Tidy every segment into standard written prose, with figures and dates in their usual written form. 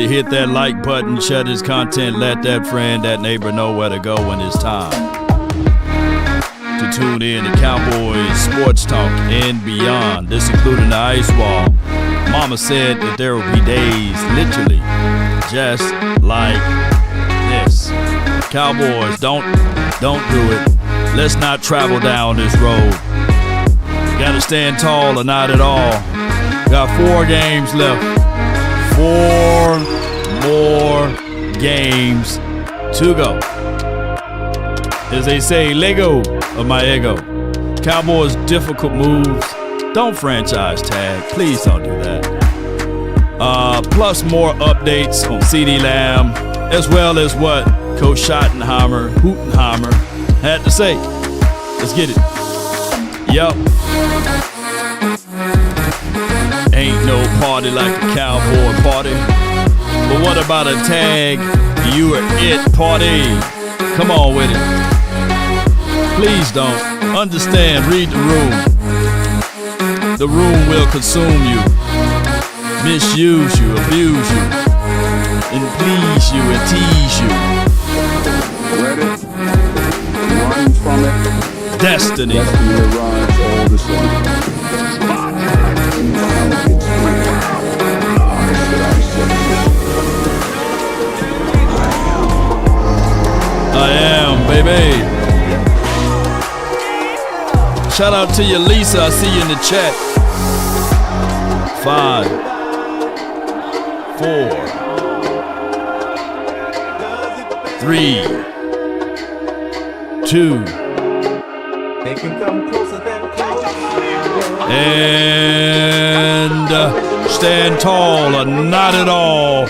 you hit that like button, share this content, let that friend, that neighbor know where to go when it's time to tune in to Cowboys Sports Talk and beyond. This including the ice wall. Mama said that there will be days, literally, just like this. Cowboys, don't do it. Let's not travel down this road. Gotta stand tall or not at all. Got 4 games left. 4 more games to go. As they say, Lego of my ego. Cowboys' difficult moves. Don't franchise tag. Please don't do that. Plus more updates on CD Lamb, as well as what Coach Schottenheimer had to say. Let's get it. Yup. Ain't no party like a cowboy party. But what about a tag? You are it party. Come on with it. Please don't. Understand, read the room. The room will consume you, misuse you, abuse you, and please you and tease you. Ready? Run from it. Destiny. Destiny arrives all the same. I am, baby. Shout out to you, Lisa. I see you in the chat. 5, 4, 3, 2, They can come closer than close. and stand tall or not at all. 1.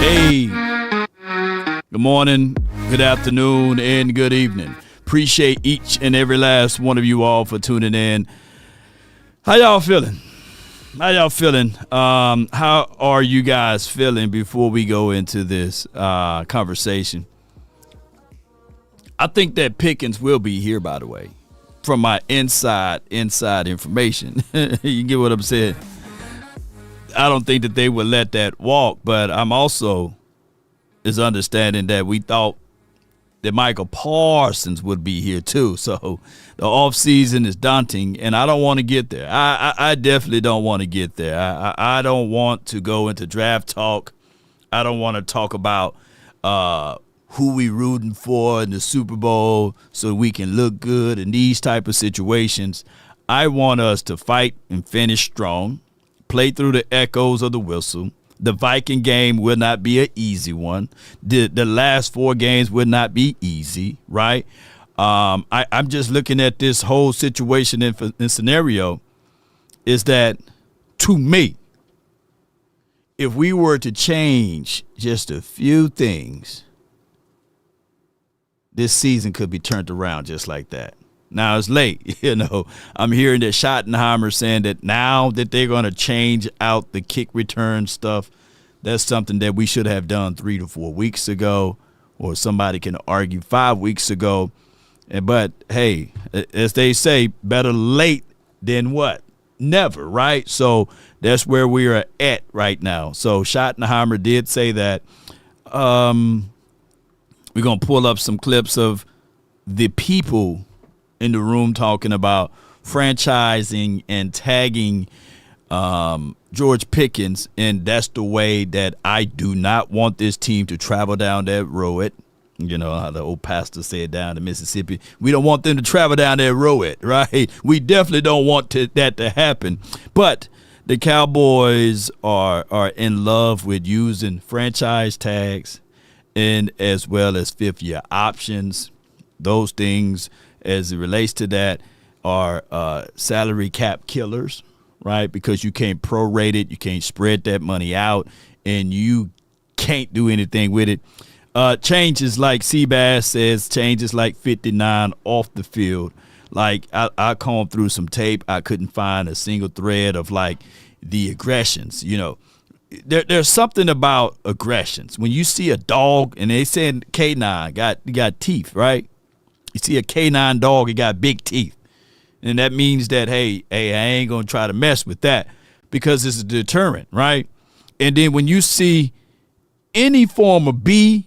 Hey. Good morning, good afternoon, and good evening. Appreciate each and every last one of you all for tuning in. How y'all feeling? How are you guys feeling before we go into this conversation? I think that Pickens will be here, by the way, from my inside information. You get what I'm saying? I don't think that they would let that walk, but I'm also is understanding that we thought that Michael Parsons would be here too. So the offseason is daunting, and I don't want to get there. I definitely don't want to get there. I don't want to go into draft talk. I don't want to talk about who we rooting for in the Super Bowl so we can look good in these type of situations. I want us to fight and finish strong, play through the echoes of the whistle. The Viking game will not be an easy one. The last 4 games will not be easy, right? I'm just looking at this whole situation and scenario is that, to me, if we were to change just a few things, this season could be turned around just like that. Now it's late, I'm hearing that Schottenheimer saying that now that they're going to change out the kick return stuff, that's something that we should have done 3 to 4 weeks ago, or somebody can argue 5 weeks ago. But hey, as they say, better late than what? Never, right? So that's where we are at right now. So Schottenheimer did say that. We're going to pull up some clips of the people in the room talking about franchising and tagging George Pickens, and that's the way that I do not want this team to travel down that road. You know how the old pastor said down in Mississippi, we don't want them to travel down that road, right? We definitely don't want that to happen. But the Cowboys are in love with using franchise tags and as well as fifth-year options. Those things, as it relates to that, are salary cap killers, right? Because you can't prorate it, you can't spread that money out, and you can't do anything with it. Changes like Seabass says, changes like 59 off the field. Like, I combed through some tape. I couldn't find a single thread of, like, the aggressions, There's something about aggressions. When you see a dog, and they said canine got teeth, right? You see a canine dog, it got big teeth. And that means that, hey, I ain't going to try to mess with that because it's a deterrent, right? And then when you see any form of bee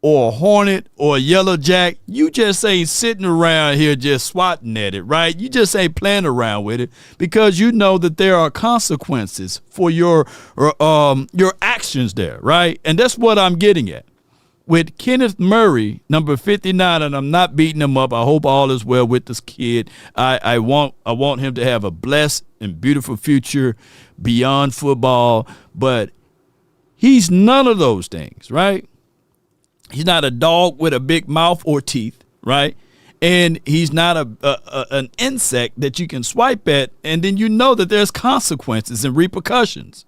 or a hornet or a yellow jack, you just ain't sitting around here just swatting at it, right? You just ain't playing around with it because you know that there are consequences for your actions there, right? And that's what I'm getting at. With Kenneth Murray, number 59, and I'm not beating him up. I hope all is well with this kid. I want him to have a blessed and beautiful future beyond football, but he's none of those things, right? He's not a dog with a big mouth or teeth, right? And he's not an insect that you can swipe at, and then you know that there's consequences and repercussions.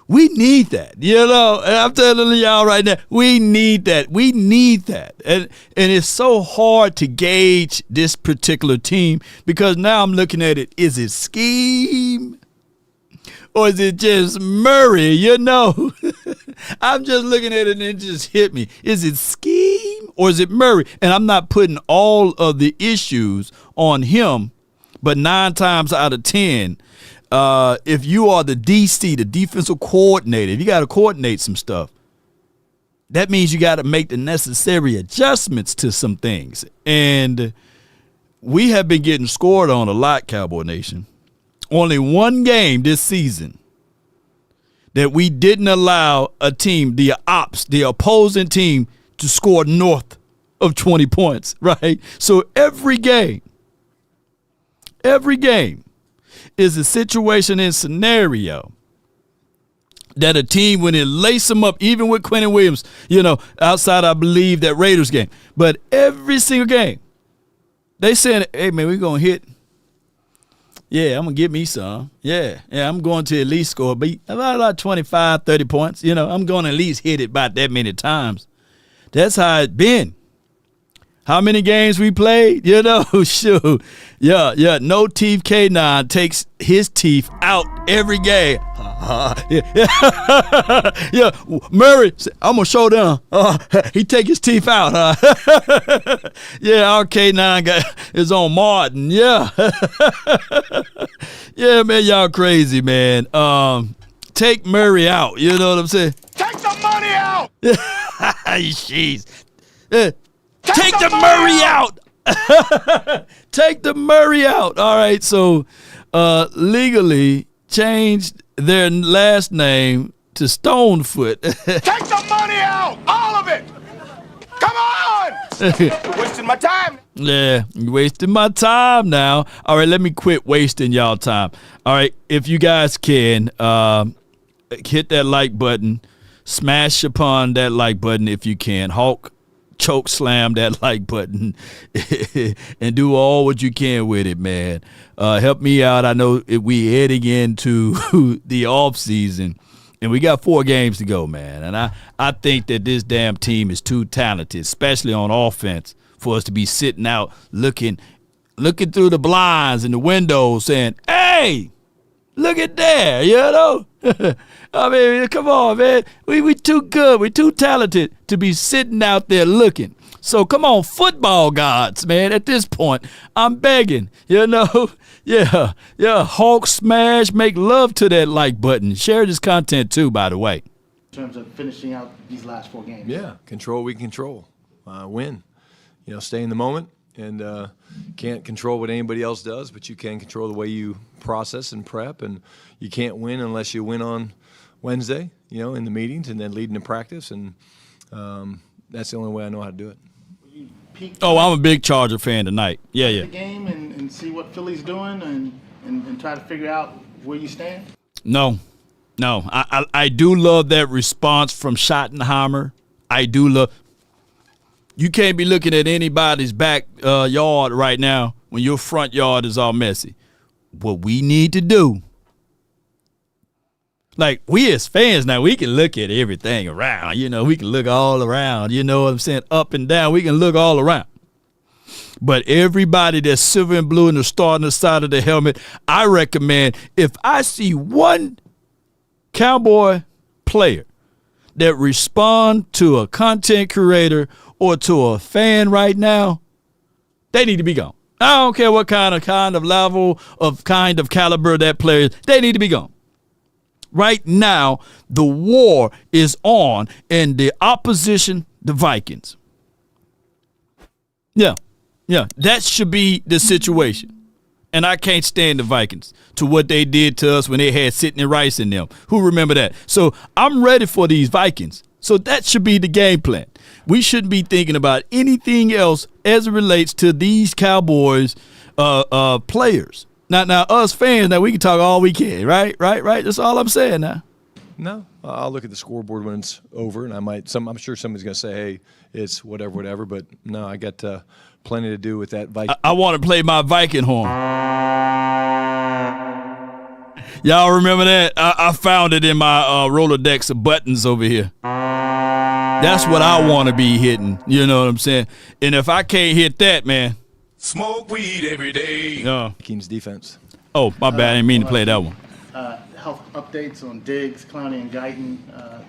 We need that, and I'm telling y'all right now, we need that. We need that. And it's so hard to gauge this particular team because now I'm looking at it. Is it scheme? Or is it just Murray, I'm just looking at it and it just hit me. Is it scheme or is it Murray? And I'm not putting all of the issues on him, but 9 times out of 10, if you are the DC, the defensive coordinator, you got to coordinate some stuff. That means you got to make the necessary adjustments to some things. And we have been getting scored on a lot, Cowboy Nation. Only one game this season that we didn't allow a team, the opposing team, to score north of 20 points, right? So every game is a situation and scenario that a team, when it lace them up, even with Quentin Williams, outside, I believe, that Raiders game. But every single game, they saying, hey, man, we're going to hit. Yeah, I'm going to get me some. Yeah, I'm going to at least score about 25, 30 points. I'm going to at least hit it about that many times. That's how it's been. How many games we played? Shoot. Yeah. No Teeth K9 takes his teeth out every game. Yeah. Murray, I'm going to show them. He take his teeth out. Yeah, our K9 guy is on Martin. Yeah. Yeah, man, y'all crazy, man. Take Murray out. You know what I'm saying? Take the money out! Jeez. Take the Murray out. Take the Murray out. All right, so legally changed their last name to Stonefoot. Take the money out! All of it! Come on! Wasting my time. Yeah, you wasting my time now. All right, let me quit wasting y'all time. All right, if you guys can, hit that like button. Smash upon that like button if you can. Hulk choke slam that like button and do all what you can with it, man. Help me out. I know we heading into the off season and we got 4 games to go, man. And I think that this damn team is too talented, especially on offense, for us to be sitting out looking through the blinds and the windows saying, hey, look at there, I mean, come on, man. We too good. We too talented to be sitting out there looking. So come on, football gods, man. At this point, I'm begging, Yeah. Hulk smash, make love to that like button. Share this content too, by the way. In terms of finishing out these last 4 games. Yeah, control we control. Win. Stay in the moment. And can't control what anybody else does, but you can control the way you process and prep. And you can't win unless you win on Wednesday, in the meetings and then leading to practice. And that's the only way I know how to do it. Oh, I'm a big Charger fan tonight. Yeah. The game and see what Philly's doing and try to figure out where you stand? No. I do love that response from Schottenheimer. I do love. You can't be looking at anybody's back yard right now when your front yard is all messy. What we need to do, like we as fans now, we can look at everything around. We can look all around. You know what I'm saying? Up and down, we can look all around. But everybody that's silver and blue and the star on the side of the helmet, I recommend if I see one Cowboy player that respond to a content creator or to a fan right now, they need to be gone. I don't care what kind of level of caliber that player is. They need to be gone. Right now, the war is on, and the opposition, the Vikings. Yeah, that should be the situation. And I can't stand the Vikings to what they did to us when they had Sidney Rice in them. Who remember that? So I'm ready for these Vikings. So that should be the game plan. We shouldn't be thinking about anything else as it relates to these Cowboys players. Now, us fans, now we can talk all we can, right? That's all I'm saying now. No, I'll look at the scoreboard when it's over, and I'm sure somebody's going to say, hey, it's whatever. But no, I got plenty to do with that Viking. I want to play my Viking horn. Y'all remember that? I found it in my Rolodex of buttons over here. That's what I want to be hitting. You know what I'm saying? And if I can't hit that, man. Smoke weed every day. Vikings defense. Oh, my bad. I didn't mean to play that one. Health updates on Diggs, Clowney, and Guyton.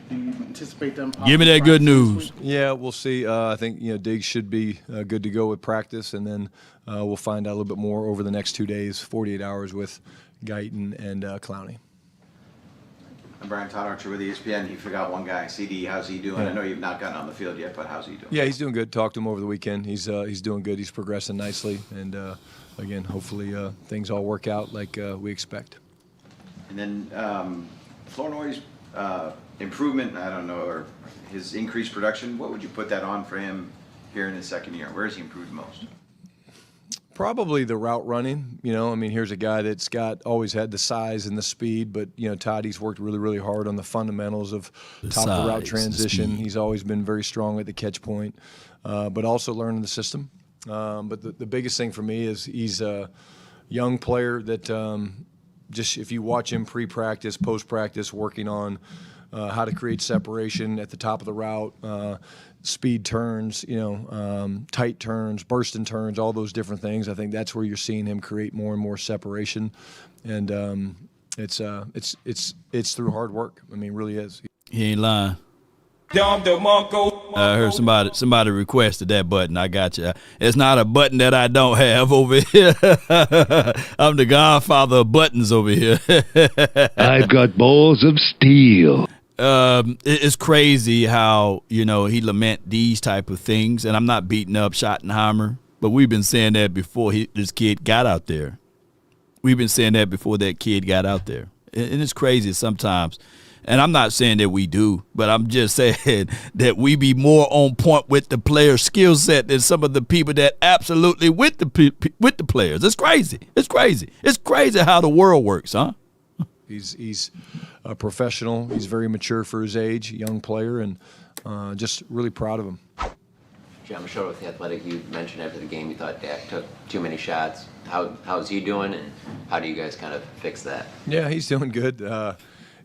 Do you anticipate them? Give me that good news. Yeah, we'll see. I think Diggs should be good to go with practice, and then we'll find out a little bit more over the next 2 days, 48 hours with Guyton and Clowney. I'm Brian Todd Archer with ESPN. You forgot one guy, CD. How's he doing? Yeah. I know you've not gotten on the field yet, but how's he doing? Yeah, he's doing good. Talked to him over the weekend. He's doing good. He's progressing nicely, and again, hopefully things all work out like we expect. And then Flournoy's improvement, I don't know, or his increased production, what would you put that on for him here in his second year? Where has he improved most? Probably the route running. Here's a guy that's always had the size and the speed, but Toddy's worked really, really hard on the fundamentals of top of the route transition. He's always been very strong at the catch point, but also learning the system. But the biggest thing for me is he's a young player that just if you watch him pre-practice, post-practice, working on how to create separation at the top of the route, speed turns, tight turns, bursting turns, all those different things. I think that's where you're seeing him create more and more separation, and it's through hard work. It really is. He ain't lying. I heard somebody requested that button. I got you. It's not a button that I don't have over here. I'm the godfather of buttons over here. I've got balls of steel. It's crazy how, he lament these type of things. And I'm not beating up Schottenheimer, but we've been saying that before this kid got out there. We've been saying that before that kid got out there. And it's crazy sometimes. And I'm not saying that we do, but I'm just saying that we be more on point with the player skill set than some of the people that absolutely with the players. It's crazy. It's crazy how the world works, huh? He's a professional. He's very mature for his age, young player, and just really proud of him. John Machado with The Athletic, you mentioned after the game you thought Dak took too many shots. How's he doing, and how do you guys kind of fix that? Yeah, he's doing good.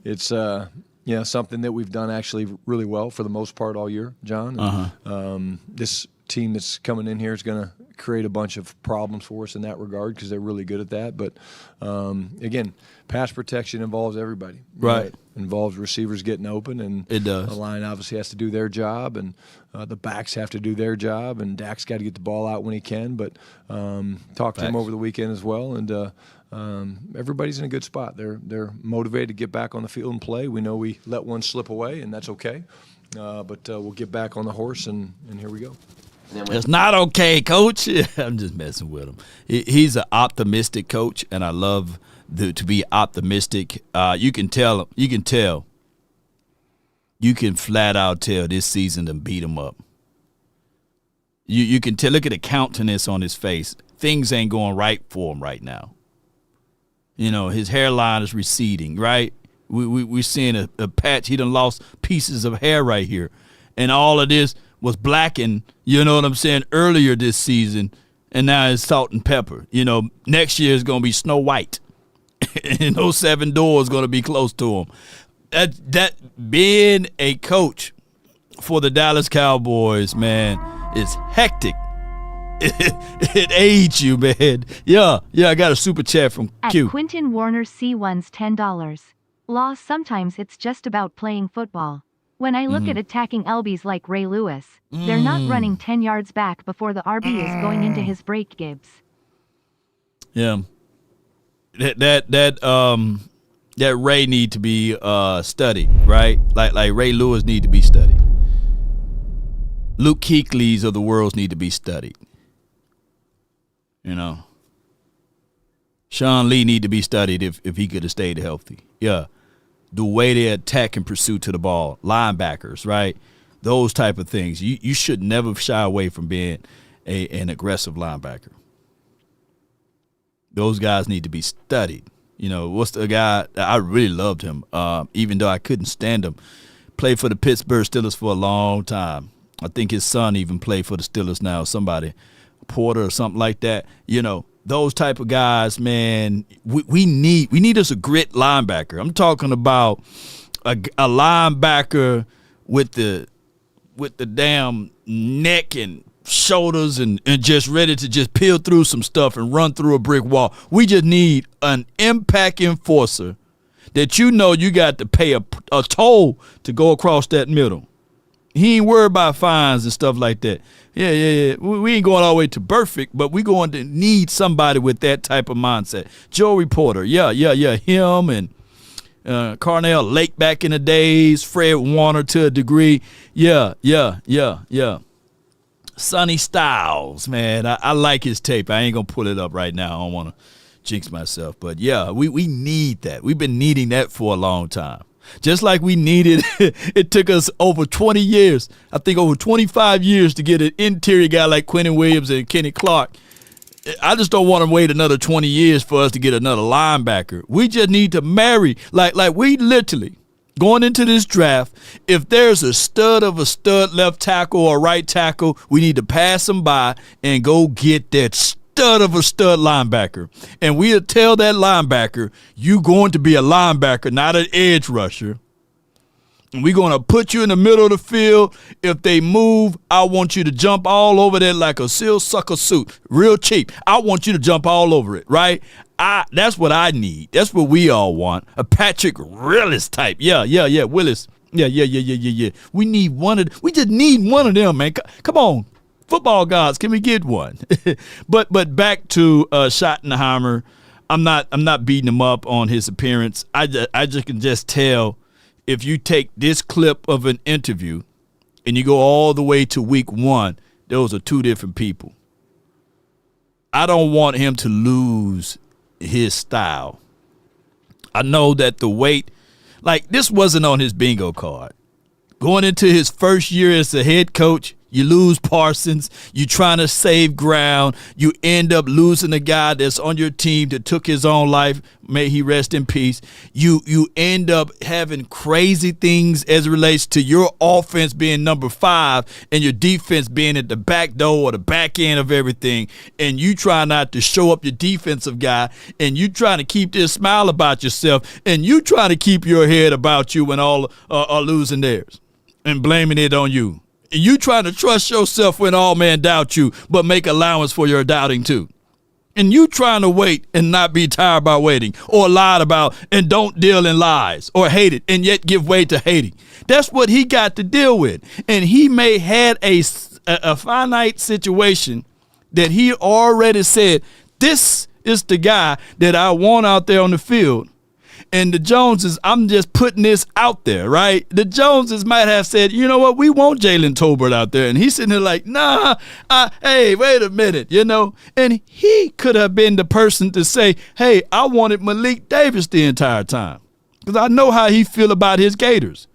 It's something that we've done actually really well for the most part all year, John. This team that's coming in here is going to create a bunch of problems for us in that regard because they're really good at that. But, again, pass protection involves everybody. Right. Involves receivers getting open, and it does. The line obviously has to do their job, and the backs have to do their job, and Dak's got to get the ball out when he can. But talked to him over the weekend as well, and everybody's in a good spot. They're motivated to get back on the field and play. We know we let one slip away, and that's okay. But we'll get back on the horse, and here we go. It's not okay, Coach. I'm just messing with him. He's an optimistic coach, and I love to be optimistic. You can tell. You can flat out tell this season to beat him up. You can tell. Look at the countenance on his face. Things ain't going right for him right now. His hairline is receding, right? We're seeing a patch. He done lost pieces of hair right here. And all of this was blackened, earlier this season. And now it's salt and pepper. Next year is going to be Snow White. And those 7 doors going to be close to him. That being a coach for the Dallas Cowboys, man, is hectic. It aids you, man. Yeah, I got a super chat from Q. At Quentin Warner C1's $10. Law, sometimes it's just about playing football. When I look at attacking LBs like Ray Lewis, they're not running 10 yards back before the RB is going into his break, Gibbs. Yeah. That Ray need to be studied, right? Like Ray Lewis need to be studied. Luke Kuechly's of the worlds need to be studied. You know. Sean Lee need to be studied if he could have stayed healthy. Yeah. The way they attack and pursue to the ball. Linebackers, right? Those type of things. You should never shy away from being an aggressive linebacker. Those guys need to be studied. You know, what's the guy? I really loved him, even though I couldn't stand him. Played for the Pittsburgh Steelers for a long time. I think his son even played for the Steelers now. Somebody, Porter or something like that. You know, those type of guys, man. We need us a grit linebacker. I'm talking about a linebacker with the damn neck and shoulders and just ready to just peel through some stuff and run through a brick wall. We just need an impact enforcer that you know you got to pay a toll to go across that middle. He ain't worried about fines and stuff like that. Yeah. We ain't going all the way to perfect, but we going to need somebody with that type of mindset. Joey Porter, yeah. Him and Carnell Lake back in the days, Fred Warner to a degree. Yeah. Sonny Styles, man, I like his tape. I ain't going to pull it up right now. I don't want to jinx myself. But, yeah, we need that. We've been needing that for a long time. Just like we needed, it took us over 20 years, I think over 25 years to get an interior guy like Quentin Williams and Kenny Clark. I just don't want to wait another 20 years for us to get another linebacker. We just need to marry. Like we literally, going into this draft, if there's a stud of a stud left tackle or right tackle, we need to pass them by and go get that stud of a stud linebacker. And we'll tell that linebacker, you going to be a linebacker, not an edge rusher. And we're going to put you in the middle of the field. If they move, I want you to jump all over there like a sealsucker suit, real cheap. I want you to jump all over it, right? That's what I need. That's what we all want. A Patrick Willis type. Yeah, Willis. Yeah. We just need one of them, man. Come on. Football gods, can we get one? But back to Schottenheimer. I'm not beating him up on his appearance. I just can just tell if you take this clip of an interview and you go all the way to week 1, those are two different people. I don't want him to lose his style. I know that the weight, like this wasn't on his bingo card. Going into his first year as a head coach, you lose Parsons. You trying to save ground. You end up losing a guy that's on your team that took his own life. May he rest in peace. You end up having crazy things as it relates to your offense being number 5 and your defense being at the back door or the back end of everything. And you try not to show up your defensive guy, and you trying to keep this smile about yourself, and you trying to keep your head about you when all are losing theirs and blaming it on you. And you trying to trust yourself when all men doubt you, but make allowance for your doubting too. And you trying to wait and not be tired by waiting, or lied about and don't deal in lies, or hate it and yet give way to hating. That's what he got to deal with. And he may had a finite situation that he already said, this is the guy that I want out there on the field. And the Joneses, I'm just putting this out there, right? The Joneses might have said, you know what, we want Jalen Tolbert out there. And he's sitting there like, nah, hey, wait a minute, you know. And he could have been the person to say, hey, I wanted Malik Davis the entire time. Because I know how he feel about his Gators.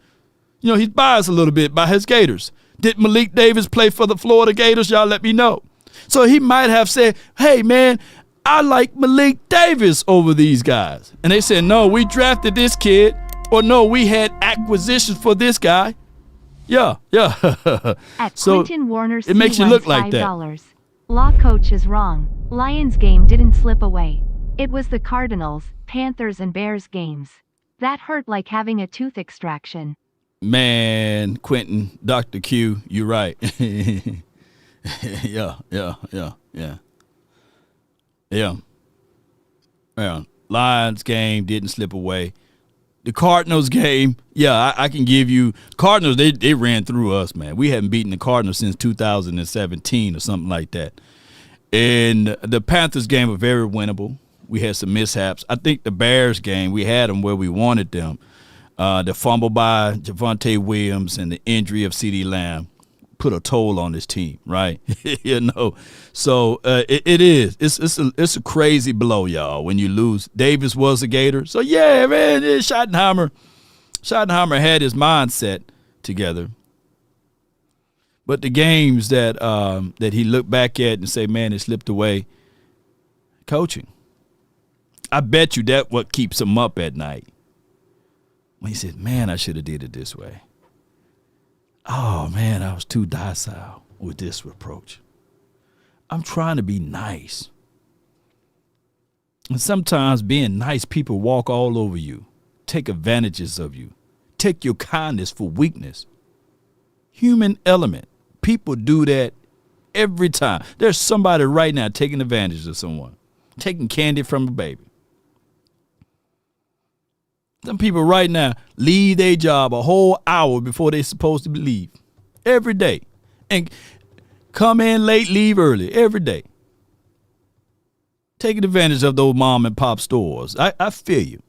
You know, he's biased a little bit by his Gators. Did Malik Davis play for the Florida Gators? Y'all let me know. So he might have said, hey, man, I like Malik Davis over these guys. And they said, no, we drafted this kid, or no, we had acquisitions for this guy. Yeah. At So Quentin Warner, it makes you look like that. $5. Law coach is wrong. Lions game didn't slip away. It was the Cardinals, Panthers, and Bears games. That hurt like having a tooth extraction. Man, Quentin, Dr. Q, you're right. Yeah. Lions game didn't slip away. The Cardinals game, yeah, I can give you Cardinals. They ran through us, man. We haven't beaten the Cardinals since 2017 or something like that. And the Panthers game was very winnable. We had some mishaps. I think the Bears game, we had them where we wanted them. The fumble by Javonte Williams and the injury of CeeDee Lamb put a toll on this team, right? So it is. It's a crazy blow, y'all, when you lose. Davis was a Gator. So, yeah, man, Schottenheimer had his mindset together. But the games that he looked back at and say, man, it slipped away, coaching. I bet you that what keeps him up at night. When he said, man, I should have did it this way. Oh, man, I was too docile with this approach. I'm trying to be nice. And sometimes being nice, people walk all over you, take advantages of you, take your kindness for weakness. Human element. People do that every time. There's somebody right now taking advantage of someone, taking candy from a baby. Some people right now leave their job a whole hour before they're supposed to leave every day and come in late, leave early every day. Taking advantage of those mom and pop stores. I feel you.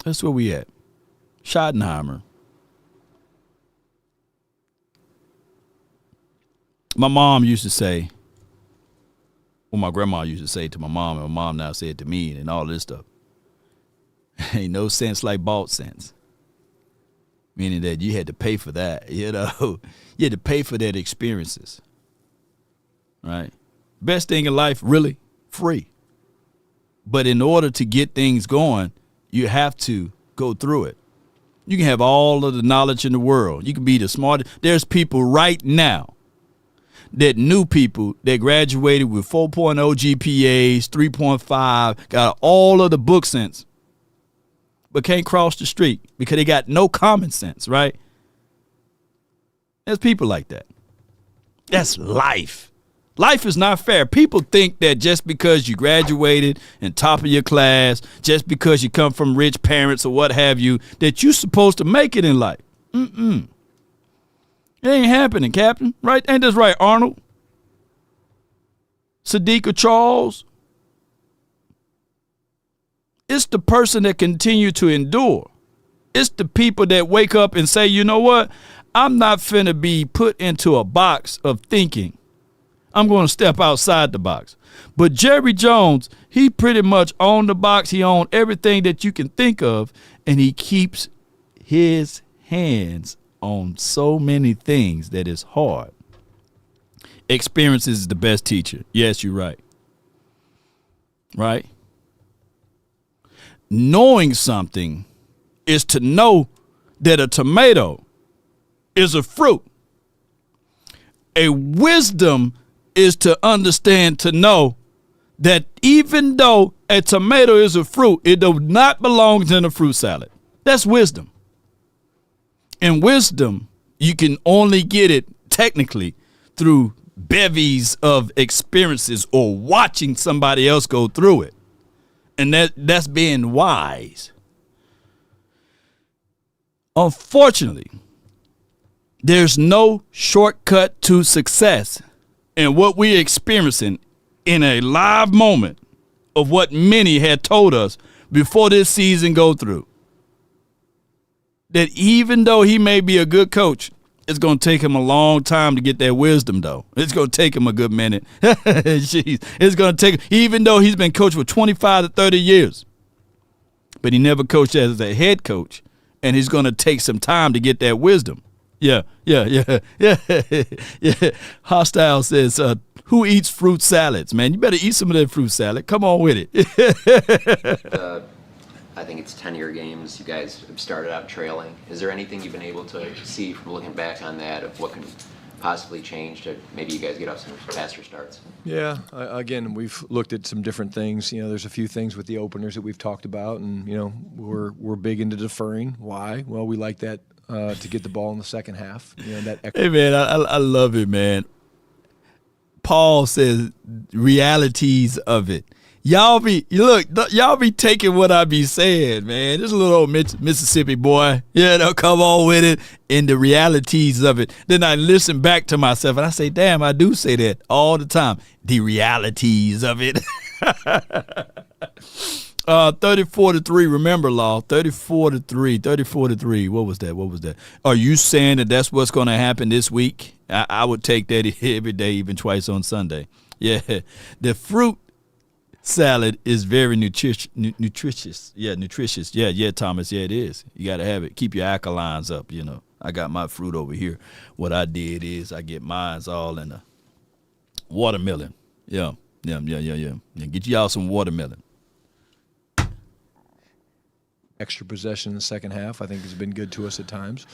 That's where we at. Schottenheimer. My mom used to say, well, my grandma used to say to my mom, and my mom now said to me and all this stuff. Ain't no sense like bought sense. Meaning that you had to pay for that, You had to pay for that experiences. Right? Best thing in life, really, free. But in order to get things going, you have to go through it. You can have all of the knowledge in the world. You can be the smartest. There's people right now that knew people that graduated with 4.0 GPAs, 3.5, got all of the book sense, but can't cross the street because they got no common sense, right? There's people like that. That's life. Life is not fair. People think that just because you graduated and top of your class, just because you come from rich parents or what have you, that you're supposed to make it in life. It ain't happening, Captain. Right? Ain't this right, Arnold? Sadiqa Charles? It's the person that continue to endure. It's the people that wake up and say, you know what? I'm not finna be put into a box of thinking. I'm going to step outside the box. But Jerry Jones, he pretty much owned the box. He owned everything that you can think of, and he keeps his hands on so many things that is hard. Experience is the best teacher. Yes, you're right. Right? Knowing something is to know that a tomato is a fruit. A wisdom is to understand, to know that even though a tomato is a fruit, it does not belong in a fruit salad. That's wisdom. And wisdom, you can only get it technically through bevies of experiences or watching somebody else go through it. And that's being wise. Unfortunately, there's no shortcut to success. And what we're experiencing in a live moment of what many had told us before this season go through. That even though he may be a good coach, it's going to take him a long time to get that wisdom, though. It's going to take him a good minute. Jeez. It's going to take, even though he's been coached for 25 to 30 years, but he never coached as a head coach, and he's going to take some time to get that wisdom. Yeah. Hostile says, who eats fruit salads, man? You better eat some of that fruit salad. Come on with it. I think it's 10-year games. You guys have started out trailing. Is there anything you've been able to see from looking back on that of what can possibly change to maybe you guys get off some faster starts? Yeah, again, we've looked at some different things. There's a few things with the openers that we've talked about, and we're big into deferring. Why? Well, we like that to get the ball in the second half. Hey man, I love it, man. Paul says realities of it. Y'all be taking what I be saying, man. This little old Mississippi boy, they'll come on with it and the realities of it. Then I listen back to myself and I say, damn, I do say that all the time. The realities of it. 34-3. Remember, Law. 34-3. What was that? Are you saying that that's what's going to happen this week? I would take that every day, even twice on Sunday. Yeah, the fruit salad is very nutritious. Yeah, nutritious. Yeah, Thomas. Yeah, it is. You got to have it. Keep your alkalines up. I got my fruit over here. What I did is I get mine's all in a watermelon. Yeah. Get y'all some watermelon. Extra possession in the second half, I think, has been good to us at times.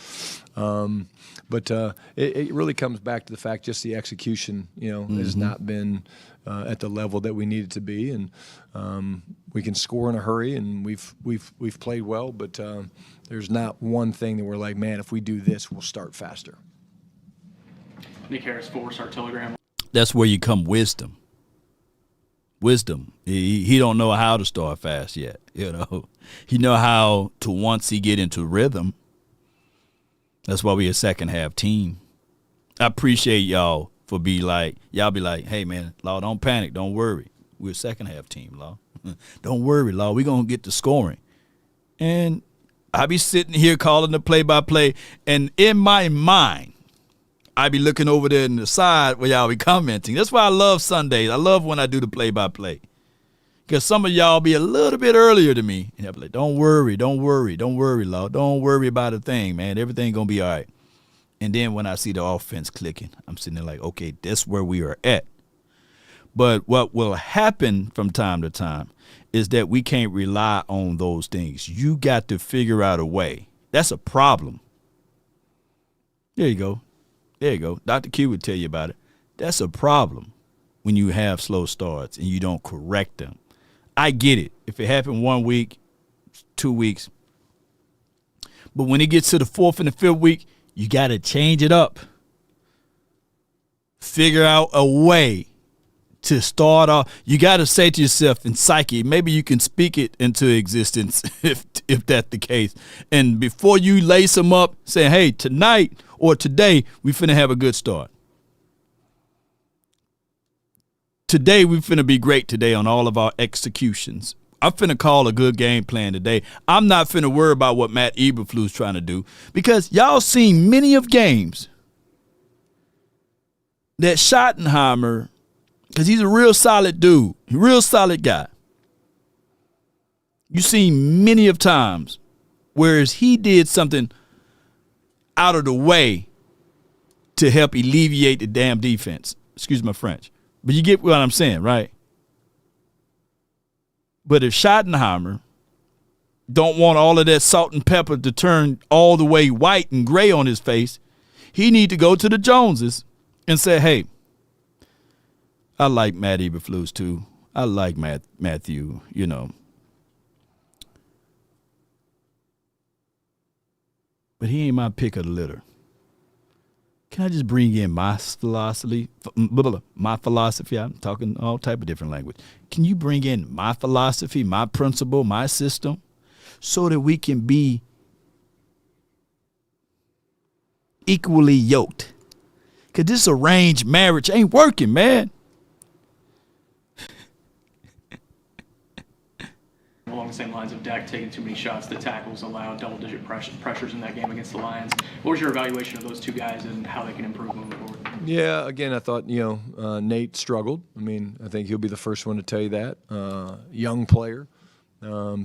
But it really comes back to the fact just the execution, has not been at the level that we need it to be. And we can score in a hurry, and we've played well, but there's not one thing that we're like, man, if we do this, we'll start faster. Nick Harris, 4-star Telegram. That's where you come wisdom. He don't know how to start fast yet. He know how to, once he get into rhythm. That's why we a second half team. I appreciate y'all for y'all be like, hey man, Law, don't panic, don't worry. We're a second half team, Law. Don't worry, Law, we gonna get the scoring. And I be sitting here calling the play-by-play, and in my mind, I be looking over there in the side where y'all be commenting. That's why I love Sundays. I love when I do the play-by-play. Because some of y'all be a little bit earlier than me. And I'll be like, don't worry, Law. Don't worry about a thing, man. Everything going to be all right. And then when I see the offense clicking, I'm sitting there like, okay, that's where we are at. But what will happen from time to time is that we can't rely on those things. You got to figure out a way. That's a problem. There you go. Dr. Q would tell you about it. That's a problem when you have slow starts and you don't correct them. I get it. If it happened 1 week, 2 weeks. But when it gets to the 4th and the 5th week, you got to change it up. Figure out a way to start off. You got to say to yourself in psyche, maybe you can speak it into existence if that's the case. And before you lace them up, say, hey, tonight or today, we finna have a good start. Today, we finna be great today on all of our executions. I'm finna call a good game plan today. I'm not finna worry about what Matt Eberflus trying to do, because y'all seen many of games that Schottenheimer, because he's a real solid dude, real solid guy. You seen many of times, whereas he did something out of the way to help alleviate the damn defense. Excuse my French. But you get what I'm saying, right? But if Schottenheimer don't want all of that salt and pepper to turn all the way white and gray on his face, he need to go to the Joneses and say, hey, I like Matt Eberflus too. I like Matthew, But he ain't my pick of the litter. Can I just bring in my philosophy? I'm talking all type of different language. Can you bring in my philosophy, my principle, my system, so that we can be equally yoked? Because this arranged marriage ain't working, man. Along the same lines of Dak taking too many shots, the tackles allowed double-digit pressures in that game against the Lions. What was your evaluation of those two guys and how they can improve moving forward? Yeah, again, I thought, Nate struggled. I think he'll be the first one to tell you that. Young player,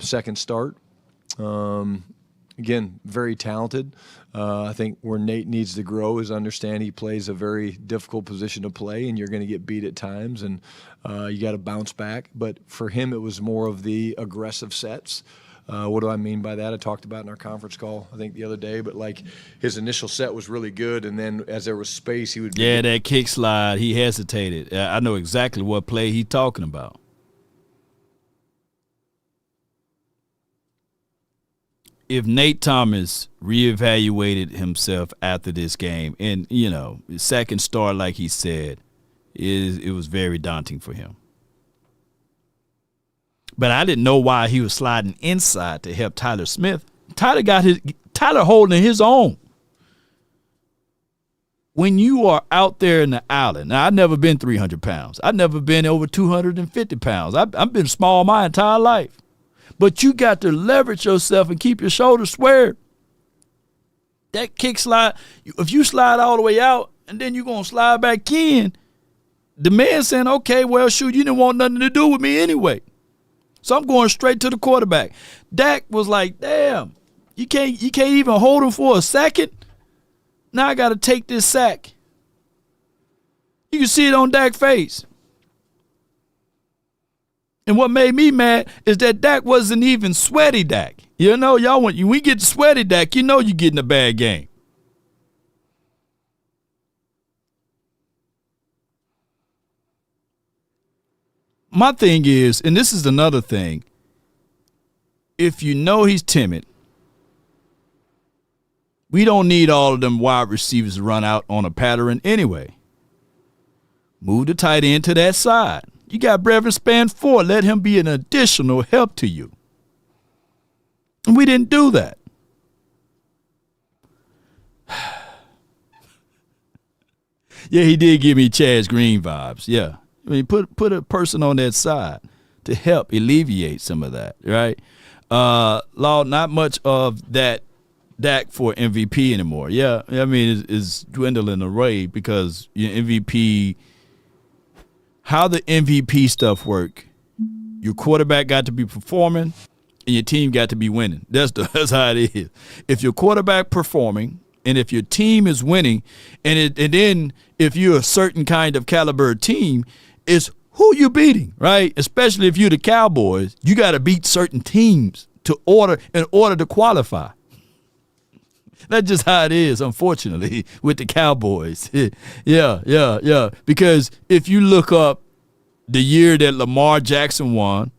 second start. Again, very talented. I think where Nate needs to grow is understand he plays a very difficult position to play, and you're going to get beat at times, and you got to bounce back. But for him, it was more of the aggressive sets. What do I mean by that? I talked about in our conference call, I think, the other day. But, his initial set was really good, and then as there was space, he would be Yeah, that kick slide, he hesitated. I know exactly what play he's talking about. If Nate Thomas reevaluated himself after this game, and, his second start, like he said, it was very daunting for him. But I didn't know why he was sliding inside to help Tyler Smith. Tyler holding his own. When you are out there in the alley, now I've never been 300 pounds. I've never been over 250 pounds. I've been small my entire life. But you got to leverage yourself and keep your shoulders squared. That kick slide, if you slide all the way out and then you're going to slide back in, the man saying, okay, well, shoot, you didn't want nothing to do with me anyway. So I'm going straight to the quarterback. Dak was like, damn, you can't even hold him for a second? Now I got to take this sack. You can see it on Dak's face. And what made me mad is that Dak wasn't even sweaty Dak. You know, y'all, when we get sweaty Dak, you know you're getting a bad game. My thing is, and this is another thing, if you know he's timid, we don't need all of them wide receivers to run out on a pattern anyway. Move the tight end to that side. You got Brevin Span 4. Let him be an additional help to you. And we didn't do that. Yeah, he did give me Chaz Green vibes. Yeah. I mean, put a person on that side to help alleviate some of that, right? Law, not much of that Dak for MVP anymore. Yeah, I mean, it's dwindling away because your MVP, how the MVP stuff work, your quarterback got to be performing and your team got to be winning. That's how it is. If your quarterback performing and if your team is winning, and then if you're a certain kind of caliber team, it's who you beating, right? Especially if you're the Cowboys, you got to beat certain teams in order to qualify. That's just how it is, unfortunately, with the Cowboys. Yeah. Because if you look up the year that Lamar Jackson won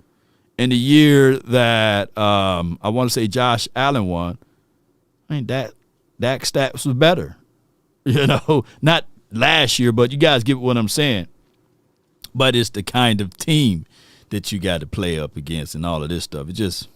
and the year that I want to say Josh Allen won, I mean, Dak stats was better. You know, not last year, but you guys get what I'm saying. But it's the kind of team that you got to play up against and all of this stuff. It's just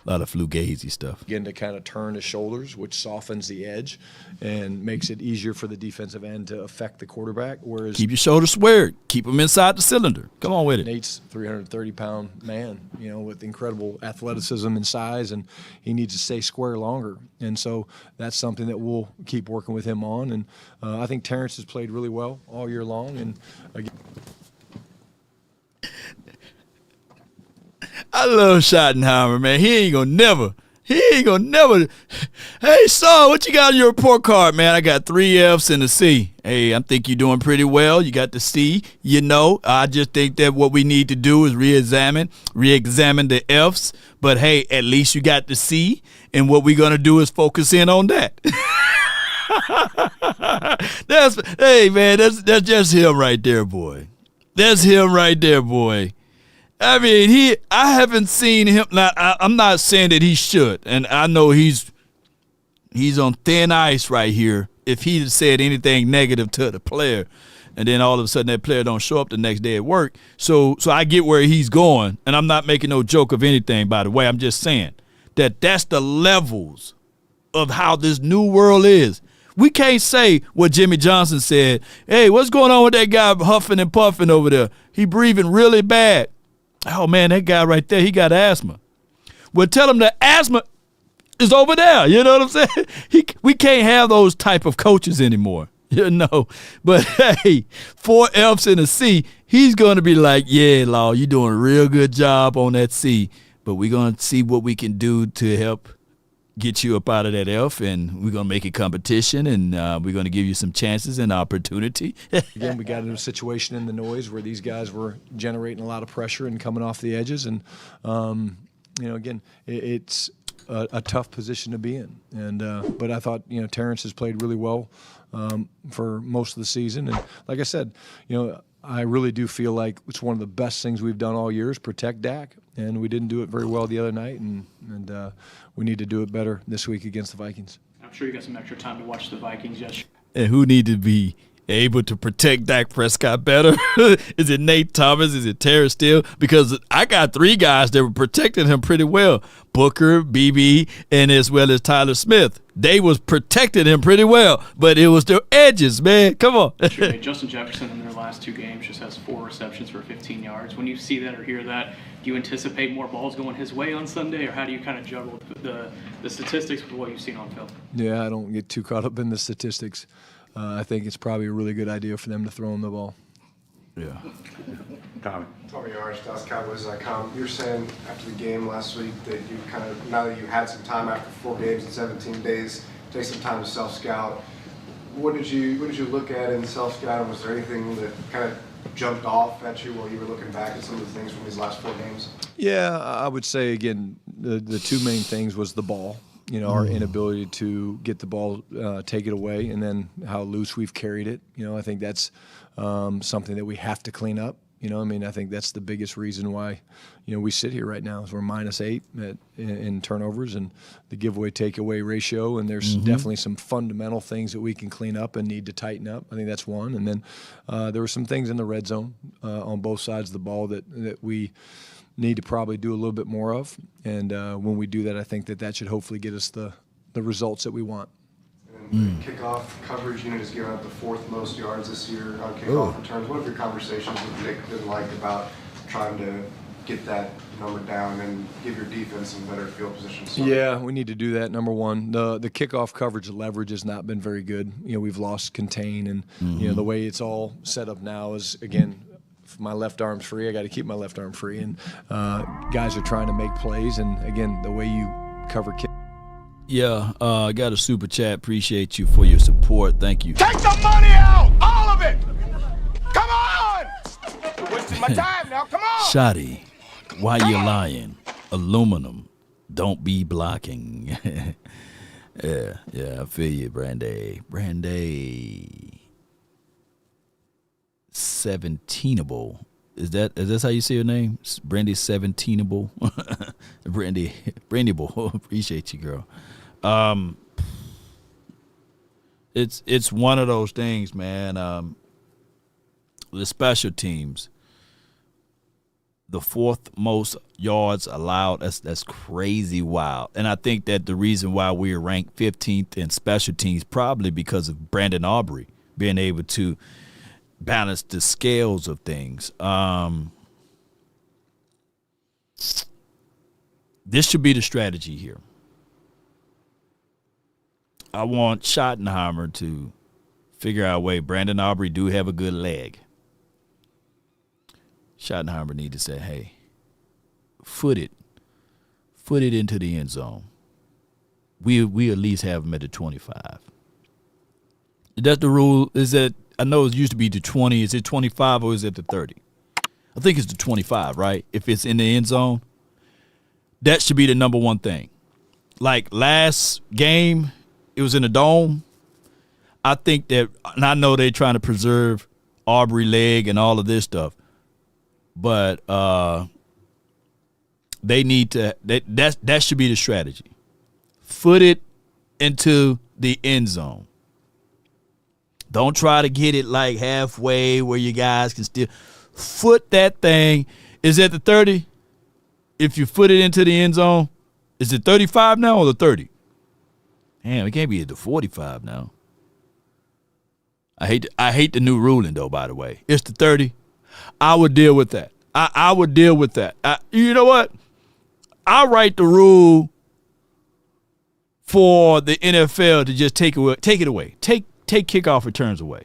a lot of fugazi stuff. Again, to kind of turn his shoulders, which softens the edge and makes it easier for the defensive end to affect the quarterback. Whereas keep your shoulders squared. Keep them inside the cylinder. Come on with it. Nate's 330-pound man, you know, with incredible athleticism and size, and he needs to stay square longer. And so that's something that we'll keep working with him on. And I think Terrence has played really well all year long. And again, I love Schottenheimer, man. He ain't gonna never. Hey, son, what you got on your report card, man? I got 3 F's and a C. Hey, I think you're doing pretty well. You got the C. You know, I just think that what we need to do is re-examine the F's. But, hey, at least you got the C. And what we're going to do is focus in on that. Hey, man, that's just him right there, boy. That's him right there, boy. I mean, I haven't seen him. Now, I'm not saying that he should, and I know he's on thin ice right here. If he had said anything negative to the player, and then all of a sudden that player don't show up the next day at work, so I get where he's going, and I'm not making no joke of anything. By the way, I'm just saying that's the levels of how this new world is. We can't say what Jimmy Johnson said. Hey, what's going on with that guy huffing and puffing over there? He breathing really bad. Oh, man, that guy right there, he got asthma. Well, tell him the asthma is over there. You know what I'm saying? We can't have those type of coaches anymore, you know. But, hey, 4 F's and a C, he's going to be like, yeah, Law, you're doing a real good job on that C. But we're going to see what we can do to help get you up out of that F, and we're going to make it competition, and we're going to give you some chances and opportunity. Again, we got into a situation in the noise where these guys were generating a lot of pressure and coming off the edges, and you know, again, it's a tough position to be in. And but I thought, you know, Terrence has played really well for most of the season, and like I said, you know, I really do feel like it's one of the best things we've done all year is protect Dak, and we didn't do it very well the other night, and we need to do it better this week against the Vikings. I'm sure you got some extra time to watch the Vikings yesterday. And who need to be able to protect Dak Prescott better? Is it Nate Thomas? Is it Terrence Steele? Because I got 3 guys that were protecting him pretty well. Booker, BB, and as well as Tyler Smith. They was protecting him pretty well, but it was their edges, man. Come on. Sure. Justin Jefferson in their last 2 games just has 4 receptions for 15 yards. When you see that or hear that, do you anticipate more balls going his way on Sunday, or how do you kind of juggle the statistics with what you've seen on film? Yeah, I don't get too caught up in the statistics. I think it's probably a really good idea for them to throw him the ball. Yeah. Tommy Arch, DallasCowboys.com. You were saying after the game last week that you kind of, now that you had some time after 4 games and 17 days, take some time to self-scout. What did you look at in self-scout? Was there anything that kind of jumped off at you while you were looking back at some of the things from these last 4 games? Yeah, I would say, again, the 2 main things was the ball. You know, our inability to get the ball, take it away, and then how loose we've carried it. You know, I think that's something that we have to clean up. You know, I mean, I think that's the biggest reason why, you know, we sit here right now is we're -8 in turnovers and the giveaway takeaway ratio. And there's definitely some fundamental things that we can clean up and need to tighten up. I think that's one. And then there were some things in the red zone on both sides of the ball that we need to probably do a little bit more of. And when we do that, I think that should hopefully get us the results that we want. And kickoff coverage unit has given up the 4th most yards this year on kickoff returns. What have your conversations with Nick been like about trying to get that number down and give your defense some better field position? Yeah, we need to do that, number one. The kickoff coverage leverage has not been very good. You know, we've lost contain, and you know, the way it's all set up now is, again, if my left arm's free, I got to keep my left arm free. And guys are trying to make plays, and again, the way you cover kick. Yeah, I got a super chat. Appreciate you for your support. Thank you. Take the money out! All of it! Come on! You're wasting my time now. Come on! Shotty, why you lying? Aluminum, don't be blocking. yeah, I feel you, Brandy. 17able. Is that how you say your name? Brandy 17able. Brandyable. Appreciate you, girl. It's one of those things, man. The special teams, the 4th most yards allowed. That's crazy wild. And I think that the reason why we're ranked 15th in special teams probably because of Brandon Aubrey being able to balance the scales of things. This should be the strategy here. I want Schottenheimer to figure out a way. Brandon Aubrey do have a good leg. Schottenheimer need to say, hey, foot it into the end zone. We at least have him at the 25. That's the rule. Is that I know it used to be the 20. Is it 25 or is it the 30? I think it's the 25, right? If it's in the end zone, that should be the number one thing. Like last game, it was in the dome. I think that, and I know they're trying to preserve Aubrey leg and all of this stuff, but they need to. That should be the strategy. Foot it into the end zone. Don't try to get it like halfway where you guys can still foot that thing. Is it the 30? If you foot it into the end zone, is it 35 now or the 30? Damn, it can't be at the 45 now. I hate the new ruling though. By the way, it's the 30. I would deal with that. I would deal with that. You know what? I'll write the rule for the NFL to just take it away. Take kickoff returns away.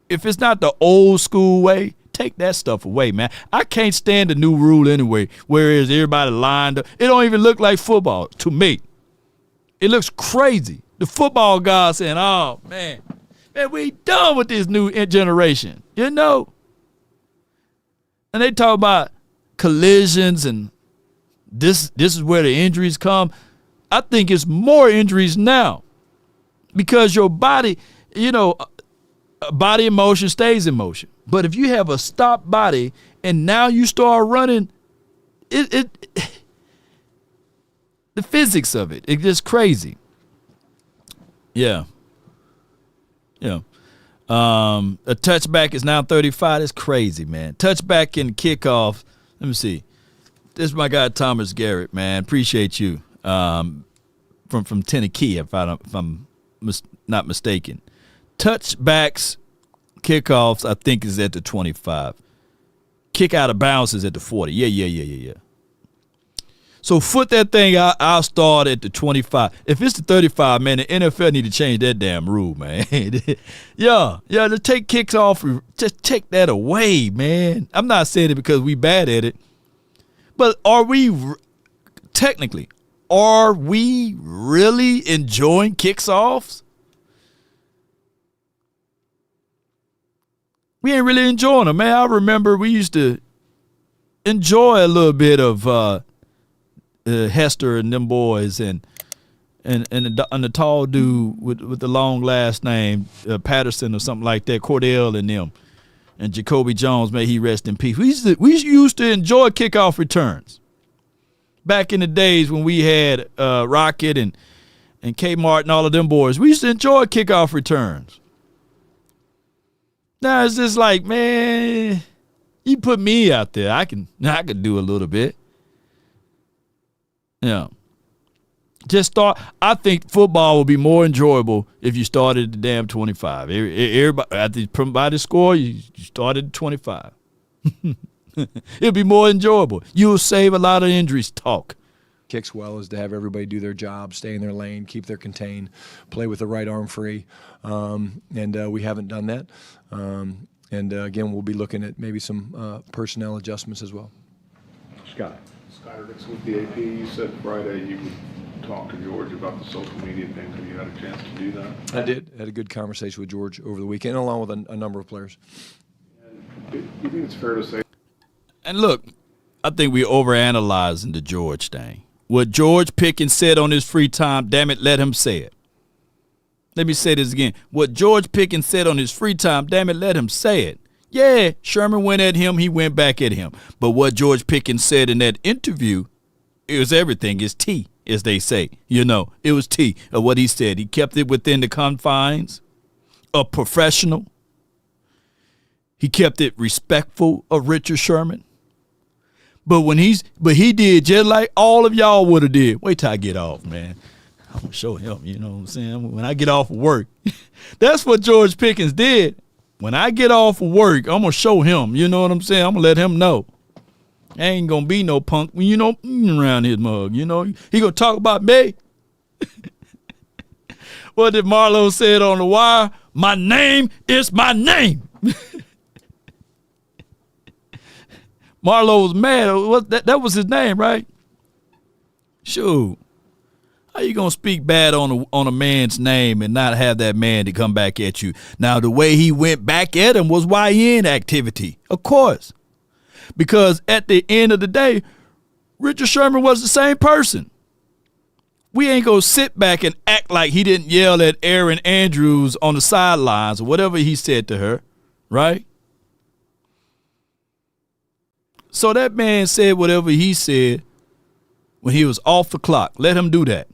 If it's not the old school way, take that stuff away, man. I can't stand the new rule anyway, whereas everybody lined up. It don't even look like football to me. It looks crazy. The football guys saying, oh, man, we done with this new generation, you know? And they talk about collisions and this is where the injuries come. I think it's more injuries now because your body, you know, body in motion stays in motion. But if you have a stopped body and now you start running, the physics of it's just crazy. Yeah. A touchback is now 35. That's crazy, man. Touchback in kickoff. Let me see. This is my guy Thomas Garrett, man. Appreciate you. From Tennessee, if I'm not mistaken. Touchbacks, kickoffs, I think is at the 25. Kick out of bounds is at the 40. Yeah. So foot that thing out. I'll start at the 25. If it's the 35, man, the NFL need to change that damn rule, man. yeah, to take kicks off, just take that away, man. I'm not saying it because we bad at it, but are we really enjoying kicks offs? We ain't really enjoying them, man. I remember we used to enjoy a little bit of Hester and them boys and the tall dude with the long last name, Patterson or something like that, Cordell and them, and Jacoby Jones, may he rest in peace. We used to enjoy kickoff returns back in the days when we had Rocket and Kmart and all of them boys. We used to enjoy kickoff returns. Now it's just like, man, you put me out there, I could do a little bit. Yeah. Just start. I think football would be more enjoyable if you started at the damn 25. Everybody, by the score, you started at 25. It'd be more enjoyable. You'll save a lot of injuries talk. Kicks well is to have everybody do their job, stay in their lane, keep their contain, play with the right arm free. And we haven't done that. Again, we'll be looking at maybe some personnel adjustments as well. Scott. Saturdays with the AP, you said Friday you would talk to George about the social media thing. Have you had a chance to do that? I did. Had a good conversation with George over the weekend, along with a number of players. Do you think it's fair to say? And look, I think we're overanalyzing the George thing. What George Pickens said on his free time, damn it, let him say it. Let me say this again. What George Pickens said on his free time, damn it, let him say it. Yeah, Sherman went at him, he went back at him. But what George Pickens said in that interview, it was everything. It's T, as they say. You know, it was T of what he said. He kept it within the confines of professional. He kept it respectful of Richard Sherman. But he did just like all of y'all would have did. Wait till I get off, man. I'm going to show him, you know what I'm saying? When I get off of work. That's what George Pickens did. When I get off of work, I'm going to show him, you know what I'm saying? I'm going to let him know. Ain't going to be no punk, you know, around his mug, you know? He going to talk about me. What did Marlo said on the wire? My name is my name. Marlo was mad. That was his name, right? Shoot. How you gonna speak bad on a man's name and not have that man to come back at you? Now, the way he went back at him was YN activity, of course. Because at the end of the day, Richard Sherman was the same person. We ain't gonna sit back and act like he didn't yell at Erin Andrews on the sidelines or whatever he said to her, right? So that man said whatever he said when he was off the clock. Let him do that.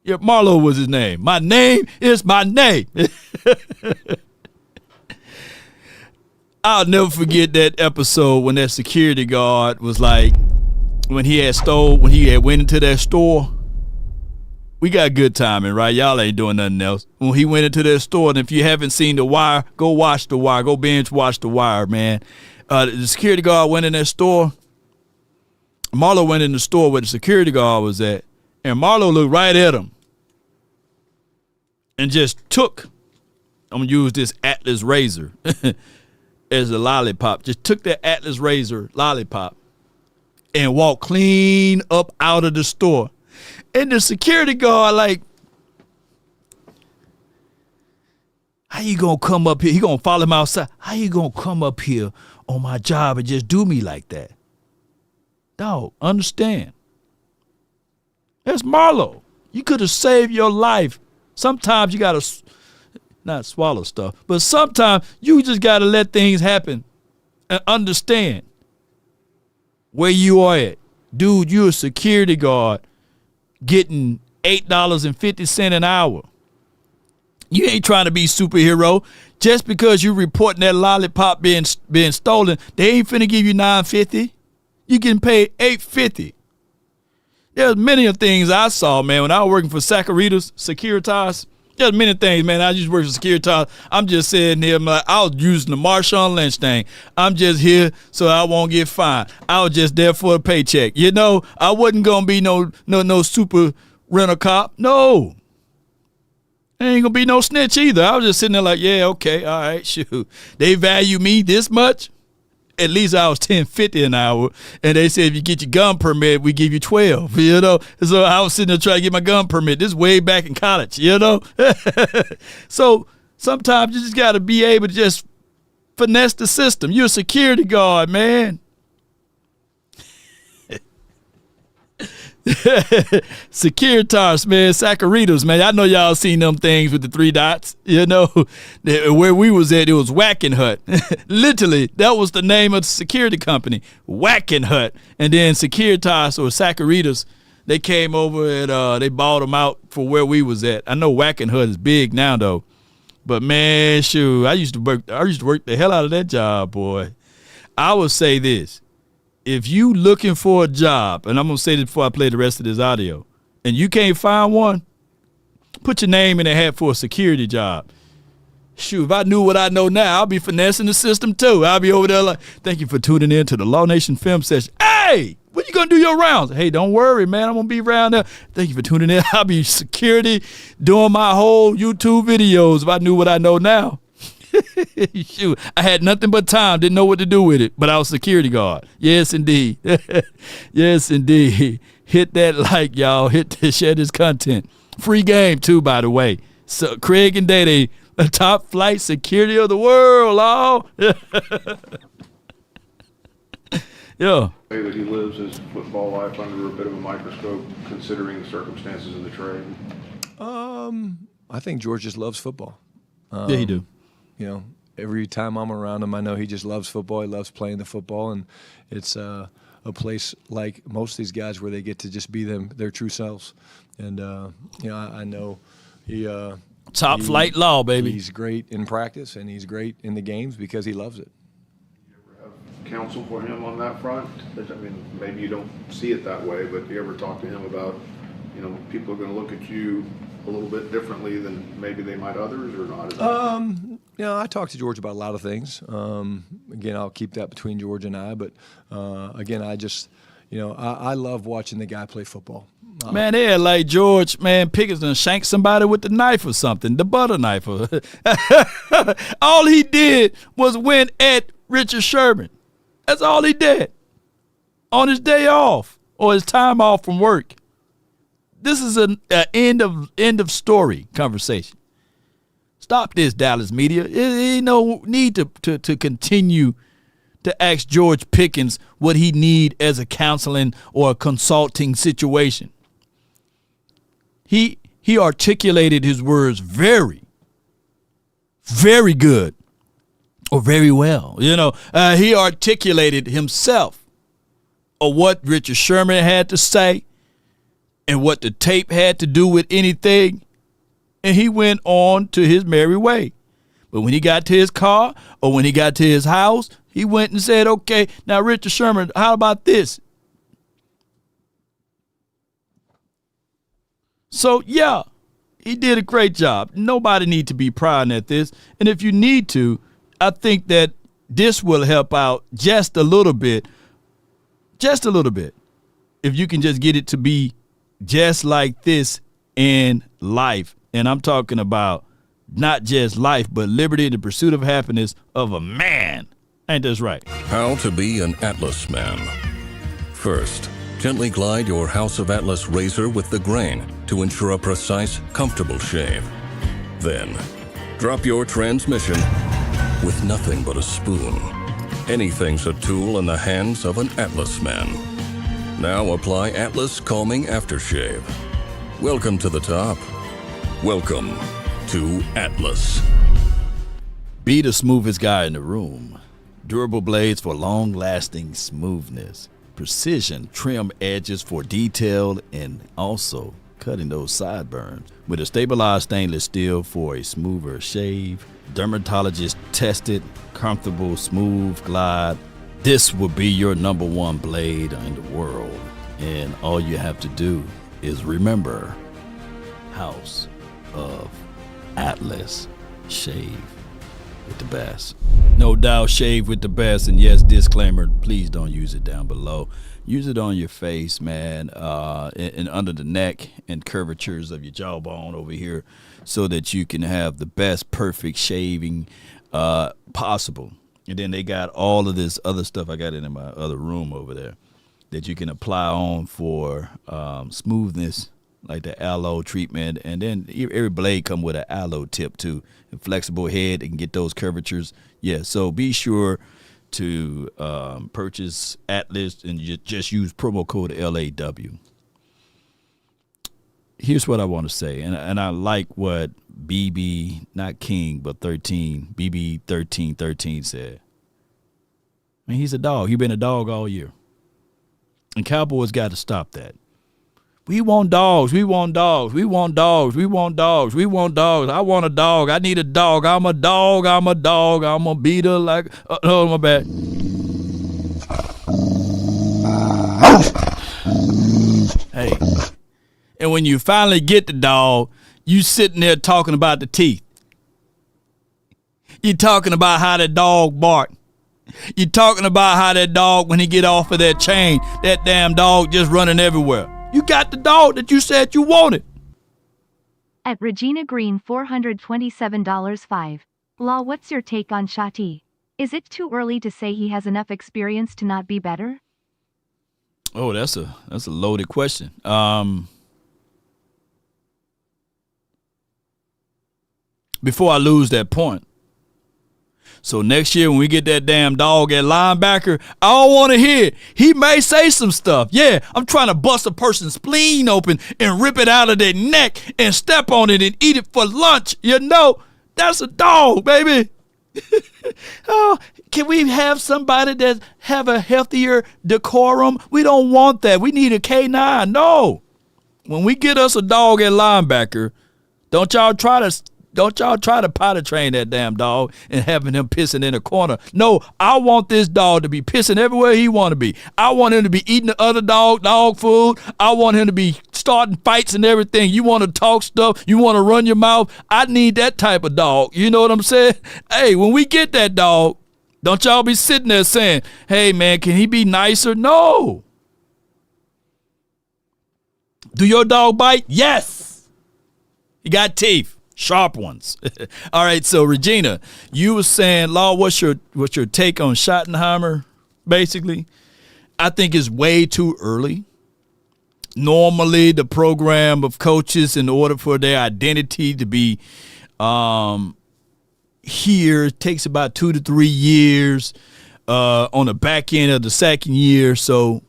Yeah, Marlo was his name. My name is my name. I'll never forget that episode when that security guard was like, when he had went into that store. We got good timing, right? Y'all ain't doing nothing else. When he went into that store, and if you haven't seen The Wire, go watch The Wire. Go binge watch The Wire, man. The security guard went in that store. Marlo went in the store where the security guard was at, and Marlo looked right at him and just took, I'm going to use this Atlas razor as a lollipop, just took that Atlas razor lollipop and walked clean up out of the store. And the security guard like, how you going to come up here? He going to follow him outside. How you going to come up here on my job and just do me like that? Dog, understand. That's Marlo. You could have saved your life. Sometimes you got to not swallow stuff, but sometimes you just got to let things happen and understand where you are at. Dude, you're a security guard getting $8.50 an hour. You ain't trying to be superhero. Just because you reporting that lollipop being stolen, they ain't finna give you $9.50. You getting paid $8.50. There's many of things I saw, man, when I was working for Securitas. There's many things, man. I used to work for Securitas. I'm just sitting here, I was using the Marshawn Lynch thing. I'm just here so I won't get fined. I was just there for a paycheck. You know, I wasn't gonna be no super rent a cop. No. Ain't gonna be no snitch either. I was just sitting there like, yeah, okay, all right, shoot. They value me this much. At least I was $10.50 an hour, and they said if you get your gun permit, we give you $12. You know, so I was sitting there trying to get my gun permit. This is way back in college. You know, so sometimes you just got to be able to just finesse the system. You're a security guard, man. Securitas, man, Sacaritos, man. I know y'all seen them things with the 3 dots. You know, where we was at, it was Whacking Hut. Literally, that was the name of the security company, Whacking Hut. And then Securitas or Sacaritos, they came over and they bought them out for where we was at. I know Whacking Hut is big now though, but man, shoot, I used to work the hell out of that job, boy. I would say this. If you looking for a job, and I'm going to say this before I play the rest of this audio, and you can't find one, put your name in the hat for a security job. Shoot, if I knew what I know now, I'll be finessing the system too. I'll be over there like, thank you for tuning in to the Law Nation Film Session. Hey, when you going to do your rounds? Hey, don't worry, man. I'm going to be around there. Thank you for tuning in. I'll be security doing my whole YouTube videos if I knew what I know now. Shoot, I had nothing but time, didn't know what to do with it, but I was security guard. Yes, indeed. Yes, indeed. Hit that like, y'all. Share this content. Free game, too, by the way. So Craig and Day, the top flight security of the world, all. Yeah. Say that he lives his football life under a bit of a microscope, considering the circumstances of the trade. I think George just loves football. Yeah, he do. You know, every time I'm around him, I know he just loves football. He loves playing the football, and it's a place like most of these guys where they get to just be their true selves. And you know, I know he top flight law, baby. He's great in practice, and he's great in the games because he loves it. You ever have counsel for him on that front? I mean, maybe you don't see it that way, but do you ever talk to him about, you know, people are going to look at you a little bit differently than maybe they might others, or not? You know, I talk to George about a lot of things. Again, I'll keep that between George and I. But again, I just, you know, I love watching the guy play football. Man, they had like George, man, Pickens done shanked somebody with the knife or something, the butter knife. All he did was win at Richard Sherman. That's all he did on his day off or his time off from work. This is an end of story conversation. Stop this, Dallas media. Ain't no need to continue to ask George Pickens what he need as a counseling or a consulting situation. He articulated his words very, very good or very well. You know, he articulated himself of what Richard Sherman had to say and what the tape had to do with anything. And he went on to his merry way. But when he got to his car or when he got to his house, he went and said, okay, now, Richard Sherman, how about this? So, yeah, he did a great job. Nobody need to be proud at this. And if you need to, I think that this will help out just a little bit. Just a little bit. If you can just get it to be just like this in life. And I'm talking about not just life, but liberty and the pursuit of happiness of a man. Ain't this right? How to be an Atlas man. First, gently glide your House of Atlas razor with the grain to ensure a precise, comfortable shave. Then, drop your transmission with nothing but a spoon. Anything's a tool in the hands of an Atlas man. Now apply Atlas Calming Aftershave. Welcome to the top. Welcome to Atlas. Be the smoothest guy in the room. Durable blades for long-lasting smoothness. Precision trim edges for detail and also cutting those sideburns. With a stabilized stainless steel for a smoother shave, dermatologist tested, comfortable, smooth glide. This will be your number one blade in the world. And all you have to do is remember House of Atlas. Shave with the best. No doubt, shave with the best. And yes, disclaimer, please don't use it down below. Use it on your face, man, and under the neck and curvatures of your jawbone over here so that you can have the best perfect shaving possible. And then they got all of this other stuff. I got it in my other room over there that you can apply on for smoothness, like the aloe treatment. And then every blade come with an aloe tip too. A flexible head, it can get those curvatures. Yeah, so be sure to purchase Atlas and just use promo code LAW. Here's what I want to say, and I like what BB, not King, but 13, BB 1313 said. I mean, he's a dog. He's been a dog all year. And Cowboys got to stop that. We want dogs. We want dogs. We want dogs. We want dogs. We want dogs. I want a dog. I need a dog. I'm a dog. I'm a dog. I'm a beater like. Oh, my bad. Hey. And when you finally get the dog, you sitting there talking about the teeth. You're talking about how the dog bark. You're talking about how that dog, when he get off of that chain, that damn dog just running everywhere. You got the dog that you said you wanted. At Regina Green $427.05. Law, what's your take on Shotty? Is it too early to say he has enough experience to not be better? Oh, that's a loaded question. Before I lose that point. So next year when we get that damn dog at linebacker, I don't want to hear it. He may say some stuff. Yeah, I'm trying to bust a person's spleen open and rip it out of their neck and step on it and eat it for lunch. You know, that's a dog, baby. Oh, can we have somebody that have a healthier decorum? We don't want that. We need a K9. No. When we get us a dog at linebacker, don't y'all try to potty train that damn dog and having him pissing in a corner. No, I want this dog to be pissing everywhere he want to be. I want him to be eating the other dog food. I want him to be starting fights and everything. You want to talk stuff. You want to run your mouth. I need that type of dog. You know what I'm saying? Hey, when we get that dog, don't y'all be sitting there saying, hey, man, can he be nicer? No. Do your dog bite? Yes. He got teeth. Sharp ones. All right, so Regina, you were saying, Law, what's your take on Schottenheimer, basically? I think it's way too early. Normally, the program of coaches, in order for their identity to be here, it takes about 2 to 3 years on the back end of the second year. So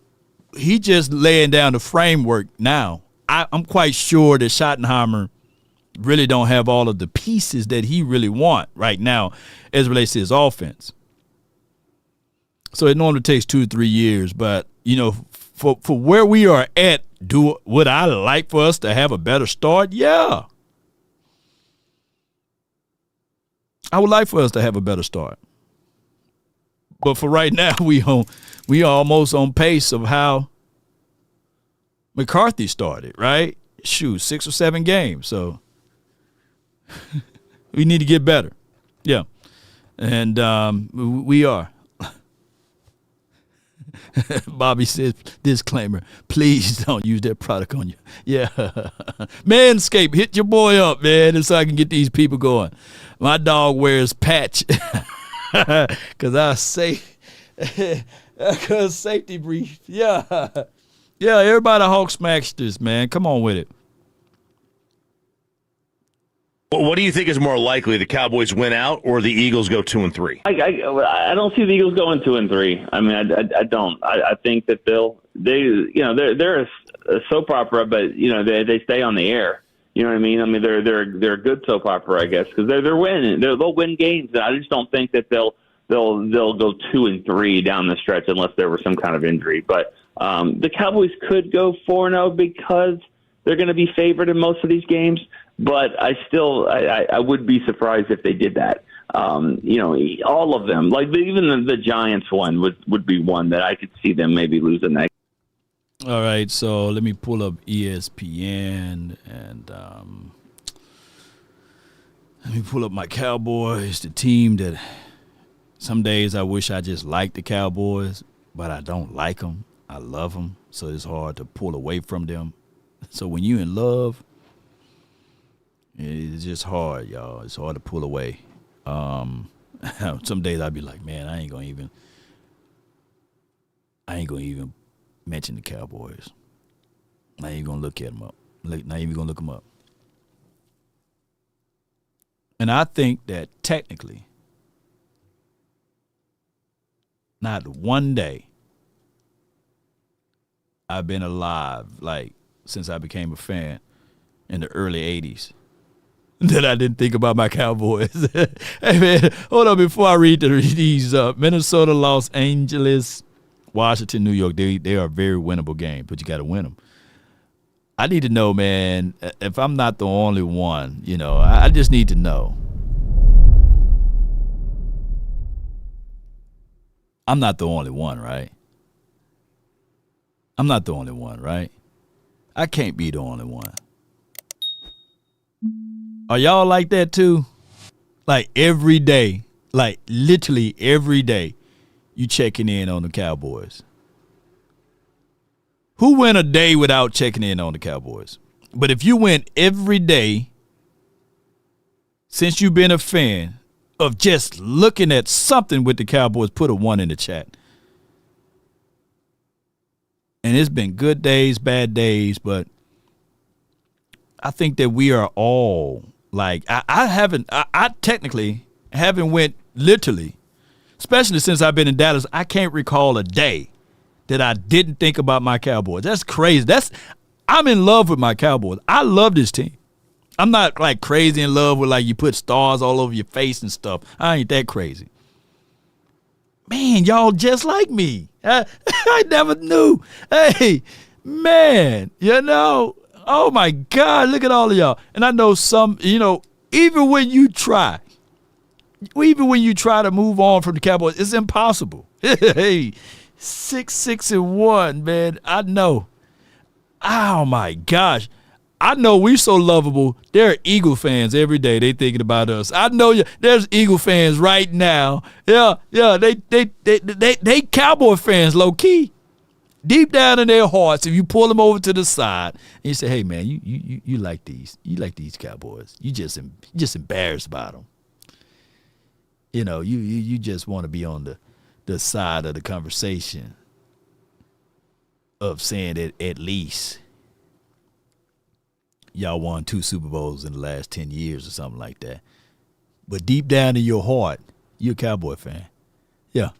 he just laying down the framework now. I'm quite sure that Schottenheimer really don't have all of the pieces that he really want right now as it relates to his offense. So it normally takes 2 to 3 years, but you know, for where we are at, would I like for us to have a better start? Yeah. I would like for us to have a better start. But for right now, we are almost on pace of how McCarthy started, right? Shoot, 6 or 7 games. So we need to get better. Yeah. And we are. Bobby says, disclaimer, please don't use that product on you. Yeah. Manscaped, hit your boy up, man, so I can get these people going. My dog wears patch because I say, because safety brief. Yeah. Yeah, everybody Hawk smashed this, man. Come on with it. Well, what do you think is more likely, the Cowboys win out or the Eagles go 2-3? I don't see the Eagles going 2-3. I mean, I don't. I think that they're a soap opera, but they stay on the air. You know what I mean? I mean, they're a good soap opera, I guess, because they're winning. They'll win games. I just don't think that they'll go 2-3 down the stretch unless there was some kind of injury. But the Cowboys could go 4-0 because they're going to be favored in most of these games, but I would be surprised if they did that. All of them, like even the Giants one would be one that I could see them maybe losing that. All right, so let me pull up ESPN and let me pull up my Cowboys, the team that some days I wish I just liked the Cowboys, but I don't like them. I love them, so it's hard to pull away from them. So when you in love, it's just hard, y'all. It's hard to pull away. Some days I'd be like, man, I ain't gonna even mention the Cowboys. Not even gonna look at them up. Not even gonna look them up. And I think that technically, not one day I've been alive, like since I became a fan in the early 80s, that I didn't think about my Cowboys. Hey, man, hold on. Before I read these Minnesota, Los Angeles, Washington, New York, they are very winnable games, but you got to win them. I need to know, man, if I'm not the only one, I just need to know. I'm not the only one, right? I'm not the only one, right? I can't be the only one. Are y'all like that too? Like every day, like literally every day, you checking in on the Cowboys. Who went a day without checking in on the Cowboys? But if you went every day since you've been a fan of just looking at something with the Cowboys, put a 1 in the chat. And it's been good days, bad days, but I think that we are all like, I technically haven't went literally, especially since I've been in Dallas. I can't recall a day that I didn't think about my Cowboys. That's crazy. I'm in love with my Cowboys. I love this team. I'm not like crazy in love with like you put stars all over your face and stuff. I ain't that crazy. Man, y'all just like me. I never knew. Hey, man, oh my God, look at all of y'all. And I know some, even when you try to move on from the Cowboys, it's impossible. Hey, 6-1, man. I know. Oh my gosh. I know we're so lovable. There are Eagle fans every day. They thinking about us. I know there's Eagle fans right now. Yeah. They Cowboy fans, low key. Deep down in their hearts, if you pull them over to the side and you say, "Hey, man, you like these? You like these Cowboys? You just embarrassed about them. You just want to be on the side of the conversation of saying that at least y'all won 2 Super Bowls in the last 10 years or something like that. But deep down in your heart, you're a Cowboy fan. Yeah.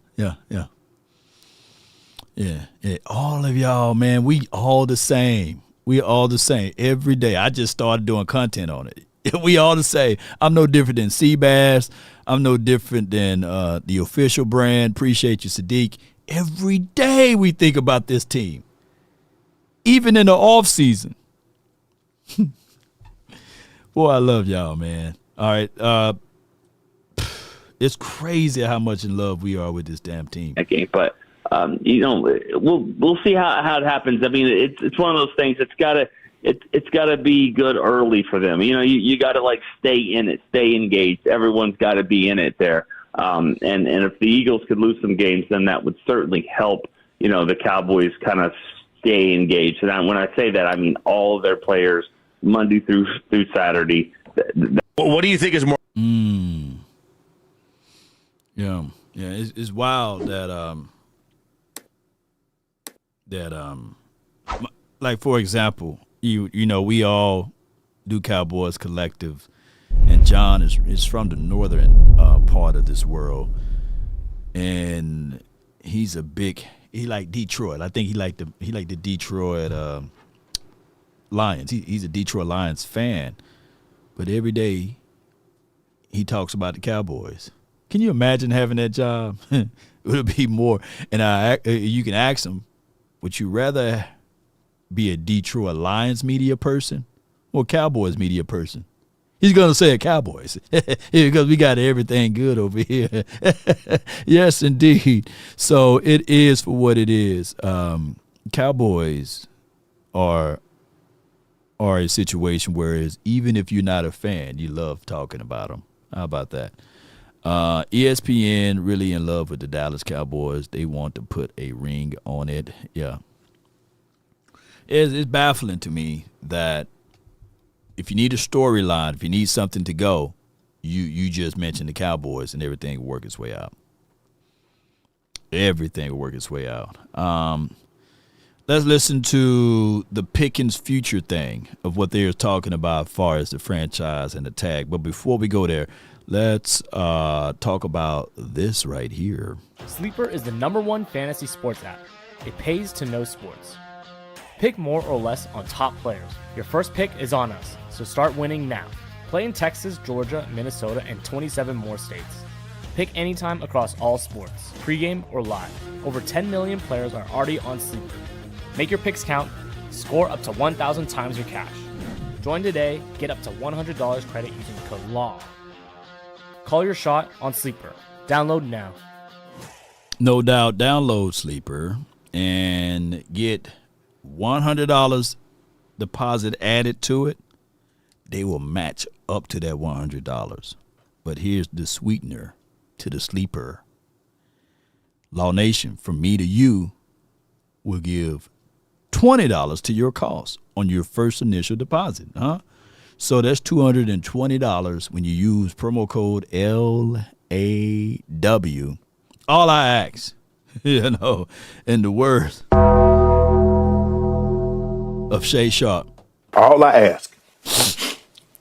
All of y'all, man, we all the same. We all the same every day. I just started doing content on it. We all the same. I'm no different than Seabass. I'm no different than the official brand. Appreciate you, Sadiq. Every day we think about this team. Even in the off season. Boy, I love y'all, man. All right. It's crazy how much in love we are with this damn team. Okay, but we'll see how it happens. I mean, it's one of those things. It's gotta be good early for them. You gotta like stay in it, stay engaged. Everyone's got to be in it there. And if the Eagles could lose some games, then that would certainly help. The Cowboys kind of stay engaged. And when I say that, I mean all of their players, Monday through Saturday. What do you think is more? Yeah. It's wild that like for example, we all do Cowboys Collective, and John is from the northern part of this world, and he like Detroit. I think he liked the Detroit Lions. He's a Detroit Lions fan, but every day he talks about the Cowboys. Can you imagine having that job? Would it be more? And you can ask him, would you rather be a Detroit Lions media person or Cowboys media person? He's going to say a Cowboys because we got everything good over here. Yes, indeed. So it is for what it is. Cowboys are a situation where even if you're not a fan, you love talking about them. How about that? ESPN really in love with the Dallas Cowboys. They want to put a ring on it. Yeah. It's baffling to me that if you need a storyline, if you need something to go, you just mention the Cowboys and everything will work its way out. Everything will work its way out. Let's listen to the Pickens future thing of what they're talking about as far as the franchise and the tag. But before we go there, let's talk about this right here. Sleeper is the #1 fantasy sports app. It pays to know sports. Pick more or less on top players. Your first pick is on us, so start winning now. Play in Texas, Georgia, Minnesota, and 27 more states. Pick anytime across all sports, pregame or live. Over 10 million players are already on Sleeper. Make your picks count. Score up to 1,000 times your cash. Join today. Get up to $100 credit using the code LAW. Call your shot on Sleeper. Download now. No doubt, download Sleeper and get $100 deposit added to it. They will match up to that $100. But here's the sweetener to the Sleeper. Law Nation, from me to you, will give $20 to your cost on your first initial deposit. So that's $220 when you use promo code LAW. All I ask, in the words of Shay Sharp. All I ask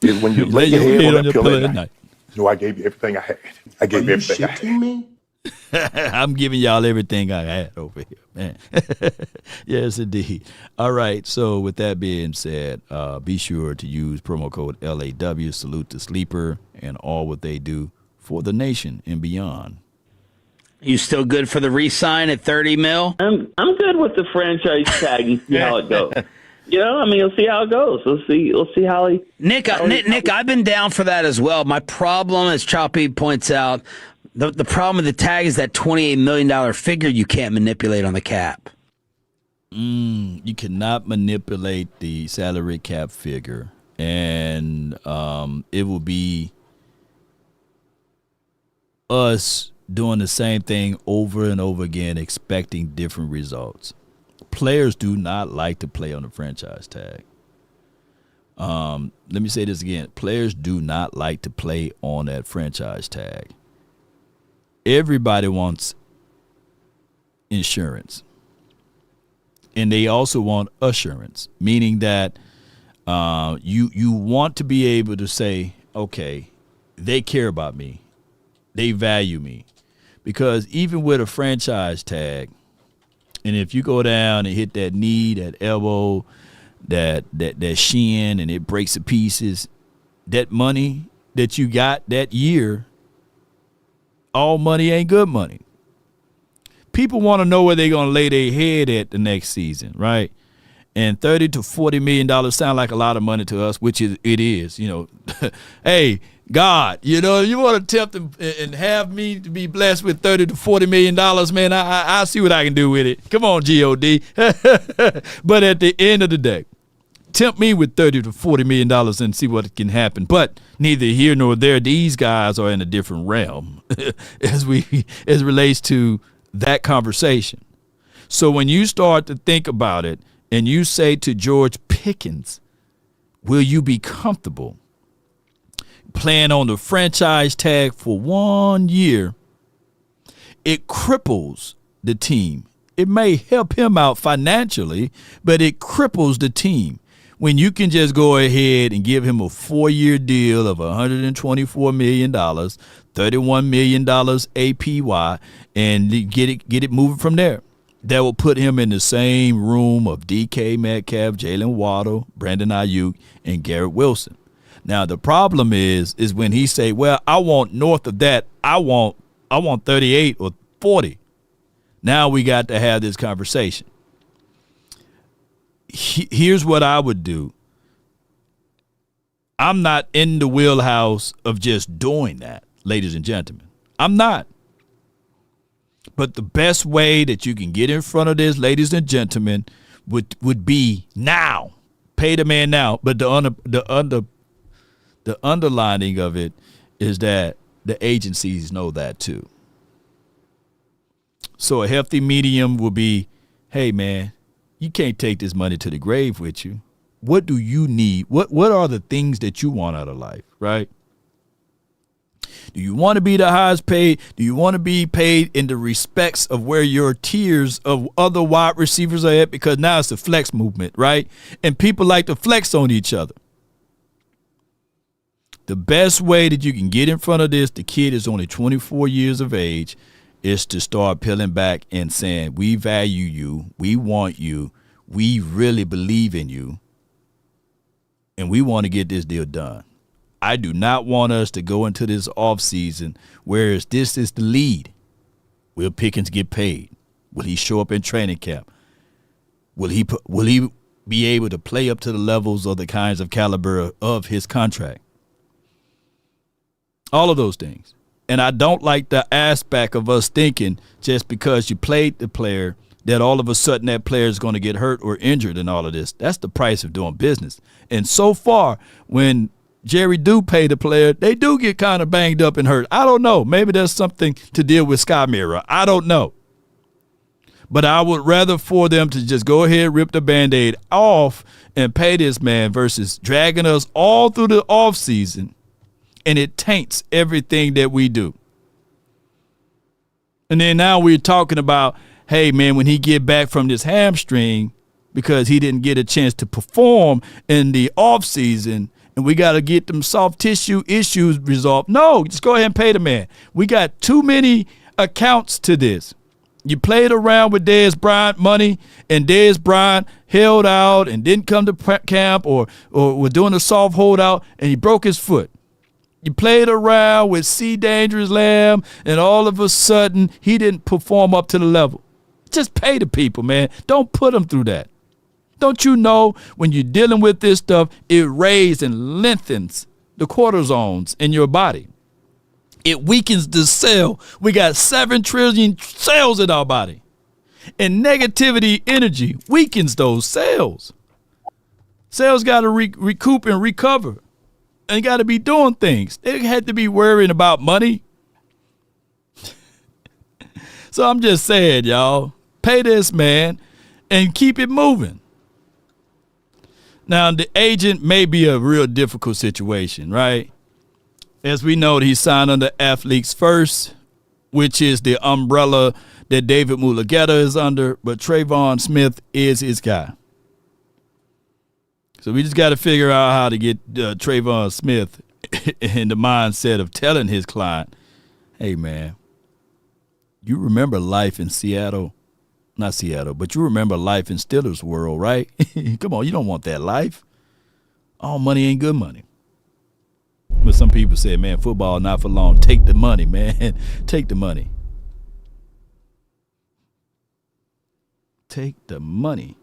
is when you lay your head on that pillow at night. No, I gave you everything I had. I gave you everything I had. Me? I'm giving y'all everything I had over here, man. Yes, indeed. All right. So with that being said, be sure to use promo code LAW. Salute to Sleeper and all what they do for the nation and beyond. You still good for the re-sign at $30 million? I'm good with the franchise tag and see how it goes. We'll see how it goes. We'll see how he. Nick, I've been down for that as well. My problem, as Choppy points out, the problem with the tag is that $28 million figure you can't manipulate on the cap. You cannot manipulate the salary cap figure, and it will be us doing the same thing over and over again, expecting different results. Players do not like to play on the franchise tag. Let me say this again. Players do not like to play on that franchise tag. Everybody wants insurance. And they also want assurance, meaning that you want to be able to say, okay, they care about me. They value me. Because even with a franchise tag, and if you go down and hit that knee, that elbow, that shin, and it breaks to pieces, that money that you got that year, all money ain't good money. People want to know where they're going to lay their head at the next season, right? And $30 to $40 million sound like a lot of money to us, which it is. Hey, God, you want to tempt and have me to be blessed with $30 to $40 million, man, I'll see what I can do with it. Come on, G-O-D. But at the end of the day, tempt me with $30 to $40 million and see what can happen. But neither here nor there, these guys are in a different realm as relates to that conversation. So when you start to think about it and you say to George Pickens, will you be comfortable playing on the franchise tag for 1 year? It cripples the team. It may help him out financially, but it cripples the team. When you can just go ahead and give him a 4-year deal of $124 million, $31 million APY, and get it moving from there. That will put him in the same room of DK Metcalf, Jalen Waddle, Brandon Ayuk, and Garrett Wilson. Now the problem is when he say, "Well, I want north of that. I want 38 or 40." Now we got to have this conversation. here's what I would do. I'm not in the wheelhouse of just doing that, ladies and gentlemen. I'm not. But the best way that you can get in front of this, ladies and gentlemen, would be now. Pay the man now. But the underlining of it is that the agencies know that too. So a healthy medium will be, hey man, you can't take this money to the grave with you. What do you need? What are the things that you want out of life, right? Do you want to be the highest paid? Do you want to be paid in the respects of where your tiers of other wide receivers are at? Because now it's a flex movement, right? And people like to flex on each other. The best way that you can get in front of this, the kid is only 24 years of age, is to start peeling back and saying, we value you, we want you, we really believe in you, and we want to get this deal done. I do not want us to go into this offseason whereas this is the lead. Will Pickens get paid? Will he show up in training camp? Will he be able to play up to the levels of the kinds of caliber of his contract? All of those things. And I don't like the aspect of us thinking just because you played the player that all of a sudden that player is going to get hurt or injured and all of this. That's the price of doing business. And so far, when Jerry do pay the player, they do get kind of banged up and hurt. I don't know. Maybe there's something to deal with Sky Mirror. I don't know. But I would rather for them to just go ahead, rip the Band-Aid off and pay this man versus dragging us all through the offseason, and it taints everything that we do. And then now we're talking about, hey, man, when he get back from this hamstring because he didn't get a chance to perform in the offseason, and we got to get them soft tissue issues resolved. No, just go ahead and pay the man. We got too many accounts to this. You played around with Dez Bryant money, and Dez Bryant held out and didn't come to camp or was doing a soft holdout, and he broke his foot. You played around with C. Dangerous Lamb, and all of a sudden he didn't perform up to the level. Just pay the people, man. Don't put them through that. Don't you know when you're dealing with this stuff, it raises and lengthens the cortisones in your body. It weakens the cell. We got 7 trillion cells in our body. And negativity energy weakens those cells. Cells got to recoup and recover. And got to be doing things. They had to be worrying about money. So I'm just saying, y'all, pay this man and keep it moving. Now, the agent may be a real difficult situation, right? As we know, he signed under Athletes First, which is the umbrella that David Mulugeta is under, but Trayvon Smith is his guy. So we just got to figure out how to get Trayvon Smith in the mindset of telling his client, hey, man, you remember life in Seattle? Not Seattle, but you remember life in Steelers world, right? Come on, you don't want that life. All money ain't good money. But some people say, man, football not for long. Take the money, man. Take the money. Take the money.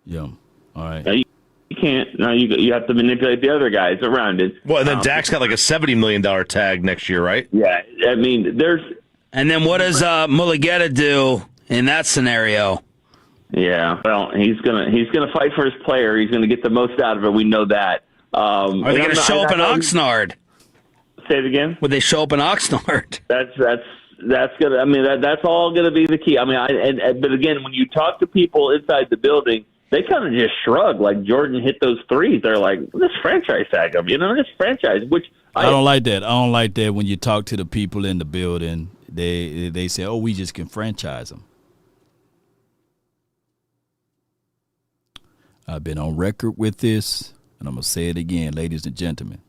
Yeah. All right. You can't. No, you have to manipulate the other guys around it. Well, and then Dak's got like a $70 million tag next year, right? Yeah. I mean, there's. And then what does Mulugeta do in that scenario? Yeah, well, he's gonna fight for his player. He's gonna get the most out of it. We know that. Are they going to show up in Oxnard? Say it again. Would they show up in Oxnard? That's gonna. I mean, that's all gonna be the key. I mean, but again, when you talk to people inside the building, they kind of just shrug. Like Jordan hit those threes. They're like, this franchise tag him. This franchise. Which I don't like that. I don't like that when you talk to the people in the building. They say, oh, we just can franchise them. I've been on record with this, and I'm going to say it again, ladies and gentlemen.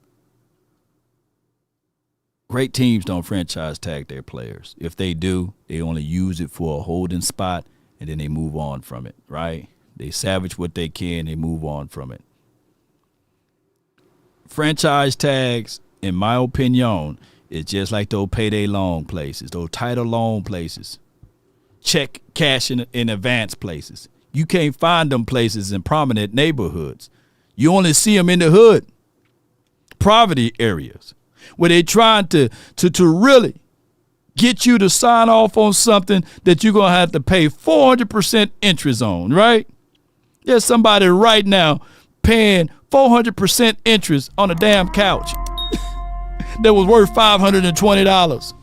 Great teams don't franchise tag their players. If they do, they only use it for a holding spot, and then they move on from it, right? They salvage what they can, they move on from it. Franchise tags, in my opinion, is just like those payday loan places, those title loan places, check cash in advance places. You can't find them places in prominent neighborhoods. You only see them in the hood, poverty areas, where they're trying to really get you to sign off on something that you're going to have to pay 400% interest on, right? There's somebody right now paying 400% interest on a damn couch that was worth $520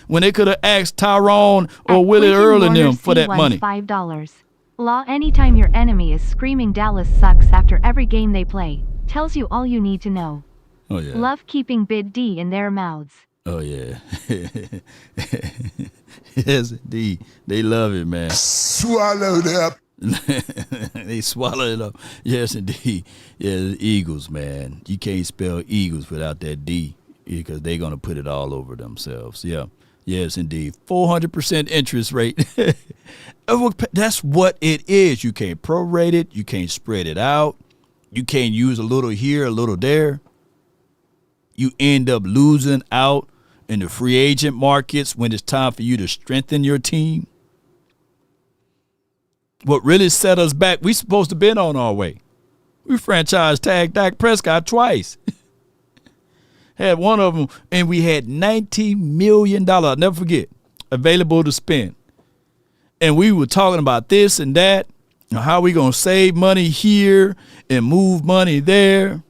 when they could have asked Tyrone or Willie Earl and them for that money. $5. Law, anytime your enemy is screaming Dallas sucks after every game they play, tells you all you need to know. Oh, yeah. Love keeping Big D in their mouths. Oh, yeah. Yes, indeed. They love it, man. Swallow it up. They swallow it up. Yes, indeed. Yeah, the Eagles, man. You can't spell Eagles without that D because they're going to put it all over themselves. Yeah. Yes, indeed. 400% interest rate. That's what it is. You can't prorate it. You can't spread it out. You can't use a little here, a little there. You end up losing out in the free agent markets when it's time for you to strengthen your team. What really set us back, we supposed to been on our way. We franchise tagged Dak Prescott twice. Had one of them, and we had $90 million, I'll never forget, available to spend. And we were talking about this and that, and how we going to save money here and move money there.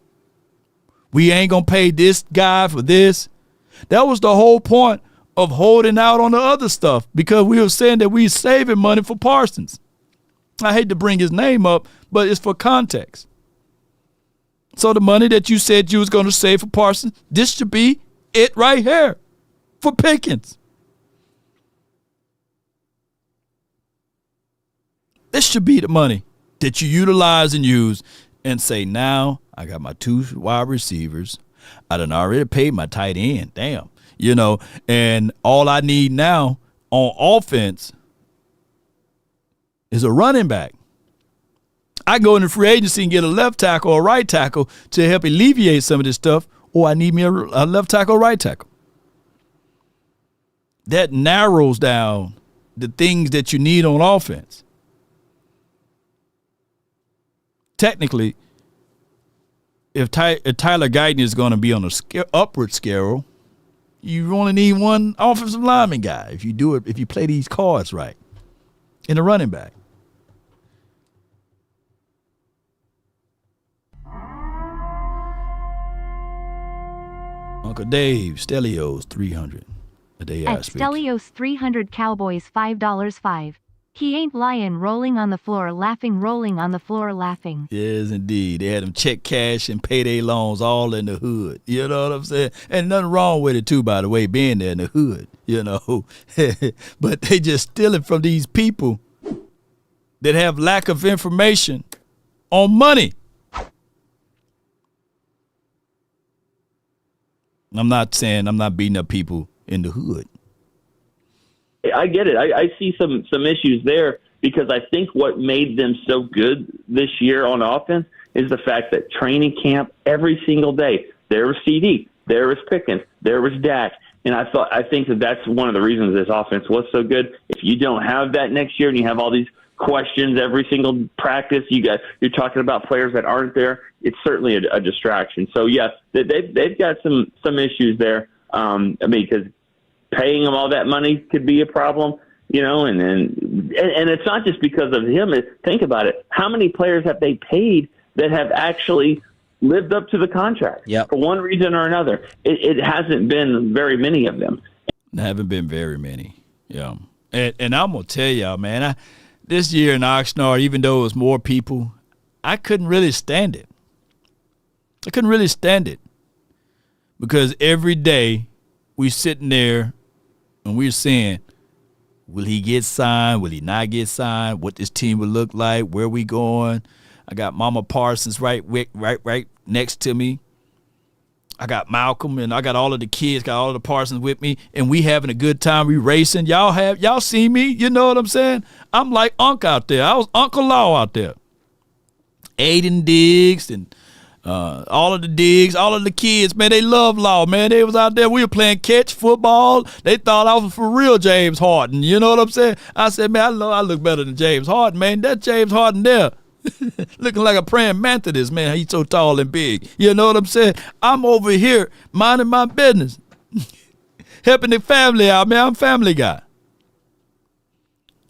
We ain't going to pay this guy for this. That was the whole point of holding out on the other stuff, because we were saying that we saving money for Parsons. I hate to bring his name up, but it's for context. So the money that you said you was going to save for Parsons, this should be it right here for Pickens. This should be the money that you utilize and use and say, now I got my 2 wide receivers. I done already paid my tight end. Damn. And all I need now on offense is a running back. I go into free agency and get a left tackle or right tackle to help alleviate some of this stuff, or I need me a left tackle or right tackle. That narrows down the things that you need on offense. Technically, if Tyler Guyton is going to be on a upward scale, you only need one offensive lineman guy if you play these cards right, and a running back. Uncle Dave, Stelios, 300. A day At I speak. Stelios 300 Cowboys $5. He ain't lying, rolling on the floor laughing, rolling on the floor laughing. Yes, indeed. They had them check cash and payday loans all in the hood. You know what I'm saying? And nothing wrong with it, too, by the way, being there in the hood, But they just stealing from these people that have lack of information on money. I'm not saying I'm not beating up people in the hood. I get it. I see some issues there, because I think what made them so good this year on offense is the fact that training camp every single day, there was CD, there was Pickens, there was Dak. And I think that's one of the reasons this offense was so good. If you don't have that next year and you have all these questions every single practice, you're talking about players that aren't there, it's certainly a distraction. So yes, they've got some issues there. Because paying them all that money could be a problem, and it's not just because of him. Think about it. How many players have they paid that have actually lived up to the contract for one reason or another? It hasn't been very many of them. There haven't been very many. Yeah. And I'm going to tell y'all, man, this year in Oxnard, even though it was more people, I couldn't really stand it. Because every day we sitting there and we're saying, will he get signed? Will he not get signed? What this team would look like? Where we going? I got Mama Parsons right next to me. I got Malcolm and I got all of the kids, got all of the Parsons with me, and we having a good time. We racing. Y'all see me? You know what I'm saying? I'm like Unc out there. I was Uncle Law out there. Aiden Diggs and All of the digs, all of the kids, man, they love Law, man. They was out there. We were playing catch football. They thought I was for real James Harden. You know what I'm saying? I said, man, I look better than James Harden, man. That James Harden there. Looking like a praying mantis, man. He's so tall and big. You know what I'm saying? I'm over here minding my business. Helping the family out, man. I'm a family guy.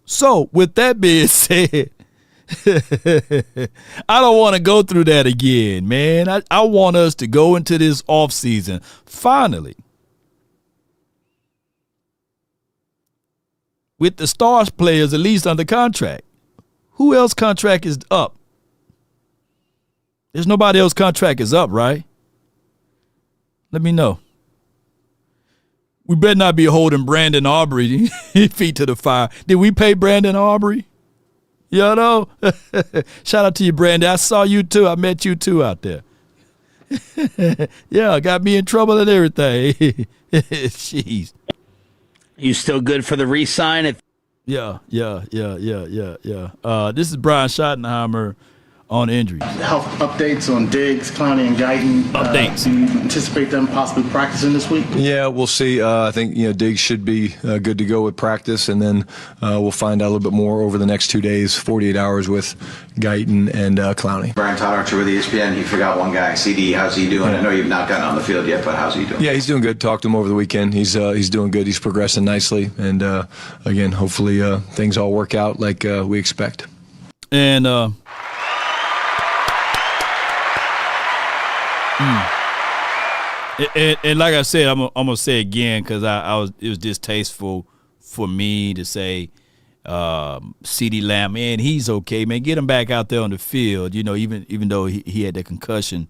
So, with that being said, I don't want to go through that again, man. I want us to go into this offseason finally with the stars players at least under contract. Who else contract is up? There's nobody else contract is up, right? Let me know. We better not be holding Brandon Aubrey feet to the fire. Did we pay Brandon Aubrey? You know? Shout out to you, Brandon. I saw you too. I met you too out there. Yeah, got me in trouble and everything. Jeez. You still good for the re-sign? Yeah. This is Brian Schottenheimer on injuries. Health updates on Diggs, Clowney, and Guyton. Updates. Do you anticipate them possibly practicing this week? Yeah, we'll see. I think Diggs should be good to go with practice, and then we'll find out a little bit more over the next 2 days, 48 hours with Guyton and Clowney. Brian Todd Archer with ESPN. He forgot one guy. CD, how's he doing? I know you've not gotten on the field yet, but how's he doing? Yeah, he's doing good. Talked to him over the weekend. He's doing good. He's progressing nicely, and again, hopefully things all work out like we expect. And And like I said, I'm gonna say again because it was distasteful for me to say CeeDee Lamb, man, he's okay, man. Get him back out there on the field, even though he had that concussion.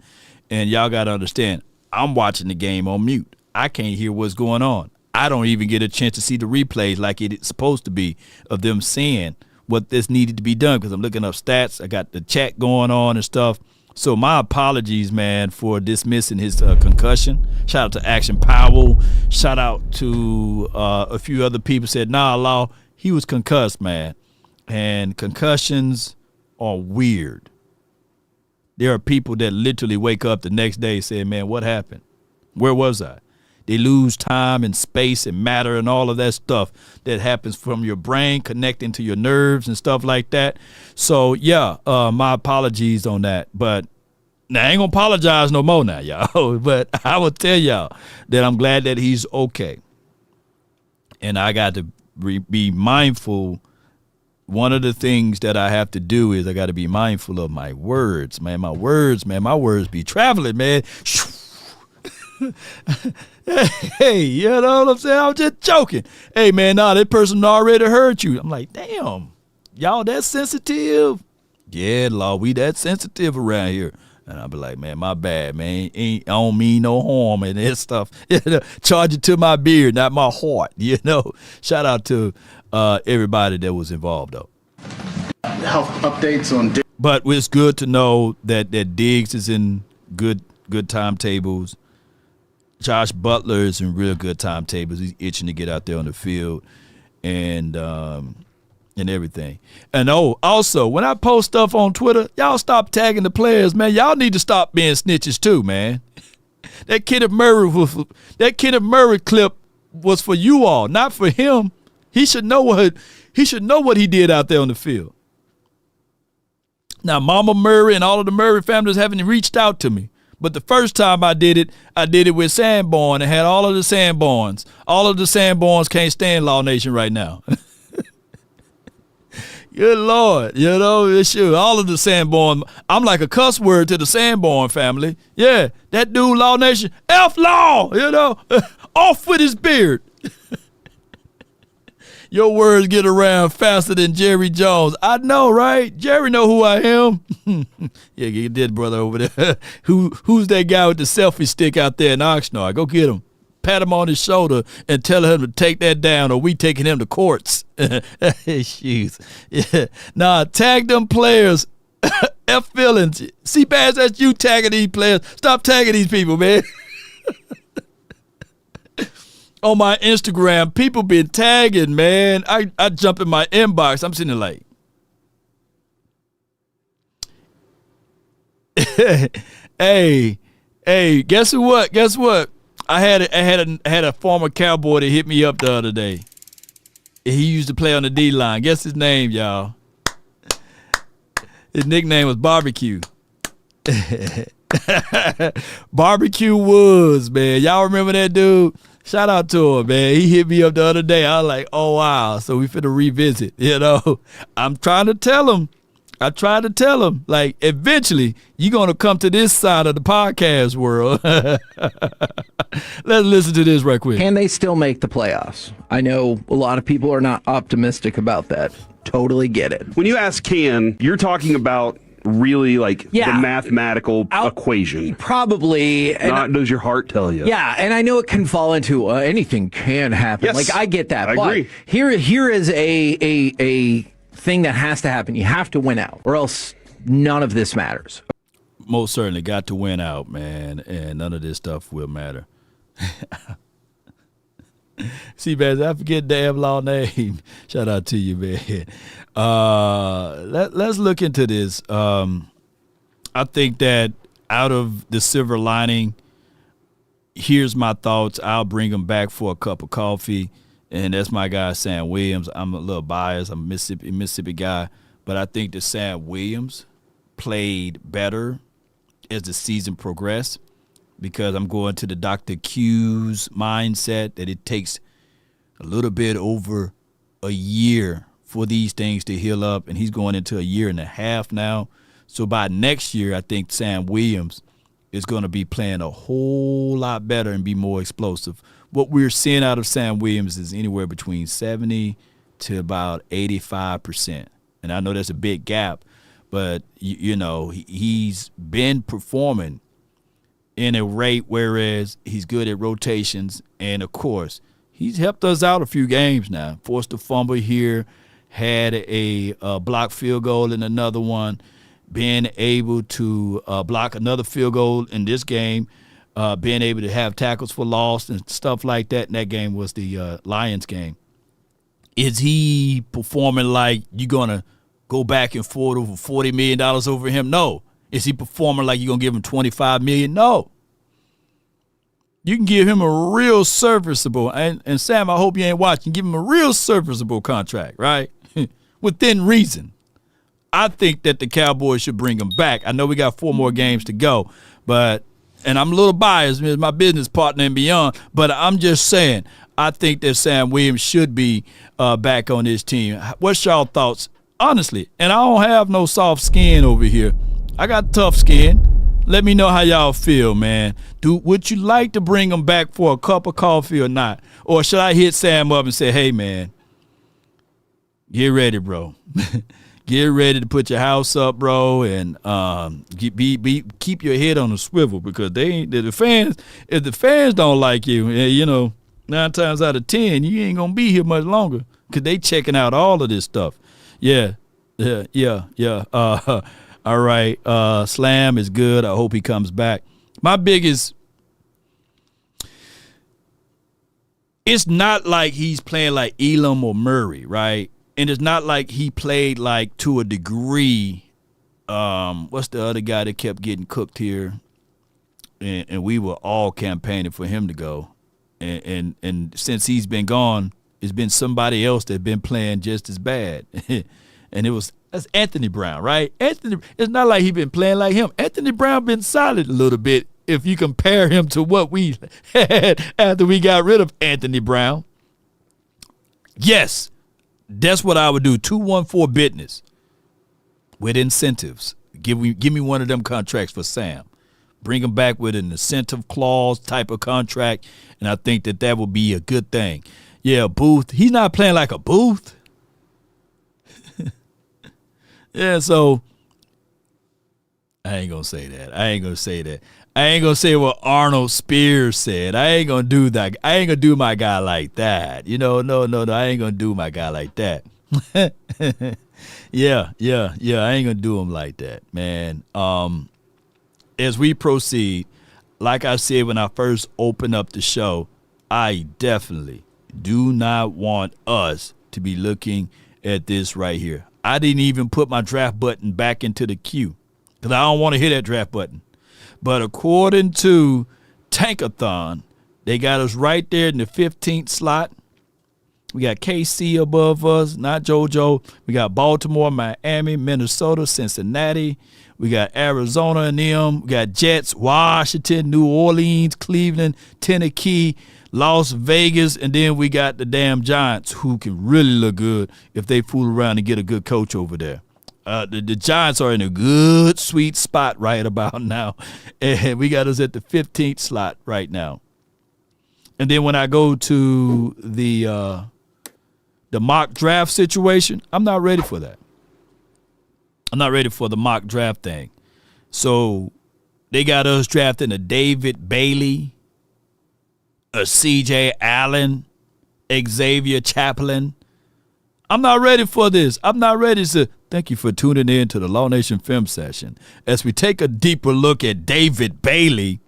And y'all gotta understand, I'm watching the game on mute. I can't hear what's going on. I don't even get a chance to see the replays like it's supposed to be of them saying what this needed to be done because I'm looking up stats. I got the chat going on and stuff. So my apologies, man, for dismissing his concussion. Shout out to Action Powell. Shout out to a few other people said, nah, Law, he was concussed, man. And concussions are weird. There are people that literally wake up the next day saying, man, what happened? Where was I? They lose time and space and matter and all of that stuff that happens from your brain connecting to your nerves and stuff like that. So, yeah, my apologies on that. But now I ain't going to apologize no more now, y'all. But I will tell y'all that I'm glad that he's okay. And I got to be mindful. One of the things that I have to do is I got to be mindful of my words, man. My words be traveling, man. Hey, you know what I'm saying? I was just joking. Hey, man, that person already heard you. I'm like, damn, y'all that sensitive? Yeah, Law, we that sensitive around here. And I'll be like, man, my bad, man. I don't mean no harm and that stuff. Charge it to my beard, not my heart, Shout out to everybody that was involved, though. Health updates on Diggs. But it's good to know that Diggs is in good timetables. Josh Butler is in real good timetables. He's itching to get out there on the field and everything. And also, when I post stuff on Twitter, y'all stop tagging the players, man. Y'all need to stop being snitches too, man. That Kenneth Murray clip was for you all, not for him. He should know what he did out there on the field. Now, Mama Murray and all of the Murray families haven't reached out to me. But the first time I did it with Sanborn and had all of the Sanborns. All of the Sanborns can't stand Law Nation right now. Good Lord, it's sure. All of the Sanborn. I'm like a cuss word to the Sanborn family. Yeah, that dude, Law Nation, F Law, off with his beard. Your words get around faster than Jerry Jones. I know, right? Jerry know who I am. Yeah, you did, brother, over there. Who's that guy with the selfie stick out there in Oxnard? Go get him. Pat him on his shoulder and tell him to take that down or we taking him to courts. Jeez. Yeah. Nah, tag them players. F feelings. See, Baz, that's you tagging these players. Stop tagging these people, man. On my Instagram, people been tagging, man. I jump in my inbox. I'm sitting there like, Hey, guess what? Guess what? I had a former Cowboy that hit me up the other day. He used to play on the D line. Guess his name, y'all. His nickname was Barbecue. Barbecue Woods, man. Y'all remember that dude? Shout out to him, man. He hit me up the other day. I was like, oh, wow. So we finna revisit, you know. I'm trying to tell him. I tried to tell him, like, eventually you're going to come to this side of the podcast world. Let's listen to this right quick. Can they still make the playoffs? I know a lot of people are not optimistic about that. Totally get it. When you ask can, you're talking about really like the mathematical equation. Probably. Not does your heart tell you. Yeah, and I know it can fall into anything can happen. Yes, like, I get that. I but agree. Here is a thing that has to happen. You have to win out, or else none of this matters. Most certainly got to win out, man, and none of this stuff will matter. See, man, I forget damn long name. Shout out to you, man. Let's look into this. I think that out of the silver lining, here's my thoughts. I'll bring them back for a cup of coffee, and that's my guy, Sam Williams. I'm a little biased. I'm a Mississippi guy, but I think that Sam Williams played better as the season progressed, because I'm going to the Dr. Q's mindset that it takes a little bit over a year for these things to heal up, and he's going into a year and a half now. So by next year, I think Sam Williams is going to be playing a whole lot better and be more explosive. What we're seeing out of Sam Williams is anywhere between 70 to about 85%. And I know that's a big gap, but, you know, he's been performing in a rate, whereas he's good at rotations. And, of course, he's helped us out a few games now. Forced a fumble here, had a blocked field goal in another one, being able to block another field goal in this game, being able to have tackles for loss and stuff like that. And that game was the Lions game. Is he performing like you're going to go back and forth over $40 million over him? No. Is he performing like you're going to give him $25 million? No. You can give him a real serviceable, and Sam, I hope you ain't watching, give him a real serviceable contract, right? Within reason. I think that the Cowboys should bring him back. I know we got 4 more games to go, and I'm a little biased as my business partner and beyond, but I'm just saying, I think that Sam Williams should be back on this team. What's y'all thoughts? Honestly, and I don't have no soft skin over here. I got tough skin. Let me know how y'all feel, man. Would you like to bring him back for a cup of coffee or not? Or should I hit Sam up and say, hey, man, get ready, bro. Get ready to put your house up, bro, and keep your head on a swivel, because if the fans don't like you, you know, 9 times out of 10, you ain't going to be here much longer, because they checking out all of this stuff. Yeah. All right. Slam is good. I hope he comes back. My biggest, it's not like he's playing like Elam or Murray, right? And it's not like he played like to a degree. What's the other guy that kept getting cooked here? And we were all campaigning for him to go. And since he's been gone, it's been somebody else that's been playing just as bad. And that's Anthony Brown, right? It's not like he's been playing like him. Anthony Brown been solid a little bit if you compare him to what we had after we got rid of Anthony Brown. Yes, that's what I would do. 214 business with incentives. Give me one of them contracts for Sam. Bring him back with an incentive clause type of contract, and I think that would be a good thing. Yeah, Booth. He's not playing like a Booth. Yeah, so I ain't gonna say that. I ain't gonna say what Arnold Spears said. I ain't gonna do that. I ain't gonna do my guy like that. You know, no. I ain't gonna do my guy like that. Yeah. I ain't gonna do him like that, man. As we proceed, like I said when I first opened up the show, I definitely do not want us to be looking at this right here. I didn't even put my draft button back into the queue because I don't want to hit that draft button. But according to Tankathon, they got us right there in the 15th slot. We got KC above us, not JoJo. We got Baltimore, Miami, Minnesota, Cincinnati. We got Arizona and them. We got Jets, Washington, New Orleans, Cleveland, Tennessee, Las Vegas, and then we got the damn Giants, who can really look good if they fool around and get a good coach over there. The Giants are in a good, sweet spot right about now. And we got us at the 15th slot right now. And then when I go to the mock draft situation, I'm not ready for that. I'm not ready for the mock draft thing. So they got us drafting a David Bailey, a CJ Allen, Xavier Chaplin. I'm not ready for this. I'm not ready to. Thank you for tuning in to the Law Nation Film Session as we take a deeper look at David Bailey.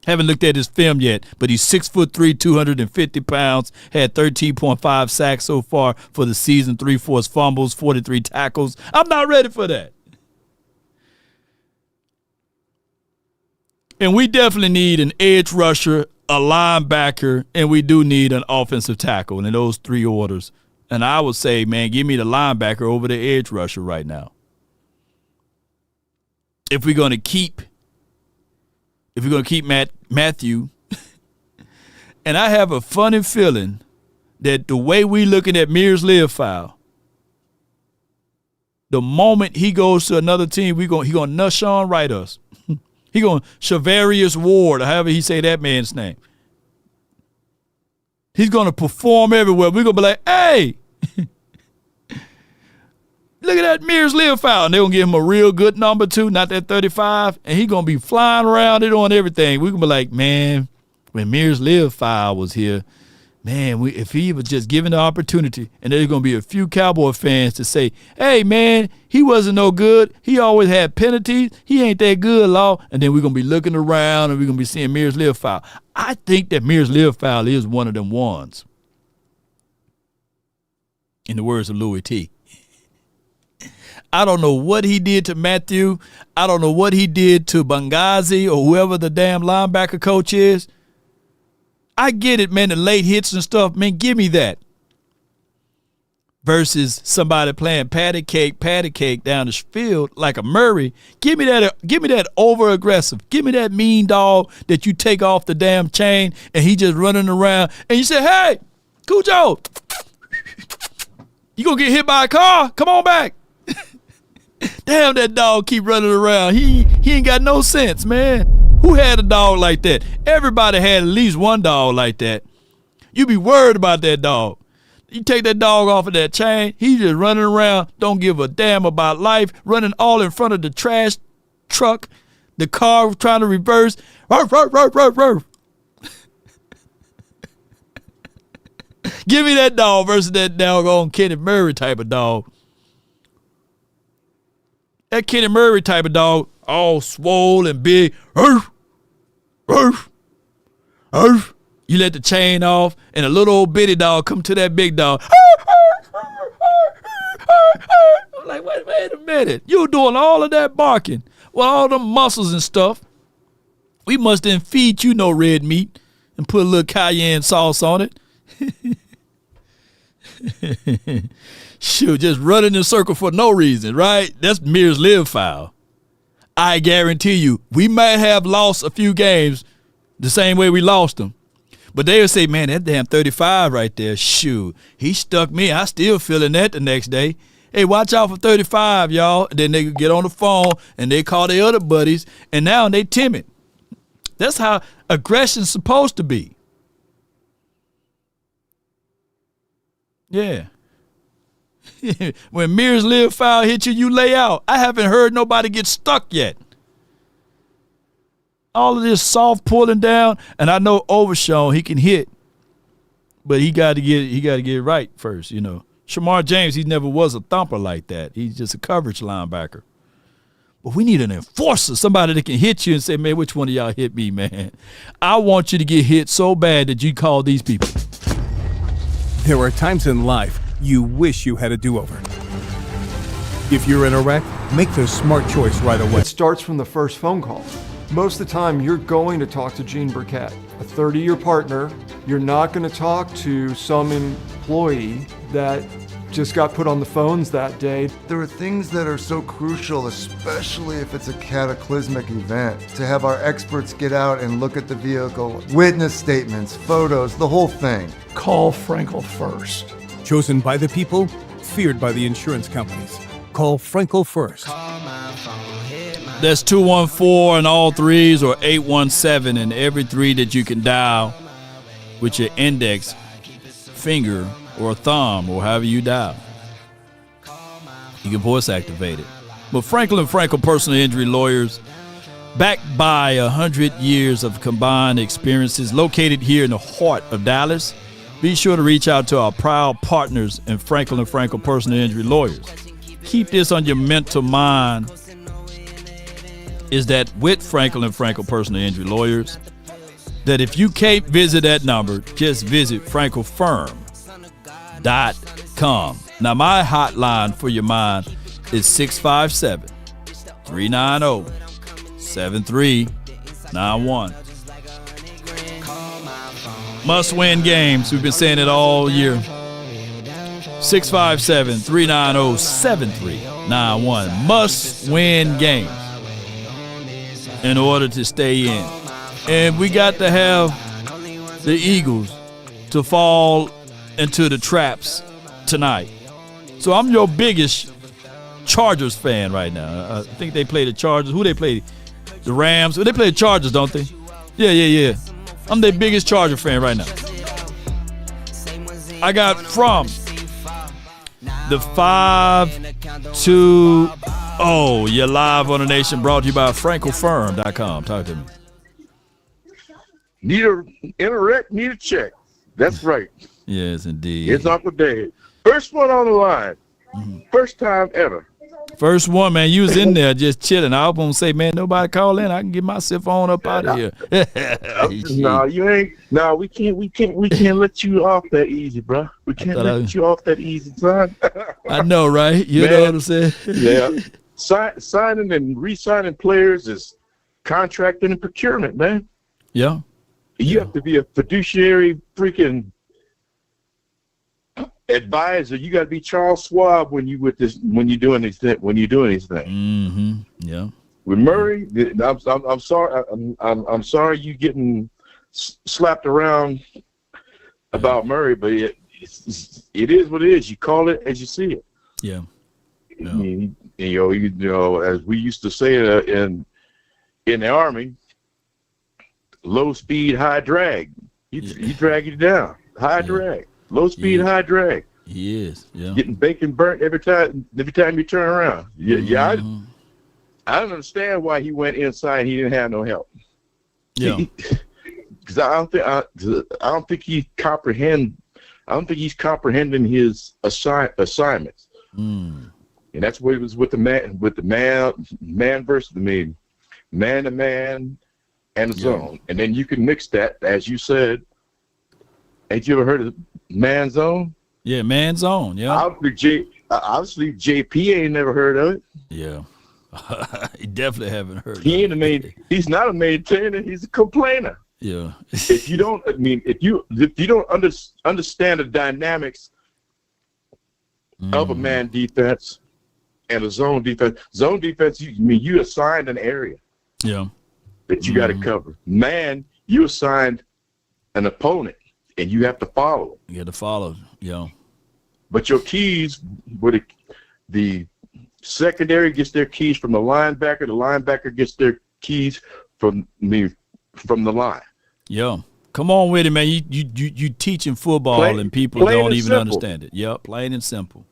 Haven't looked at his film yet, but he's 6'3", 250 pounds, had 13.5 sacks so far for the season, 3 forced fumbles, 43 tackles. I'm not ready for that. And we definitely need an edge rusher, a linebacker, and we do need an offensive tackle in those 3 orders. And I would say, man, give me the linebacker over the edge rusher right now. If we're going to keep Matthew, and I have a funny feeling that the way we looking at Mears Learfowl, the moment he goes to another team, he gonna Nushawn Wright us. He gonna Shavarius Ward, or however he say that man's name. He's gonna perform everywhere. We're gonna be like, hey, look at that Mears Learfowl. And they're gonna give him a real good number 2, not that 35, and he's gonna be flying around it on everything. We're gonna be like, man, when Mears Learfowl was here, man, if he was just given the opportunity, and there's going to be a few Cowboy fans to say, hey, man, he wasn't no good. He always had penalties. He ain't that good, Law. And then we're going to be looking around, and we're going to be seeing Mears Learfowl. I think that Mears Learfowl is one of them ones. In the words of Louis T. I don't know what he did to Matthew. I don't know what he did to Benghazi or whoever the damn linebacker coach is. I get it, man, the late hits and stuff. Man, give me that. Versus somebody playing patty cake down the field like a Murray. Give me that over aggressive. Give me that mean dog that you take off the damn chain and he just running around and you say, hey, Cujo, you gonna get hit by a car? Come on back. Damn, that dog keep running around. He ain't got no sense, man. Who had a dog like that? Everybody had at least one dog like that. You be worried about that dog. You take that dog off of that chain, he just running around, don't give a damn about life, running all in front of the trash truck, the car trying to reverse. Ruff, ruff, ruff, ruff, ruff. Give me that dog versus that doggone Kenny Murray type of dog. That Kenny Murray type of dog, all swole and big. Ruff, ruff, ruff. You let the chain off, and a little old bitty dog come to that big dog. I'm like, wait a minute. You doing all of that barking with all them muscles and stuff. We must then feed you no red meat and put a little cayenne sauce on it. Shoot, just running in a circle for no reason, right? That's Mears Learfowl. I guarantee you, we might have lost a few games the same way we lost them. But they'll say, man, that damn 35 right there, shoot, he stuck me. I still feeling that the next day. Hey, watch out for 35, y'all. And then they get on the phone and they call their other buddies, and now they timid. That's how aggression's supposed to be. Yeah. When Mears Learfowl hit you, you lay out. I haven't heard nobody get stuck yet. All of this soft pulling down, and I know Overshawn, he can hit, but he got to get it right first, you know. Shamar James, he never was a thumper like that. He's just a coverage linebacker. But we need an enforcer, somebody that can hit you and say, man, which one of y'all hit me, man? I want you to get hit so bad that you call these people. There are times in life you wish you had a do-over. If you're in a wreck, make the smart choice right away. It starts from the first phone call. Most of the time, you're going to talk to Gene Burkett, a 30-year partner. You're not going to talk to some employee that just got put on the phones that day. There are things that are so crucial, especially if it's a cataclysmic event, to have our experts get out and look at the vehicle, witness statements, photos, the whole thing. Call Frenkel first. Chosen by the people, feared by the insurance companies. Call Frenkel first. That's 214 and all threes, or 817 and every three that you can dial with your index finger or thumb or however you dial. You can voice activate it. But Frenkel and Frenkel personal injury lawyers, backed by 100 years of combined experiences, located here in the heart of Dallas. Be sure to reach out to our proud partners in Frenkel and Frenkel personal injury lawyers. Keep this on your mental mind, is that with Frenkel and Frenkel personal injury lawyers, that if you can't visit that number, just visit FrenkelFirm.com. Now, my hotline for your mind is 657-390-7391. Must-win games. We've been saying it all year. 657-390-7391. Must-win games in order to stay in. And we got to have the Eagles to fall into the traps tonight. So I'm your biggest Chargers fan right now. I think they play the Chargers. Who they play? The Rams. They play the Chargers, don't they? Yeah. I'm their biggest Charger fan right now. I got from the 5-2-0. You're live on the Nation, brought to you by FrenkelFirm.com. Talk to me. Need a interact, need a check. That's right. Yes, indeed. It's Uncle Dave. First one on the line. First time ever. First one, man. You was in there just chilling. I was gonna say, man, nobody call in. I can get myself on up out of here. No, you ain't. No, we can't let you off that easy, bro. We can't let you off that easy, son. I know, right? You know what I'm saying? Yeah. Signing and re-signing players is contracting and procurement, man. Yeah. You have to be a fiduciary freaking advisor. You got to be Charles Schwab when you're doing these things. Mm-hmm. Yeah. With Murray, I'm sorry. I'm sorry you getting slapped around about Murray, but it is what it is. You call it as you see it. Yeah. You know, as we used to say in the Army, low speed, high drag. He drag you down. High drag. Low speed, high drag. He is. Yeah. Getting bacon burnt every time you turn around. I don't understand why he went inside. He didn't have no help. Yeah. Because I don't think he's comprehending his assignments. Mm. And that's what it was with the man versus the man to man and the zone. And then you can mix that, as you said. Ain't you ever heard of man zone? Yeah, man zone. Yeah. Obviously, JP ain't never heard of it. Yeah. He definitely haven't heard he ain't he's not a maintainer, he's a complainer. Yeah. If you don't understand the dynamics of a man defense and a zone defense, you assigned an area. Yeah. That you got to cover. Man, you assigned an opponent and you have to follow. You have to follow. Yeah. But your keys, the secondary gets their keys from the linebacker gets their keys from the line. Yeah. Come on with it, man. You teaching football and people don't even understand it. Yeah, plain and simple.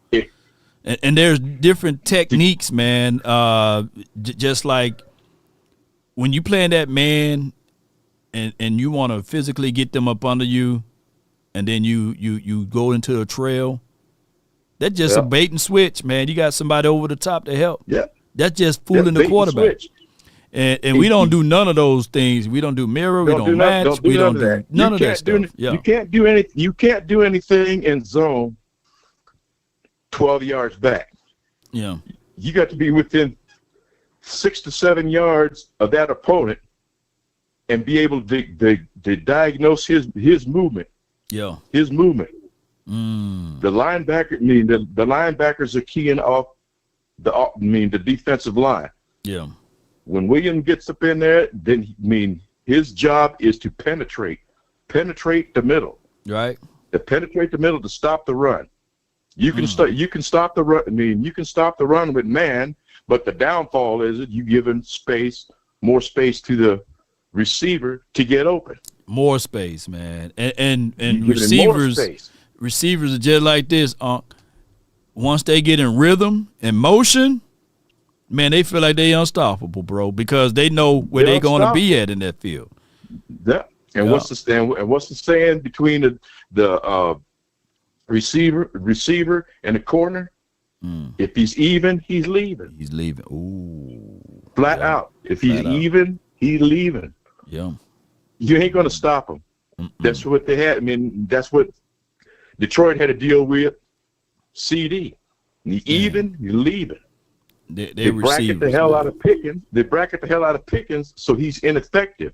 And there's different techniques, man. Just like when you playing that man and you want to physically get them up under you, and then you go into a trail, that's just a bait and switch, man. You got somebody over the top to help. Yeah. That's just fooling the quarterback. And we don't do none of those things. We don't do mirror. We don't match. We don't do none of that stuff. You can't do any. You can't do anything in zone 12 yards back. Yeah. you got to be within 6 to 7 yards of that opponent and be able to diagnose his movement. Yeah. His movement. The linebacker, the linebackers are keying off the defensive line. Yeah. When William gets up in there, then his job is to penetrate the middle. Right. To penetrate the middle to stop the run. You can stop the run. You can stop the run with man, but the downfall is that you giving more space to the receiver to get open. More space, man. And receivers are just like this. Once they get in rhythm and motion, man, they feel like they unstoppable, bro, because they know where they're going to be at in that field. Yeah. And what's the saying between the receiver and the corner? If he's even, he's leaving. He's leaving. Ooh. Flat out. If he's even, he's leaving. Yeah. You ain't gonna stop him. That's what they had. That's what Detroit had to deal with. CD. You even, you leaving. They bracket the hell out of Pickens. They bracket the hell out of Pickens, so he's ineffective.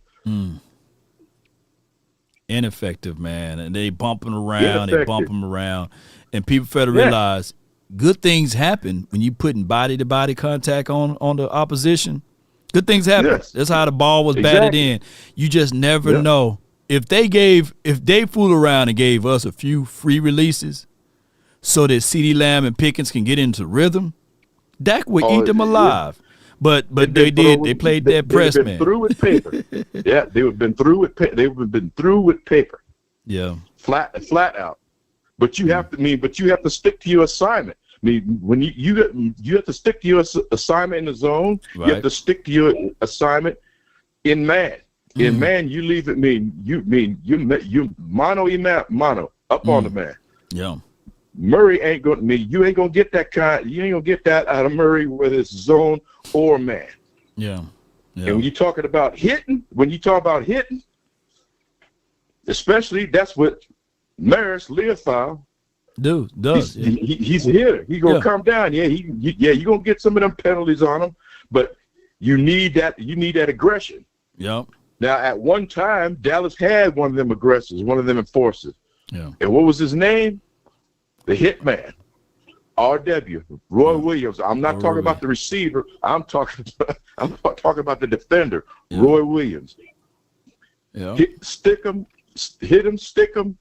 Ineffective, man. And they bump him around. And people fail to realize good things happen when you putting body-to-body contact on the opposition. Good things happen. Yes. That's how the ball was batted in. You just never know. If they fool around and gave us a few free releases so that CeeDee Lamb and Pickens can get into rhythm, Dak would eat them alive. But they did. They played that press man. Through with paper. Yeah, they would have been through with paper. They would have been through with paper. Yeah. Flat out. But you have to stick to your assignment. When you have to stick to your assignment in the zone. Right. You have to stick to your assignment in man. In man, you leave it. You mano up on the man. Yeah. Murray ain't going to you ain't gonna get that you ain't gonna get that out of Murray, whether it's zone or man. Yeah. And when you're talking about hitting, especially that's what Maris Leothal does. He's a hitter. He gonna come down. Yeah, you're gonna get some of them penalties on him, but you need that aggression. Yep. Now at one time Dallas had one of them aggressors, one of them enforcers. Yeah. And what was his name? The Hitman. RW. Roy Williams. I'm not talking about the receiver. I'm talking about the defender. Yeah. Roy Williams. Yeah. Hit him, stick him.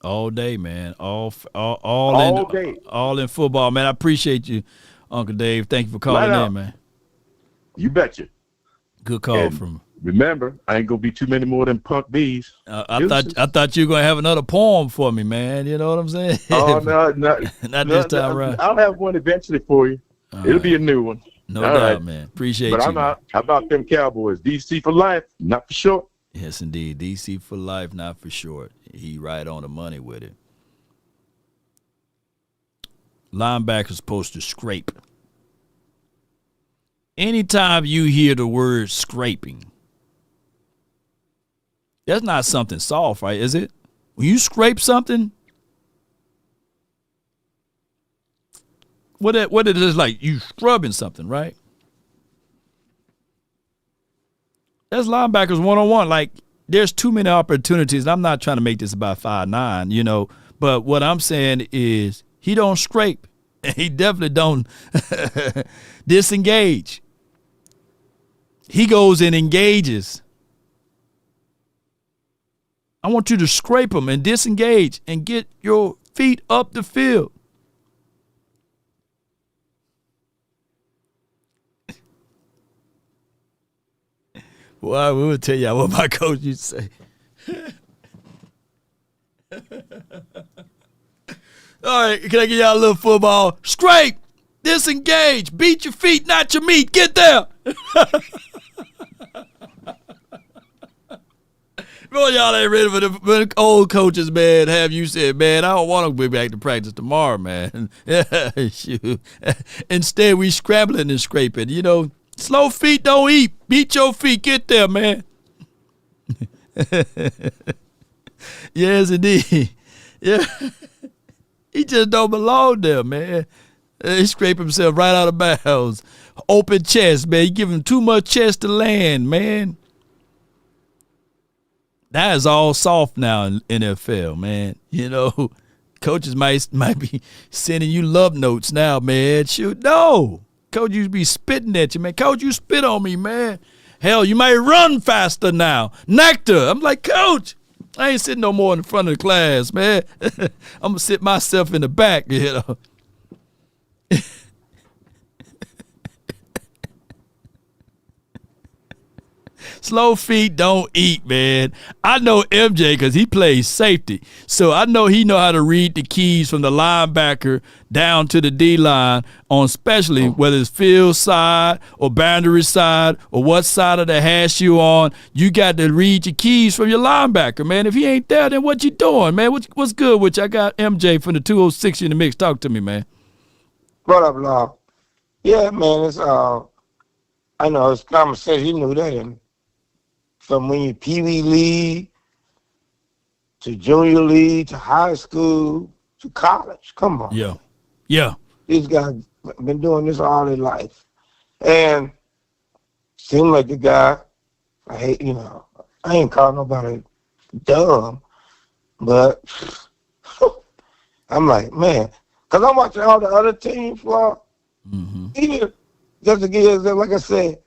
All day, man. All day. All in football, man. I appreciate you, Uncle Dave. Thank you for calling in, man. You betcha. Good call from. Remember, I ain't gonna be too many more than Punk B's. I thought you were gonna have another poem for me, man. You know what I'm saying? Oh no, not this time around. I'll have one eventually for you. It'll be a new one. No doubt, man. Appreciate you. But I'm out. How about them Cowboys? DC for life, not for short. Yes, indeed. DC for life, not for short. He right on the money with it. Linebackers supposed to scrape. Anytime you hear the word scraping, that's not something soft, right? Is it? When you scrape something, what it is like you scrubbing something, right? That's linebackers one-on-one. Like, there's too many opportunities. I'm not trying to make this about 5'9", but what I'm saying is he don't scrape. And he definitely don't disengage. He goes and engages. I want you to scrape him and disengage and get your feet up the field. Well, we will tell y'all what my coach used to say. All right, can I give y'all a little football? Scrape, disengage, beat your feet, not your meat. Get there. Boy, y'all ain't ready for the old coaches, man. Have you said, man, I don't want to be back to practice tomorrow, man. Shoot. Instead, we scrambling and scraping. Slow feet don't eat. Beat your feet. Get there, man. Yes, indeed. Yeah. He just don't belong there, man. He scraped himself right out of bounds. Open chest, man. You give him too much chest to land, man. That is all soft now in NFL, man. You know, coaches might be sending you love notes now, man. Shoot, no. Coach used to be spitting at you, man. Coach, you spit on me, man. Hell, you might run faster now. Nectar. I'm like, Coach, I ain't sitting no more in the front of the class, man. I'm going to sit myself in the back, you know. Slow feet don't eat, man. I know MJ because he plays safety. So I know he know how to read the keys from the linebacker down to the D-line on especially whether it's field side or boundary side or what side of the hash you on. You got to read your keys from your linebacker, man. If he ain't there, then what you doing, man? What's good with you? I got MJ from the 206 in the mix. Talk to me, man. What up, Law? Yeah, man, it's I know it's common sense. You knew that. And from when you Pee Wee League to junior league to high school to college. Come on. Yeah. Yeah. These guys been doing this all their life. And seemed like the guy, I ain't calling nobody dumb, but I'm like, man, because I'm watching all the other teams, Law. Mm-hmm. Even just to give, like I said,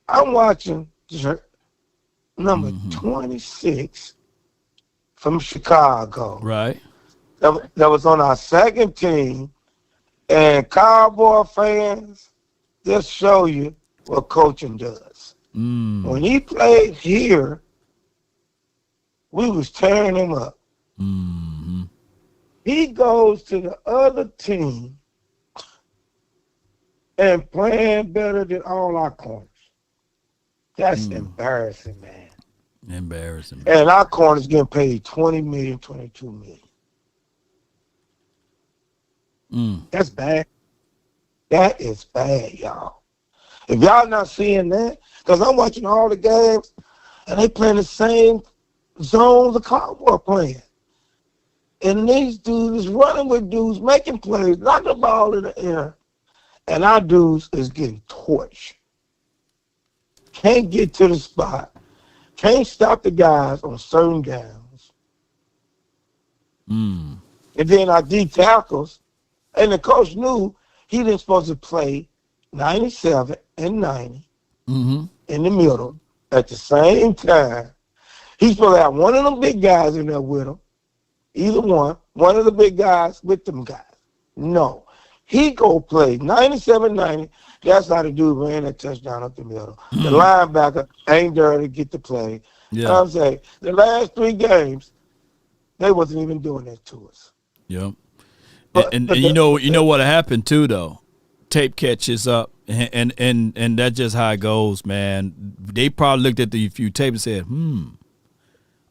I'm watching number 26 from Chicago. Right. That was on our second team. And Cowboy fans, just show you what coaching does. When he played here, we was tearing him up. Mm-hmm. He goes to the other team and playing better than all our corners. That's embarrassing, man. Embarrassing. And our corners getting paid $20 million, $22 million. That's bad. That is bad, y'all. If y'all not seeing that, because I'm watching all the games, and they playing the same zones the Cowboys playing. And these dudes is running with dudes, making plays, knocking the ball in the air, and our dudes is getting torched. Can't get to the spot. Can't stop the guys on certain downs. And then our D tackles, and the coach knew he didn't supposed to play 97 and 90 in the middle at the same time. He's supposed to have one of them big guys in there with him. Either one of the big guys with them guys. No. He go play 97-90. That's how the dude ran that touchdown up the middle. The linebacker ain't there to get the play. Yeah. You know what I'm saying? The last 3 games, they wasn't even doing that to us. Yep. And you know what happened too though. Tape catches up and that's just how it goes, man. They probably looked at the few tape and said,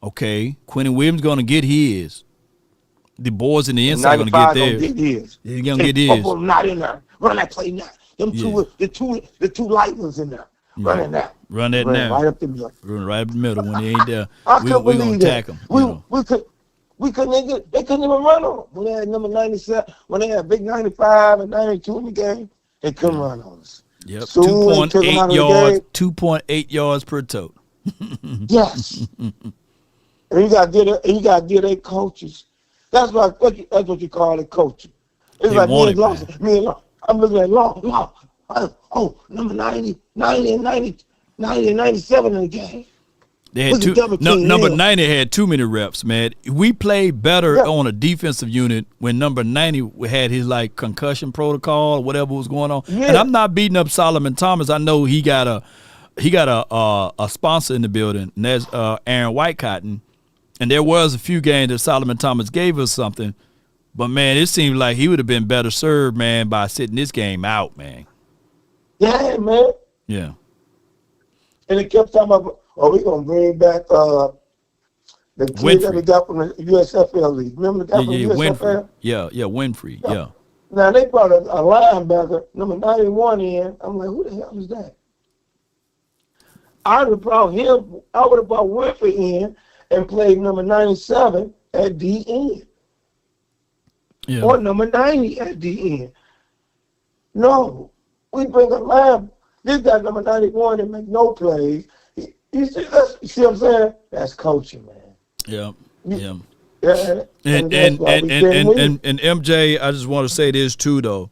okay, Quentin Williams gonna get his. The boys in the inside gonna get theirs. They're gonna get his. Not in there. Run that play now. Them the two light ones in there. Running that. Run that now. Right up the middle. Run right up the middle when they ain't there. We gonna attack them. They couldn't even run on them. When they had number 97, when they had big 95 and 92 in the game, they couldn't run on us. Yep. 2.8 yards per tote. Yes. And you gotta get their coaches. That's what you call it, coaching. It's they like me and Law. I'm looking at Law. Number 90 and 97 in the game. They had number 90 had too many reps, man. We played better on a defensive unit when number 90 had his like concussion protocol or whatever was going on. Yeah. And I'm not beating up Solomon Thomas. I know he got a sponsor in the building, and that's Aaron Whitecotton. And there was a few games that Solomon Thomas gave us something, but man, it seemed like he would have been better served, man, by sitting this game out, man. Yeah, man. Yeah. And it kept talking about, we're going to bring back the kid that we got from the USFL League. Remember the guy from the USFL? Winfrey. Yeah, Winfrey, yeah. Now, they brought a linebacker, number 91 in. I'm like, who the hell is that? I would have brought Winfrey in and played number 97 at DN. or number 90 at the end. No, we bring a line. This guy number 91 and make no plays. You see what I'm saying? That's coaching, man. Yeah. Yeah. And MJ, I just want to say this too, though.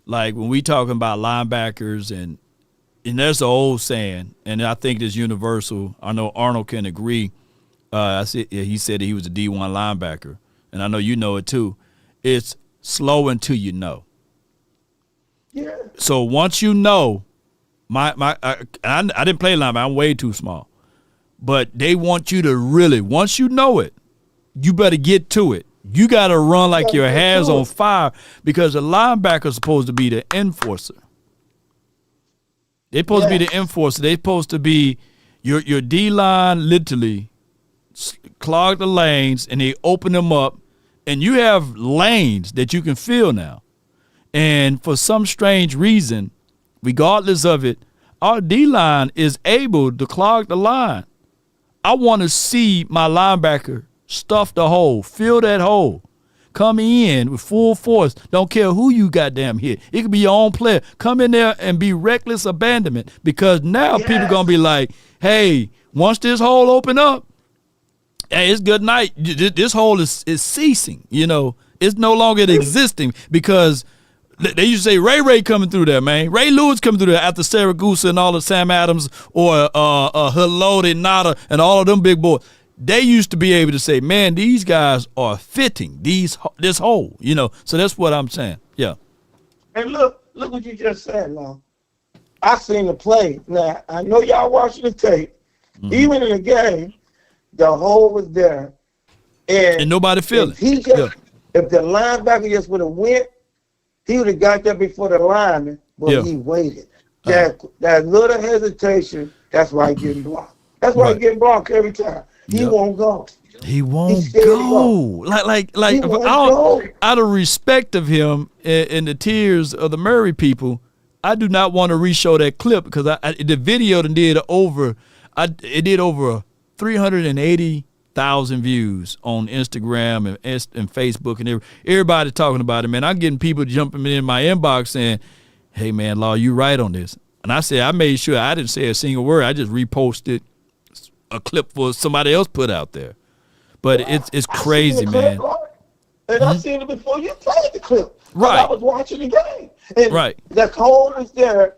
Like when we talking about linebackers, and there's the old saying, and I think it's universal. I know Arnold can agree. He said that he was a D1 linebacker, and I know you know it too. It's slow until you know. Yeah. So once you know, I didn't play linebacker. I'm way too small. But they want you to really, once you know it, you better get to it. You got to run like your hair's on fire, because the linebacker's supposed to be the enforcer. They're supposed to be the enforcer. They're supposed to be your D-line literally clog the lanes, and they open them up, and you have lanes that you can fill now. And for some strange reason, regardless of it, our D-line is able to clog the line. I want to see my linebacker stuff the hole, fill that hole, come in with full force. Don't care who you goddamn hit. It could be your own player. Come in there and be reckless abandonment, because now people going to be like, hey, once this hole open up, hey, it's good night. This hole is ceasing. It's no longer existing, because they used to say Ray coming through there, man. Ray Lewis coming through there after Saragusa and all of Sam Adams or Haloti, Nada, and all of them big boys. They used to be able to say, man, these guys are fitting this hole, So that's what I'm saying. Yeah. And look what you just said, Long. I seen the play. Now, I know y'all watching the tape. Mm-hmm. Even in the game, the hole was there. And nobody feel it. If the linebacker just would have went, he would have got there before the lineman, but he waited. That little hesitation, that's why he getting blocked. That's why he getting blocked every time. He won't go. He won't go. Out of respect of him and the tears of the Murray people, I do not want to re-show that clip, because the video did over 380,000 views on Instagram and Facebook, and everybody talking about it, man. I'm getting people jumping in my inbox saying, hey, man, Law, you right on this. And I said, I made sure I didn't say a single word. I just reposted a clip for somebody else put out there. But it's crazy, man. And I seen it before you played the clip. Right. I was watching the game. And the hole is there.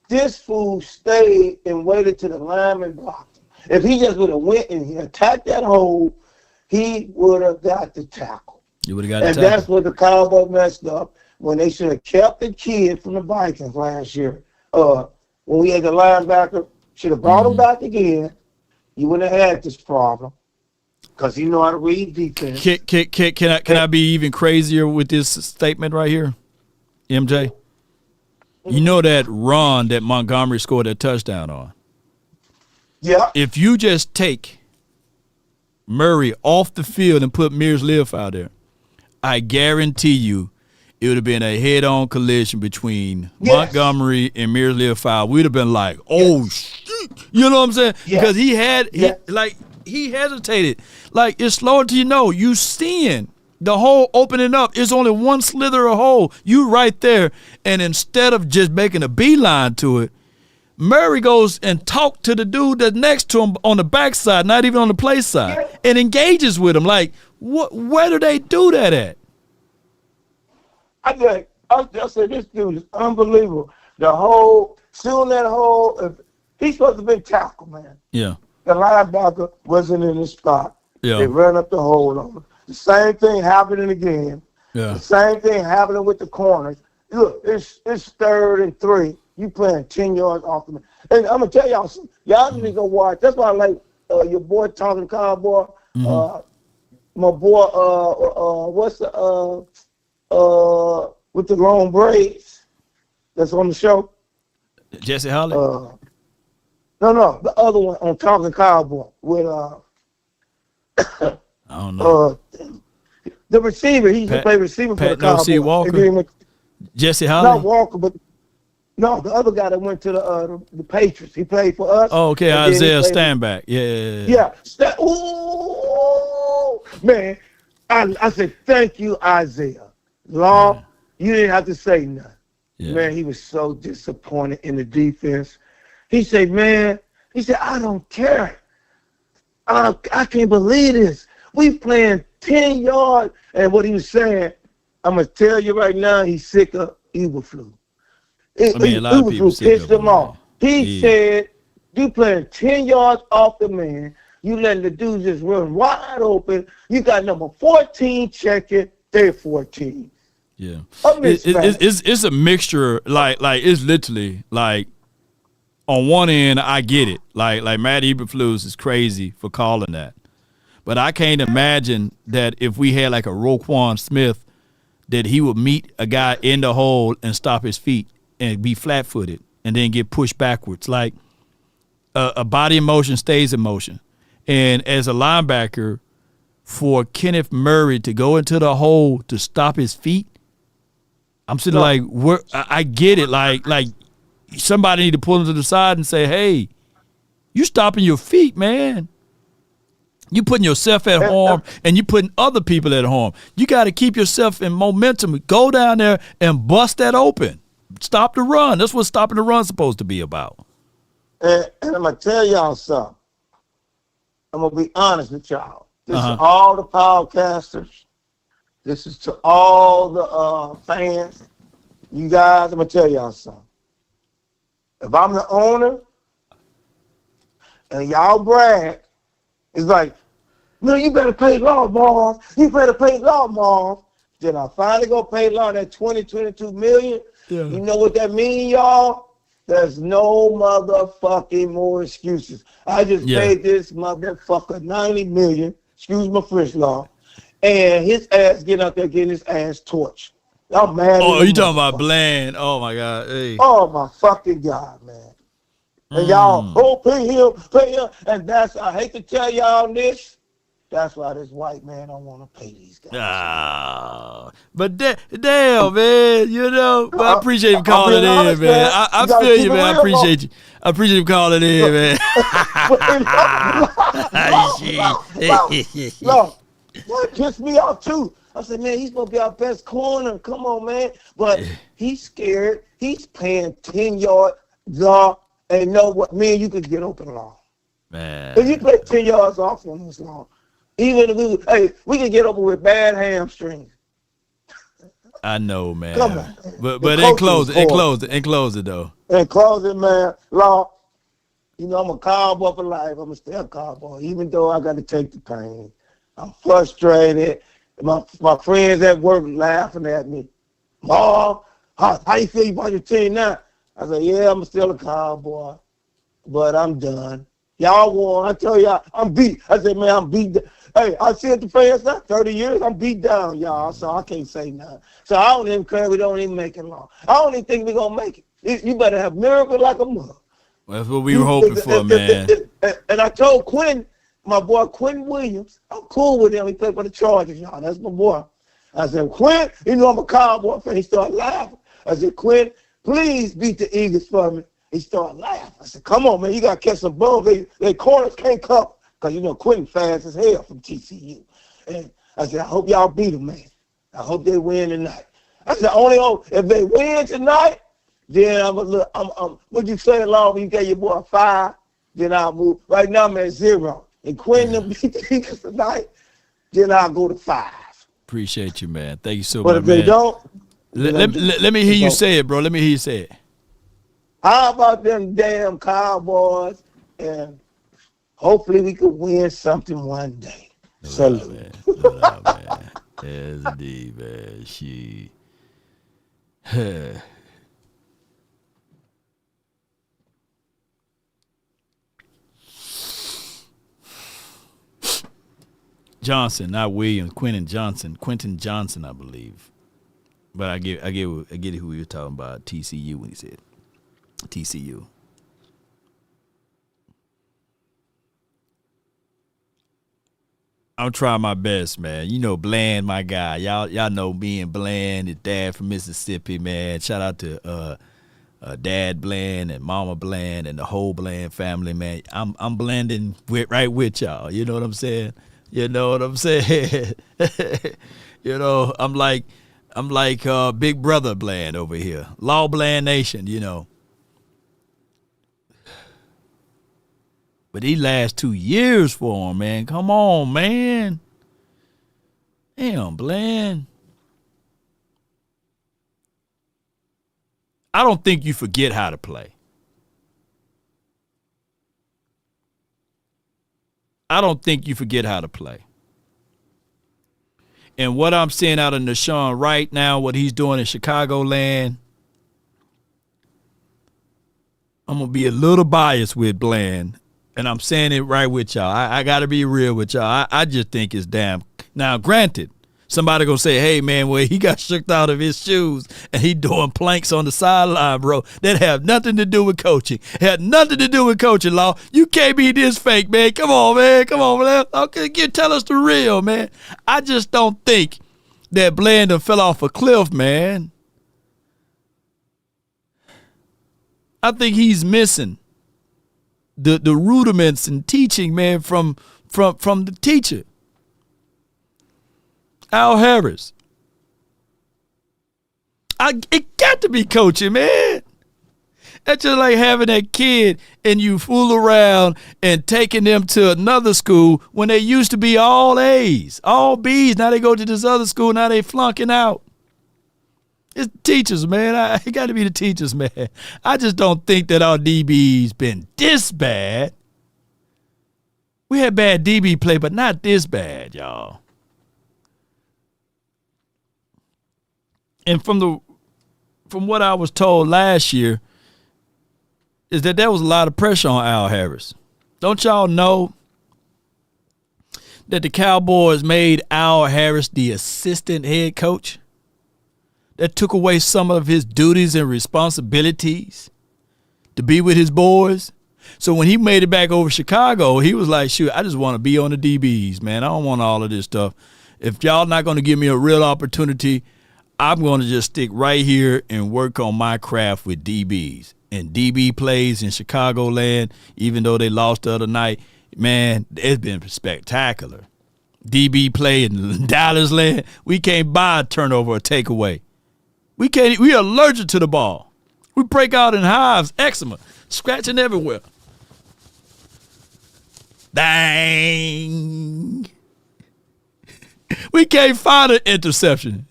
This fool stayed and waited till the lineman blocked him. If he just would have went and he attacked that hole, he would have got the tackle. You would have got the tackle. And that's what the Cowboys messed up, when they should have kept the kid from the Vikings last year. When we had the linebacker, should have brought him back again. You wouldn't have had this problem, because you know how to read defense. Can I be even crazier with this statement right here, MJ? You know that run that Montgomery scored that touchdown on? Yeah. If you just take Murray off the field and put Mears Liff out there, I guarantee you it would have been a head-on collision between Montgomery and Mears Liff. We'd have been like, oh, shit. You know what I'm saying? Because he hesitated. Like, it's slow until you know. You seeing the hole opening up. It's only one slither of hole. You right there. And instead of just making a beeline to it, Murray goes and talk to the dude that's next to him on the backside, not even on the play side, and engages with him. Like, where do they do that at? I said, this dude is unbelievable. The hole, soon that hole, he's supposed to be tackled, man. Yeah. The linebacker wasn't in his spot. Yeah. They ran up the hole on him. The same thing happening again. Yeah. The same thing happening with the corners. Look, it's 3rd and 3. You playing 10 yards off the man. And I'm going to tell y'all something. Y'all need to go watch. That's why I like your boy Talking Cowboy. My boy, what's the, with the long braids that's on the show? Jesse Holly? No, the other one on Talking Cowboy with, I don't know. The receiver. He used to play receiver for the Cowboys. No, Walker? Jesse Holly? Not Walker, but no, the other guy that went to the Patriots. He played for us. Oh, okay, Isaiah Stanback. Yeah. Ooh, man. I said, thank you, Isaiah. Law, you didn't have to say nothing. Yeah. Man, he was so disappointed in the defense. He said, man, I don't care. I can't believe this. We playing 10 yards. And what he was saying, I'm going to tell you right now, he's sick of Eberflus. A lot of people pissed him off. He said, you playing 10 yards off the man. You letting the dude just run wide open. You got number 14 checking. They're 14. Yeah. It's a mixture. Like it's literally like on one end, I get it. Like Matt Eberflus is crazy for calling that. But I can't imagine that if we had like a Roquan Smith, that he would meet a guy in the hole and stop his feet and be flat-footed and then get pushed backwards. Like a body in motion stays in motion. And as a linebacker, for Kenneth Murray to go into the hole to stop his feet, I'm sitting like, I get it. Like somebody need to pull him to the side and say, hey, you stopping your feet, man. You putting yourself at harm and you putting other people at harm. You got to keep yourself in momentum. Go down there and bust that open. Stop the run. That's what stopping the run's supposed to be about. And I'm going to tell y'all something. I'm going to be honest with y'all. This is all the podcasters. This is to all the fans. You guys, I'm going to tell y'all something. If I'm the owner and y'all brag, it's like, man, you better pay Law, Marv. You better pay Law, Marv. Then I finally go pay Law that $22 million. Yeah. You know what that means, y'all? There's no motherfucking more excuses. I just paid this motherfucker $90 million. Excuse my French, Law. And his ass getting out there getting his ass torched. Y'all mad? Oh, you talking about Bland? Oh my God! Hey. Oh my fucking God, man! And y'all, pay him, and I hate to tell y'all this. That's why this white man don't want to pay these guys. But damn, man, you know. But I appreciate you calling in, honest, man. I feel you, man. I appreciate you. I appreciate you calling in, man. Look, that pissed me off too. I said, man, he's supposed to be our best corner. Come on, man. But he's scared. He's paying 10 yards. Law, and know what, me and you could get open Law. Man. If you play 10 yards off on this Law, even if we can get over with bad hamstrings. I know, man. Come on. But enclose it though. Enclose it, man. Law, you know I'm a cowboy for life. I'm still a cowboy, even though I got to take the pain. I'm frustrated. My friends at work laughing at me. Mom, how you feel about your team now? I said, yeah, I'm still a cowboy, but I'm done. Y'all won. I tell y'all, I'm beat. I said, man, I'm beat. Hey, I said the fans now, 30 years, I'm beat down, y'all, so I can't say nothing. So I don't even care. We don't even make it long. I don't even think we're going to make it. You better have miracle like a mother. Well, that's what we were hoping for, man. And I told Quinn, my boy Quinn Williams, I'm cool with him. He played for the Chargers, y'all. That's my boy. I said, Quinn, you know I'm a Cowboy fan. He started laughing. I said, Quinn, please beat the Eagles for me. He started laughing. I said, come on, man. You got to catch some balls. They corners can't cover. Because, you know, Quinn fast as hell from TCU. And I said, I hope y'all beat them, man. I hope they win tonight. I said, only hope if they win tonight, then what you say, Long, when you get your boy 5, then I'll move. Right now, I'm at 0. And Quinn to beat the Eagles tonight, then I'll go to 5. Appreciate you, man. Thank you so but much, if they man. don't, let me hear you say it, bro. Let me hear you say it. How about them damn Cowboys? And hopefully we could win something one day. Salute. Man. Yes, indeed, man. She. Johnson, not Williams. Quentin Johnson, I believe. But I get it who he was talking about. TCU when he said TCU. I'm trying my best, man. You know Bland, my guy. Y'all know me and Bland, his dad from Mississippi, man. Shout out to Dad Bland and Mama Bland and the whole Bland family, man. I'm blending right with y'all. You know what I'm saying? You know what I'm saying? You know, I'm like I'm like Big Brother Bland over here. Law Bland Nation, you know. But these last 2 years for him, man. Come on, man. Damn, Bland. I don't think you forget how to play. I don't think you forget how to play. And what I'm seeing out of Nashawn right now, what he's doing in Chicagoland, I'm going to be a little biased with Bland. And I'm saying it right with y'all. I got to be real with y'all. I just think it's damn. Now, granted, somebody going to say, hey, man, well, he got shook out of his shoes and he doing planks on the sideline, bro. That have nothing to do with coaching. Had nothing to do with coaching, Law. You can't be this fake, man. Come on, man. Come on, man. Okay, tell us the real, man. I just don't think that Bland done fell off a cliff, man. I think he's missing the rudiments in teaching, man, from the teacher. Al Harris. It got to be coaching, man. That's just like having that kid and you fool around and taking them to another school when they used to be all A's, all B's. Now they go to this other school. Now they flunking out. It's the teachers, man. It got to be the teachers, man. I just don't think that our DB's been this bad. We had bad DB play, but not this bad, y'all. And from what I was told last year is that there was a lot of pressure on Al Harris. Don't y'all know that the Cowboys made Al Harris the assistant head coach? That took away some of his duties and responsibilities to be with his boys. So when he made it back over Chicago, he was like, shoot, I just want to be on the DBs, man. I don't want all of this stuff. If y'all not going to give me a real opportunity, I'm going to just stick right here and work on my craft with DBs. And DB plays in Chicagoland, even though they lost the other night, man, it's been spectacular. DB play in Dallas land, we can't buy a turnover or takeaway. We are allergic to the ball. We break out in hives, eczema, scratching everywhere. Dang. We can't find an interception.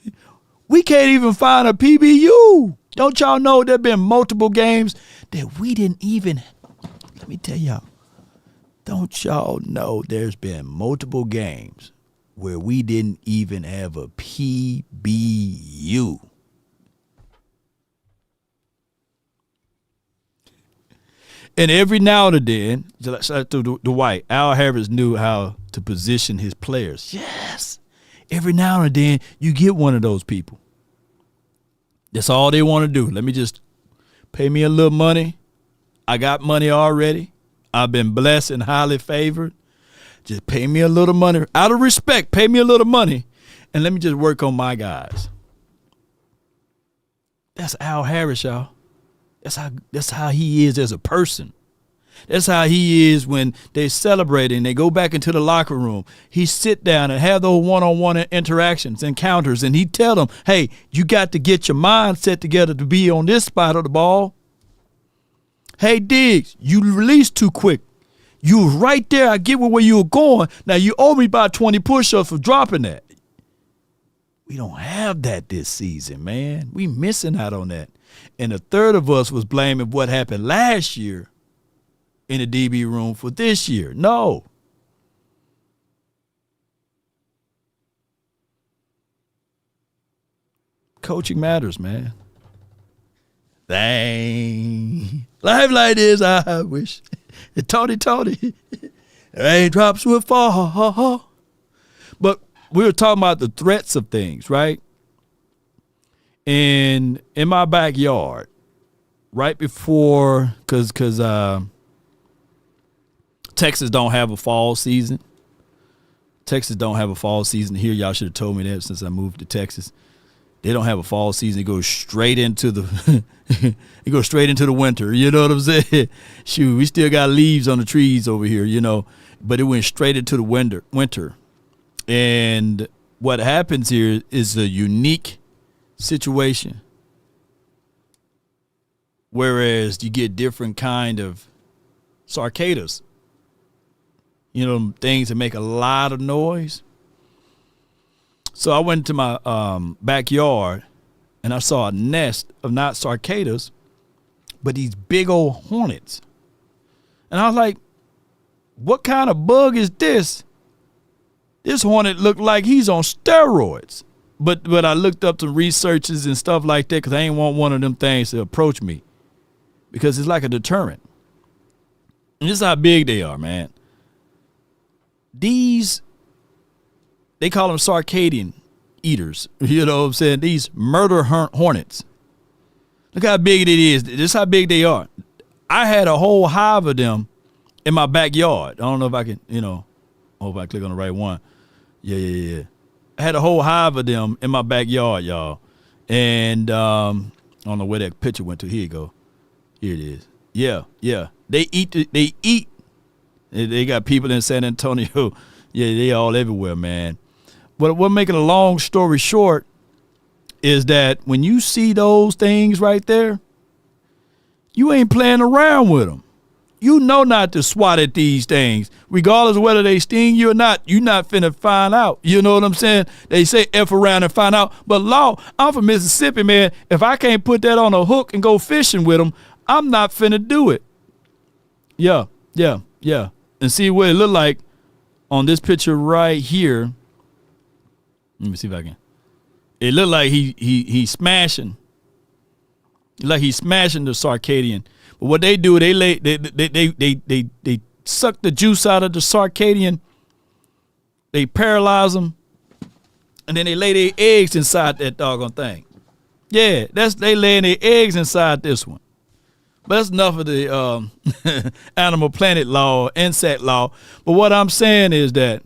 We can't even find a PBU. Don't y'all know there been multiple games that we didn't even, let me tell y'all, don't y'all know there's been multiple games where we didn't even have a PBU. And every now and then, just through the white, Al Harris knew how to position his players. Yes. Every now and then, you get one of those people. That's all they want to do. Let me just pay me a little money. I got money already. I've been blessed and highly favored. Just pay me a little money. Out of respect, pay me a little money, and let me just work on my guys. That's Al Harris, y'all. That's how he is as a person. That's how he is when they celebrate and they go back into the locker room. He sit down and have those one-on-one interactions, encounters, and he tell them, hey, you got to get your mindset together to be on this spot of the ball. Hey, Diggs, you released too quick. You was right there. I get where you were going. Now you owe me about 20 push-ups for dropping that. We don't have that this season, man. We missing out on that. And a third of us was blaming what happened last year in the DB room for this year. No. Coaching matters, man. Dang. Life like this, I wish. Tony. Raindrops would fall. But we were talking about the threats of things, right? And in my backyard, right before, because Texas don't have a fall season. Texas don't have a fall season here. Y'all should have told me that since I moved to Texas. They don't have a fall season. It goes straight into the winter. You know what I'm saying? Shoot, we still got leaves on the trees over here, you know, but it went straight into the winter. And what happens here is a unique situation. Whereas you get different kind of cicadas. You know, things that make a lot of noise. So I went to my backyard and I saw a nest of not cicadas, but these big old hornets. And I was like, what kind of bug is this? This hornet looked like he's on steroids. But I looked up some researches and stuff like that because I ain't want one of them things to approach me because it's like a deterrent. And this is how big they are, man. These, they call them circadian eaters. You know what I'm saying? These murder hornets. Look how big it is. This is how big they are. I had a whole hive of them in my backyard. I don't know if I can, hope I click on the right one. Yeah. I had a whole hive of them in my backyard, y'all. And I don't know where that picture went to. Here you go. Here it is. Yeah. They eat. They got people in San Antonio. Yeah, they all everywhere, man. But what making a long story short is that when you see those things right there, you ain't playing around with them. You know not to swat at these things, regardless of whether they sting you or not. You not finna find out. You know what I'm saying? They say F around and find out. But law, I'm from Mississippi, man. If I can't put that on a hook and go fishing with them, I'm not finna do it. Yeah. And see what it look like on this picture right here. Let me see if I can. It looked like he's smashing. Like he's smashing the circadian. But what they do, they suck the juice out of the circadian. They paralyze them, and then they lay their eggs inside that doggone thing. Yeah, they laying their eggs inside this one. But that's enough of the Animal Planet law, insect law. But what I'm saying is that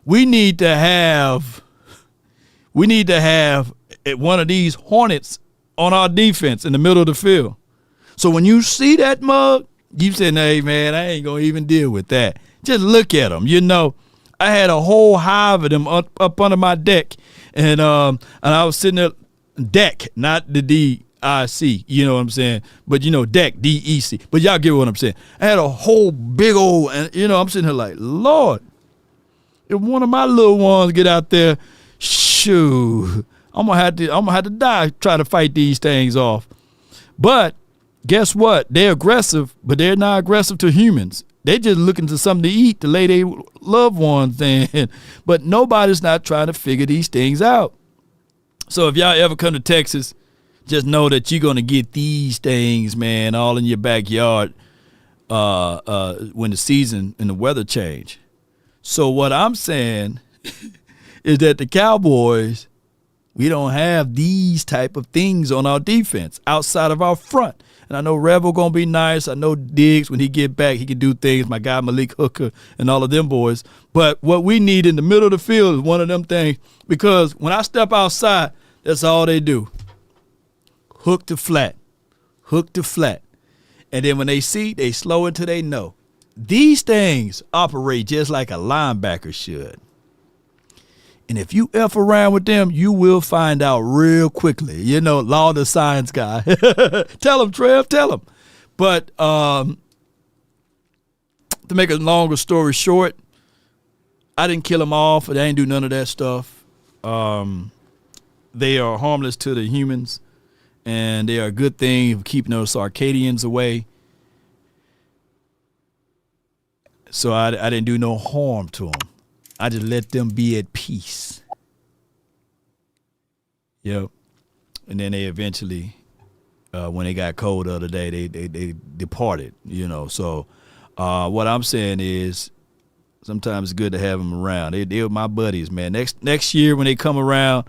we need to have one of these hornets on our defense in the middle of the field. So when you see that mug, you say, hey, man, I ain't going to even deal with that. Just look at them. I had a whole hive of them up under my deck. And I was sitting there, deck, not the D-I-C, you know what I'm saying? But, deck, D-E-C. But y'all get what I'm saying. I had a whole big old, and, I'm sitting here like, Lord, if one of my little ones get out there, shoot, I'm gonna have to die trying to fight these things off. But guess what? They're aggressive, but they're not aggressive to humans. They're just looking for something to eat to lay their loved ones in. But nobody's not trying to figure these things out. So if y'all ever come to Texas, just know that you're gonna get these things, man, all in your backyard when the season and the weather change. So what I'm saying is that the Cowboys, we don't have these type of things on our defense outside of our front. And I know Rebel going to be nice. I know Diggs, when he get back, he can do things. My guy Malik Hooker and all of them boys. But what we need in the middle of the field is one of them things, because when I step outside, that's all they do. Hook to flat. Hook to flat. And then when they see, they slow until they know. These things operate just like a linebacker should. And if you F around with them, you will find out real quickly. Law of the science guy. Tell him, Trev, tell him. But to make a longer story short, I didn't kill them off. I didn't do none of that stuff. They are harmless to the humans, and they are a good thing for keeping those Arcadians away. So I didn't do no harm to them. I just let them be at peace. Yep. And then they eventually, when they got cold the other day, they departed, So what I'm saying is sometimes it's good to have them around. They're my buddies, man. Next year when they come around,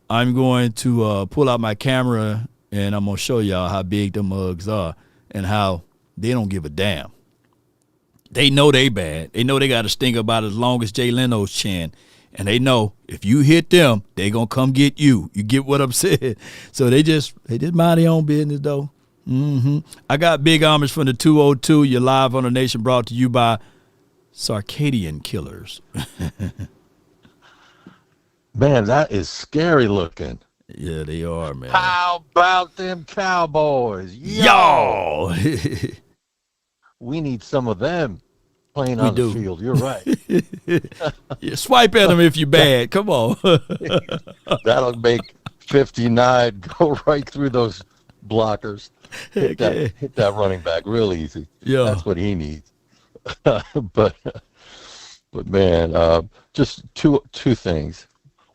I'm going to pull out my camera and I'm going to show y'all how big the mugs are and how they don't give a damn. They know they bad. They know they got a sting about as long as Jay Leno's chin. And they know if you hit them, they going to come get you. You get what I'm saying? So they just mind their own business, though. I got big homage from the 202. You're live on the Nation, brought to you by Circadian Killers. Man, that is scary looking. Yeah, they are, man. How about them Cowboys? Yo! We need some of them playing We on do. the field. You're right. Yeah, swipe at them if you're bad. Come on. That'll make 59 go right through those blockers. Hit that running back real easy. Yeah. That's what he needs. But man, just two things.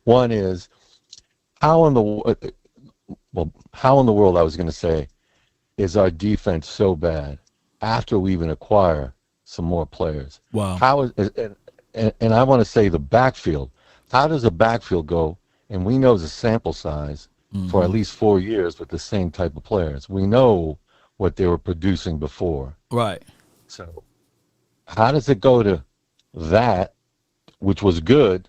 One is how in the world, I was going to say, is our defense so bad after we even acquire some more players? Wow. How is and I want to say the backfield. How does a backfield go? And we know the sample size for at least 4 years with the same type of players. We know what they were producing before. Right. So how does it go to that, which was good?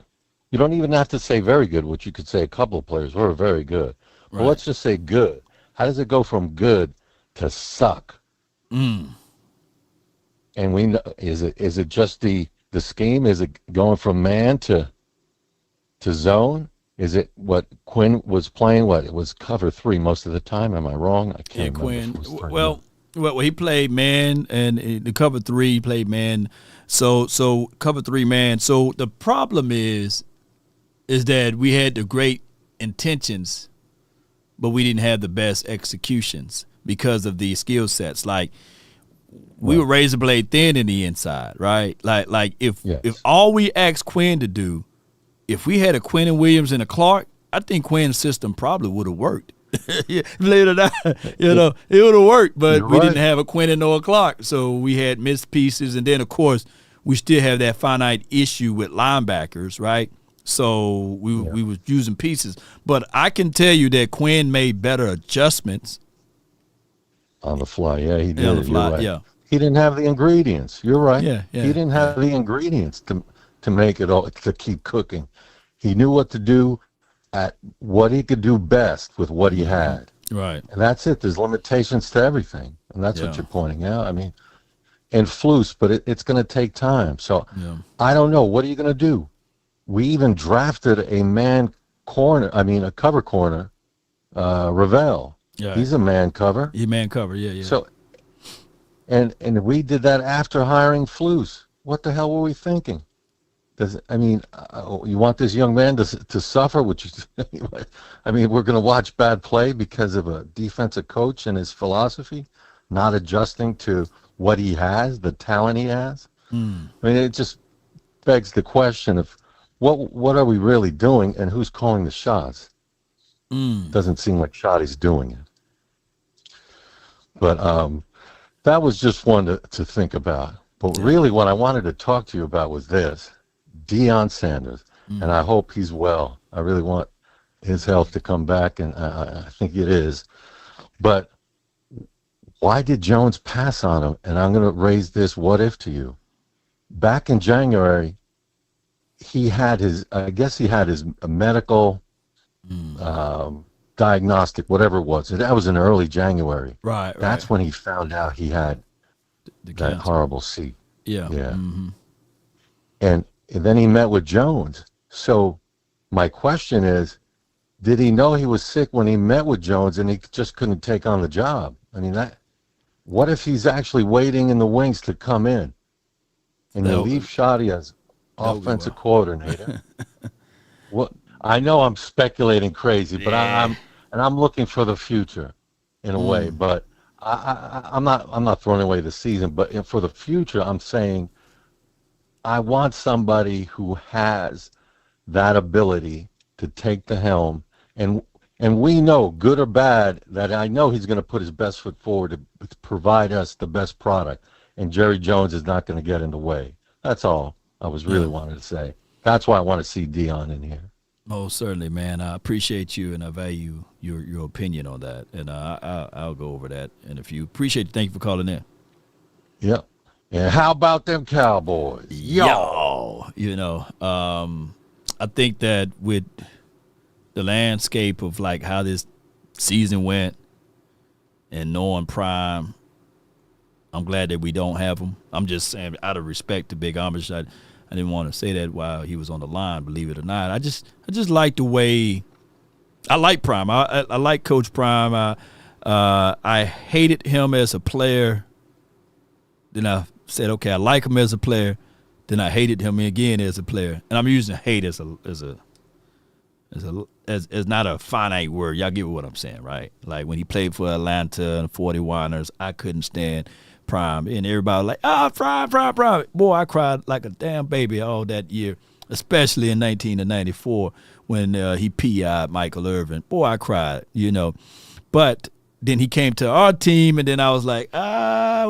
You don't even have to say very good, which you could say a couple of players were very good. But Right. let's just say good. How does it go from good to suck? And we know, is it just the scheme? Is it going from man to zone? Is it what Quinn was playing? What it was cover 3 most of the time? Am I wrong? I can't remember. Quinn. Well, he played man, and the cover 3 he played man. So cover 3 man. So the problem is that we had the great intentions, but we didn't have the best executions because of the skill sets. Like we were razor blade thin in the inside, right? Like if all we asked Quinn to do, if we had a Quinn and Williams and a Clark, I think Quinn's system probably would have worked. Later on, it would have worked, but we didn't have a Quinn and no Clark, so we had missed pieces, and then of course we still have that finite issue with linebackers, right? So we was using pieces, but I can tell you that Quinn made better adjustments on the fly. Yeah, he did. on the fly. You're right. Yeah, he didn't have the ingredients. You're right. Yeah. He didn't have the ingredients to make it all, to keep cooking. He knew what to do at what he could do best with what he had. Right. And that's it. There's limitations to everything, and that's what you're pointing out. I mean, and flus, but it's going to take time. So I don't know. What are you going to do? We even drafted a cover corner, Ravel. Yeah. He's a man cover. He man cover. Yeah. So, and we did that after hiring Flus. What the hell were we thinking? You want this young man to suffer? Which is, we're going to watch bad play because of a defensive coach and his philosophy, not adjusting to what he has, the talent he has. It just begs the question of what are we really doing, and who's calling the shots? Doesn't seem like Shotty's doing it. But that was just one to think about. But really what I wanted to talk to you about was this. Deion Sanders, and I hope he's well. I really want his health to come back, and I think it is. But why did Jones pass on him? And I'm going to raise this what if to you. Back in January, he had his medical diagnostic, whatever it was. That was in early January. Right. That's when he found out he had that horrible C. Yeah. And then he met with Jones. So my question is, did he know he was sick when he met with Jones and he just couldn't take on the job? What if he's actually waiting in the wings to come in and you leave Shotty as offensive coordinator? I know I'm speculating crazy, but I'm looking for the future in a way. But I'm not throwing away the season. But for the future, I'm saying I want somebody who has that ability to take the helm, and we know, good or bad, that I know he's going to put his best foot forward to provide us the best product, and Jerry Jones is not going to get in the way. That's all I was really wanting to say. That's why I want to see Deion in here. Oh, certainly, man. I appreciate you, and I value your opinion on that, and I'll go over that in a few. Appreciate you. Thank you for calling in. Yep. And how about them Cowboys? Yo. I think that with the landscape of like how this season went and knowing Prime, I'm glad that we don't have him. I'm just saying, out of respect to Big Amish, I didn't want to say that while he was on the line, believe it or not. I just like the way I like Prime. I like Coach Prime. I hated him as a player. Then I said, okay, I like him as a player. Then I hated him again as a player. And I'm using hate as not a finite word. Y'all get what I'm saying, right? Like when he played for Atlanta and 41ers, I couldn't stand Prime. And everybody was like, Prime. Boy, I cried like a damn baby all that year, especially in 1994 when he PI'd Michael Irvin. Boy, I cried, But then he came to our team, and then I was like,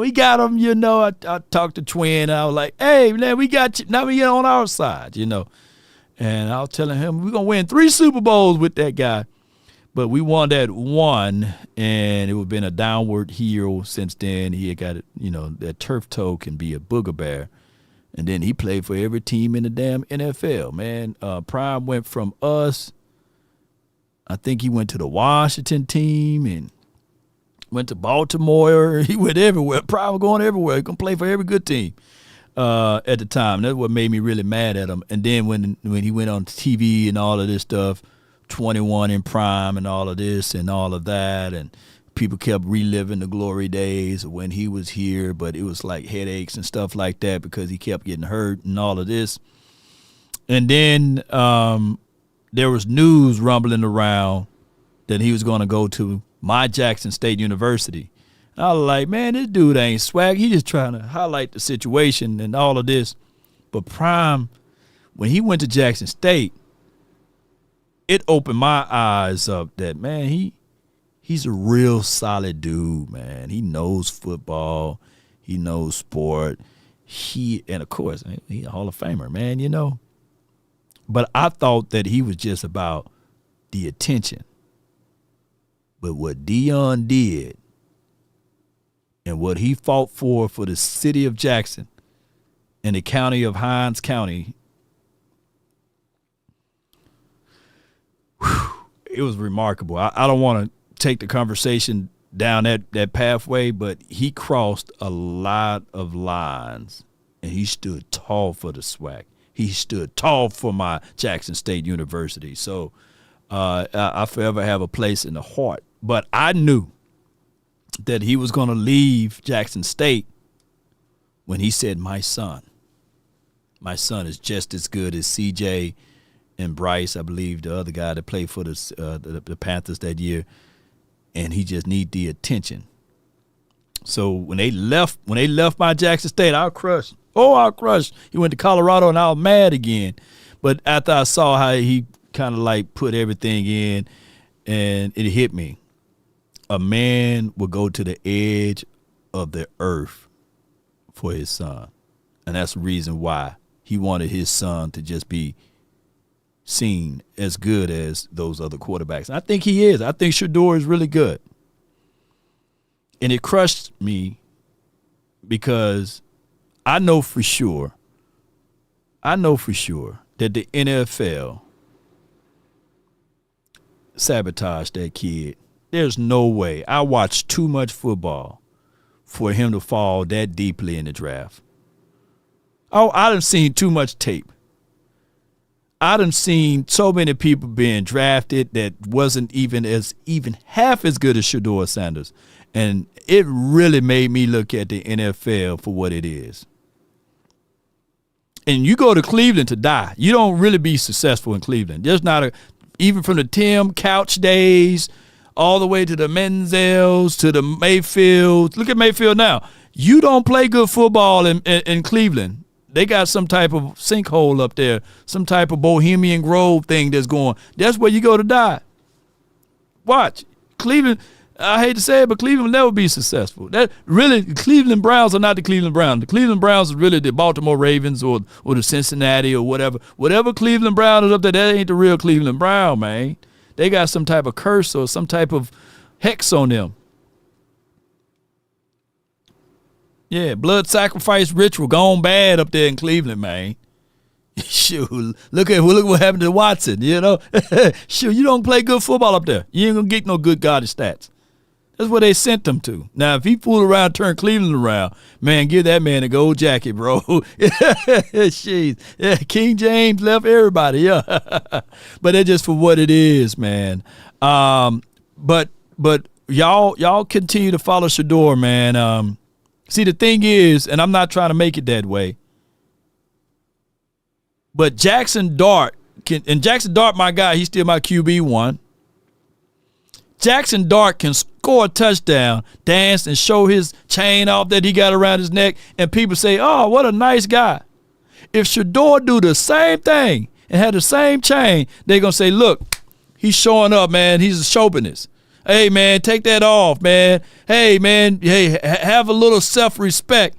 we got him, I talked to Twin. I was like, hey, man, we got you. Now we on our side, And I was telling him, we're going to win 3 Super Bowls with that guy. But we won that one, and it would have been a downward heel since then. He had got it, that turf toe can be a booger bear. And then he played for every team in the damn NFL, man. Prime went from us. I think he went to the Washington team and went to Baltimore. He went everywhere. Prime was going everywhere. He going to play for every good team at the time. That's what made me really mad at him. And then when he went on TV and all of this stuff, 21 in Prime and all of this and all of that, and people kept reliving the glory days of when he was here, but it was like headaches and stuff like that because he kept getting hurt and all of this. And then there was news rumbling around that he was going to go to my Jackson State University. I was like, man, this dude ain't swag. He just trying to highlight the situation and all of this. But Prime, when he went to Jackson State, it opened my eyes up that, man, he's a real solid dude, man. He knows football. He knows sport. And, of course, he's a Hall of Famer, man, But I thought that he was just about the attention. But what Deion did and what he fought for the city of Jackson and the county of Hinds County, it was remarkable. I don't want to take the conversation down that pathway, but he crossed a lot of lines, and he stood tall for the SWAC. He stood tall for my Jackson State University. So I forever have a place in the heart. But I knew that he was going to leave Jackson State when he said, my son is just as good as CJ and Bryce, I believe the other guy that played for the Panthers that year, and he just need the attention. So when they left my Jackson State, I was crushed. He went to Colorado, and I was mad again. But after I saw how he kind of like put everything in, and it hit me. A man would go to the edge of the earth for his son. And that's the reason why he wanted his son to just be seen as good as those other quarterbacks. And I think he is. I think Shedeur is really good. And it crushed me because I know for sure that the NFL sabotaged that kid. There's no way. I watched too much football for him to fall that deeply in the draft. Oh, I done seen too much tape. I done seen so many people being drafted that wasn't even half as good as Shedeur Sanders. And it really made me look at the NFL for what it is. And you go to Cleveland to die. You don't really be successful in Cleveland. There's not even from the Tim Couch days all the way to the Menzels, to the Mayfield. Look at Mayfield now. You don't play good football in Cleveland. They got some type of sinkhole up there, some type of Bohemian Grove thing that's going. That's where you go to die. Watch. Cleveland, I hate to say it, but Cleveland will never be successful. That really, the Cleveland Browns are not the Cleveland Browns. The Cleveland Browns is really the Baltimore Ravens or the Cincinnati or whatever. Whatever Cleveland Brown is up there, that ain't the real Cleveland Brown, man. They got some type of curse or some type of hex on them. Yeah, blood sacrifice ritual gone bad up there in Cleveland, man. Shoot, look what happened to Watson, Shoot, you don't play good football up there. You ain't going to get no good godly stats. That's what they sent him to. Now, if he fool around, turn Cleveland around, man, give that man a gold jacket, bro. Jeez. Yeah, King James left everybody, yeah. But that's just for what it is, man. But y'all continue to follow Shador, man. See, the thing is, and I'm not trying to make it that way, but Jackson Dart, my guy, he's still my QB1. Jackson Dart can score a touchdown, dance, and show his chain off that he got around his neck, and people say, oh, what a nice guy. If Shador do the same thing and have the same chain, they're going to say, look, he's showing up, man. He's a chauvinist. Hey, man, take that off, man. Hey, man, have a little self-respect.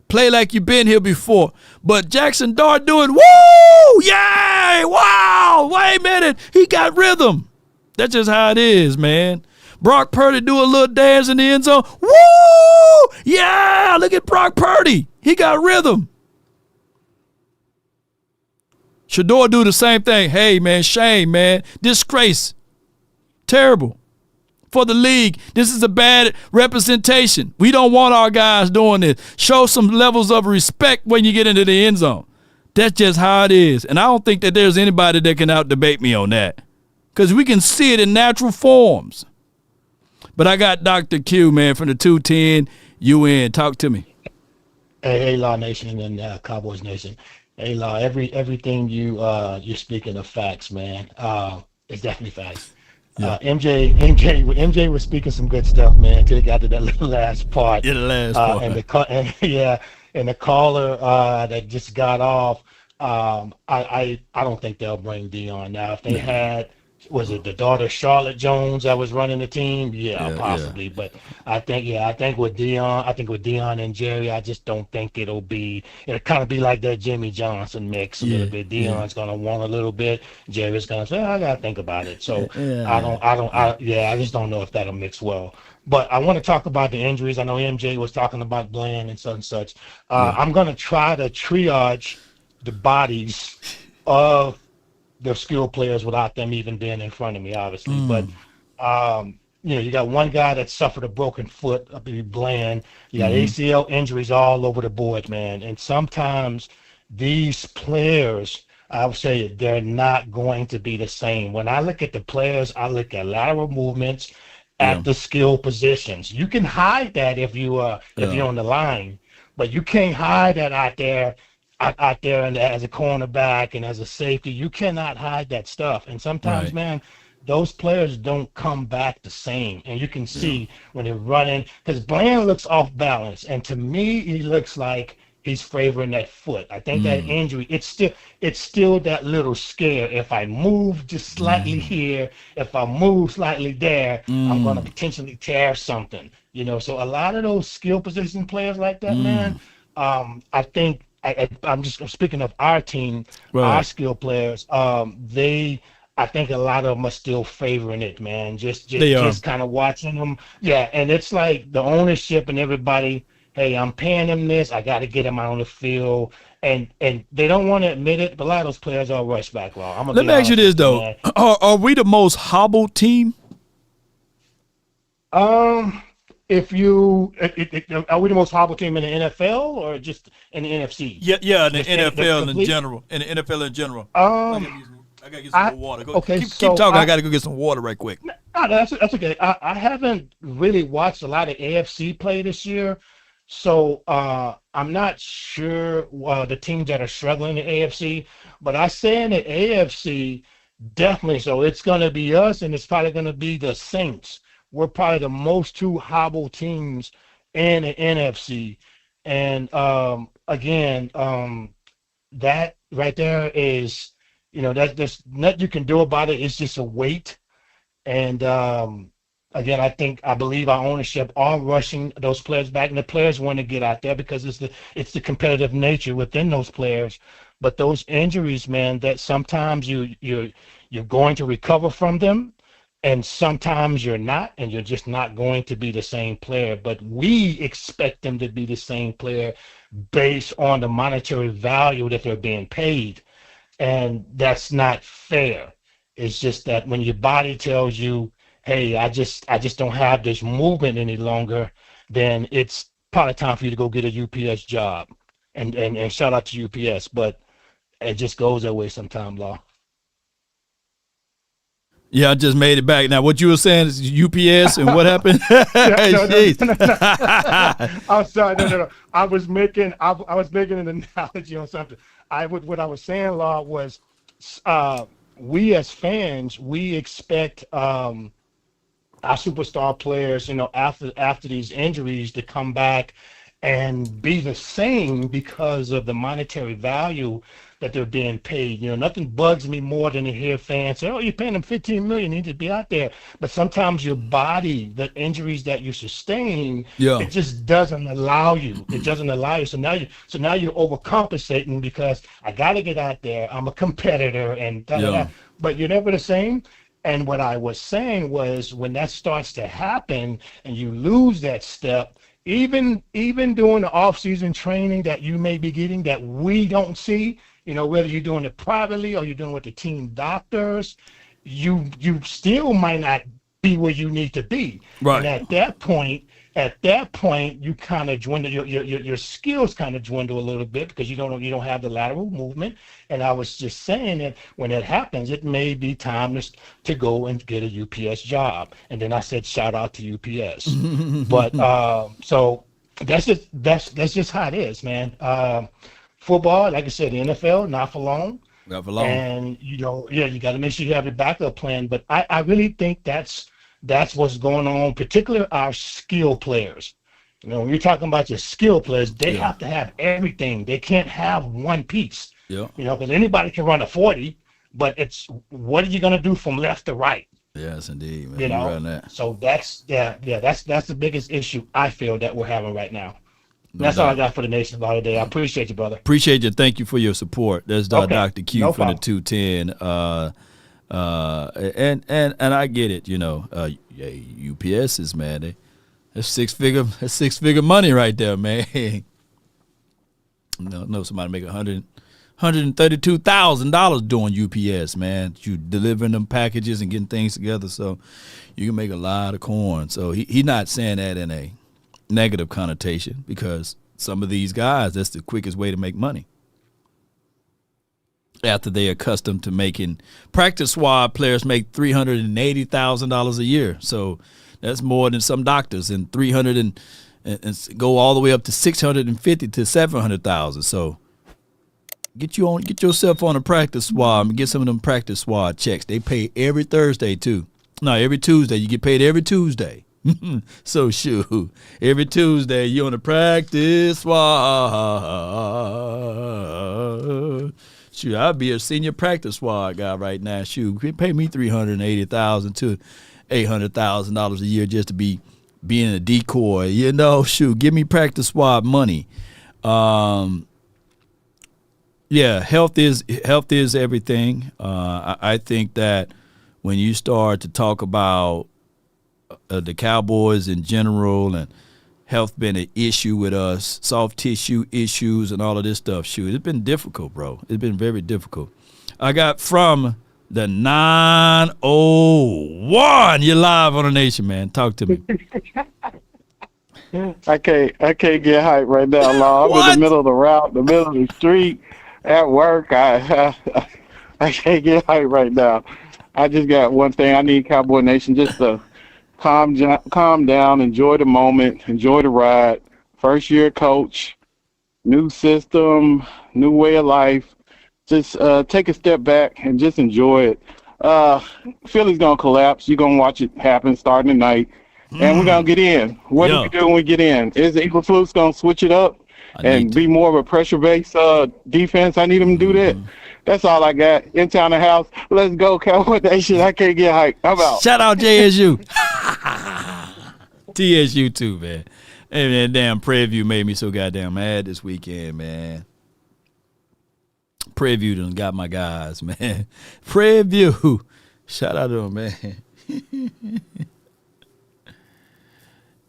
Play like you've been here before. But Jackson Dart doing, woo, yay, wow, wait a minute. He got rhythm. That's just how it is, man. Brock Purdy do a little dance in the end zone. Woo! Yeah, look at Brock Purdy. He got rhythm. Shador do the same thing. Hey, man, shame, man. Disgrace. Terrible. For the league, this is a bad representation. We don't want our guys doing this. Show some levels of respect when you get into the end zone. That's just how it is. And I don't think that there's anybody that can out-debate me on that. Because we can see it in natural forms. But I got Dr. Q, man, from the 210 UN. Talk to me. Hey, Law Nation and Cowboys Nation. Hey, Law, everything you're speaking of facts, man. It's definitely facts. Yeah. MJ was speaking some good stuff, man, until he got to that little last part. Yeah, the last part. And the caller that just got off, I don't think they'll bring Deion. Now, if they had, was it the daughter Charlotte Jones that was running the team? Yeah, possibly. Yeah. But I think with Deion and Jerry, I just don't think it'll kind of be like that Jimmy Johnson mix a little bit. Deion's gonna want a little bit. Jerry's gonna say, I gotta think about it. So I just don't know if that'll mix well. But I want to talk about the injuries. I know MJ was talking about Bland and such. I'm gonna try to triage the bodies of the skilled players without them even being in front of me, obviously. But you got one guy that suffered a broken foot, Bland. You got ACL injuries all over the board, man. And sometimes these players, I would say, they're not going to be the same. When I look at the players, I look at lateral movements at the skill positions. You can hide that if you're on the line, but you can't hide that out there and as a cornerback and as a safety. You cannot hide that stuff. And sometimes, man, those players don't come back the same. And you can see when they're running, because Bland looks off balance. And to me, he looks like he's favoring that foot. I think that injury, it's still that little scare. If I move just slightly here, if I move slightly there, I'm going to potentially tear something. So a lot of those skill position players like that, man, I think, I'm speaking of our team, our skill players. I think a lot of them are still favoring it, man. Just kind of watching them. Yeah, and it's like the ownership and everybody. Hey, I'm paying them this. I got to get them out on the field, and they don't want to admit it. But a lot of those players are rush back law. Let me ask you this though: Are we the most hobbled team? Are we the most hobbled team in the NFL or just in the NFC? Yeah, in the NFL in general. In the NFL in general. I gotta get some more water. Keep talking. I gotta go get some water right quick. No, that's okay. I haven't really watched a lot of AFC play this year, so I'm not sure the teams that are struggling in the AFC. But I say in the AFC, definitely. So it's gonna be us, and it's probably gonna be the Saints. We're probably the most two hobbled teams in the NFC. And again, that right there is, there's nothing you can do about it. It's just a weight. And again, I believe our ownership are rushing those players back, and the players want to get out there because it's the competitive nature within those players. But those injuries, man, that sometimes you're going to recover from them, and sometimes you're not, and you're just not going to be the same player. But we expect them to be the same player based on the monetary value that they're being paid. And that's not fair. It's just that when your body tells you, hey, I just don't have this movement any longer, then it's probably time for you to go get a UPS job. And shout out to UPS, but it just goes that way sometimes, Law. Yeah, I just made it back. Now, what you were saying is UPS and what happened? No. I'm sorry, no. I was making an analogy on something. What I was saying, Law, was we as fans, we expect our superstar players, after these injuries to come back and be the same because of the monetary value that they're being paid. Nothing bugs me more than to hear fans say, "Oh, you're paying them $15 million, you need to be out there." But sometimes your body, the injuries that you sustain, it just doesn't allow you. It doesn't allow you. So now you're overcompensating because I got to get out there. I'm a competitor and da-da-da. But you're never the same. And what I was saying was, when that starts to happen and you lose that step, even during the off-season training that you may be getting that we don't see, whether you're doing it privately or you're doing it with the team doctors, you still might not be where you need to be. Right. And at that point, you kind of dwindle, your skills kind of dwindle a little bit because you don't have the lateral movement. And I was just saying that when that happens, it may be time to go and get a UPS job. And then I said, shout out to UPS. But so that's just how it is, man. Football, like I said, the NFL, not for long. Not for long. And you got to make sure you have a backup plan. But I really think that's what's going on, particularly our skill players. When you're talking about your skill players, they have to have everything. They can't have one piece. Yeah. Because anybody can run a 40, but it's what are you going to do from left to right? Yes, indeed, man. You're right on that. So that's the biggest issue I feel that we're having right now. No That's doubt. all I got for the Nation Ball today. I appreciate you, brother. Appreciate you. Thank you for your support. There's Dr. Q from problem. the 210. And I get it, UPSs, man. That's six figure money right there, man. No, somebody make $132,000 doing UPS, man. You delivering them packages and getting things together, so you can make a lot of coin. So he not saying that in a negative connotation, because some of these guys, that's the quickest way to make money. After they're accustomed to making practice squad players make $380,000 a year. So that's more than some doctors, and 300 and go all the way up to 650 to 700,000. So get yourself on a practice squad and get some of them practice squad checks. They pay every Thursday too. No, every Tuesday. You get paid every Tuesday. So shoot, every Tuesday you on the practice squad. Shoot, I'd be a senior practice squad guy right now. Shoot, pay me $380,000 to $800,000 a year just to be being a decoy. Shoot, give me practice squad money. Yeah, health is everything. I think that when you start to talk about the Cowboys in general and health been an issue with us, soft tissue issues and all of this stuff, shoot, it's been difficult, bro. It's been very difficult. I got from the 901. You're live on the Nation, man. Talk to me. I can't get hyped right now, Law. I'm in the middle of the route, the middle of the street, at work. I can't get hyped right now. I just got one thing. I need Cowboy Nation just to calm down, enjoy the moment, enjoy the ride. First year coach, new system, new way of life. Just take a step back and just enjoy it. Philly's going to collapse. You're going to watch it happen starting tonight. And we're going to get in. What do we do when we get in? Is the Eagle Flukes going to switch it up and be more of a pressure-based defense? I need them to do that. That's all I got. In town and house. Let's go, Cowboy Nation. I can't get hyped. I'm out. Shout out JSU. TSU too, man. Hey, man, damn Prairie View made me so goddamn mad this weekend, man. Prairie View done got my guys, man. Prairie View. Shout out to them, man.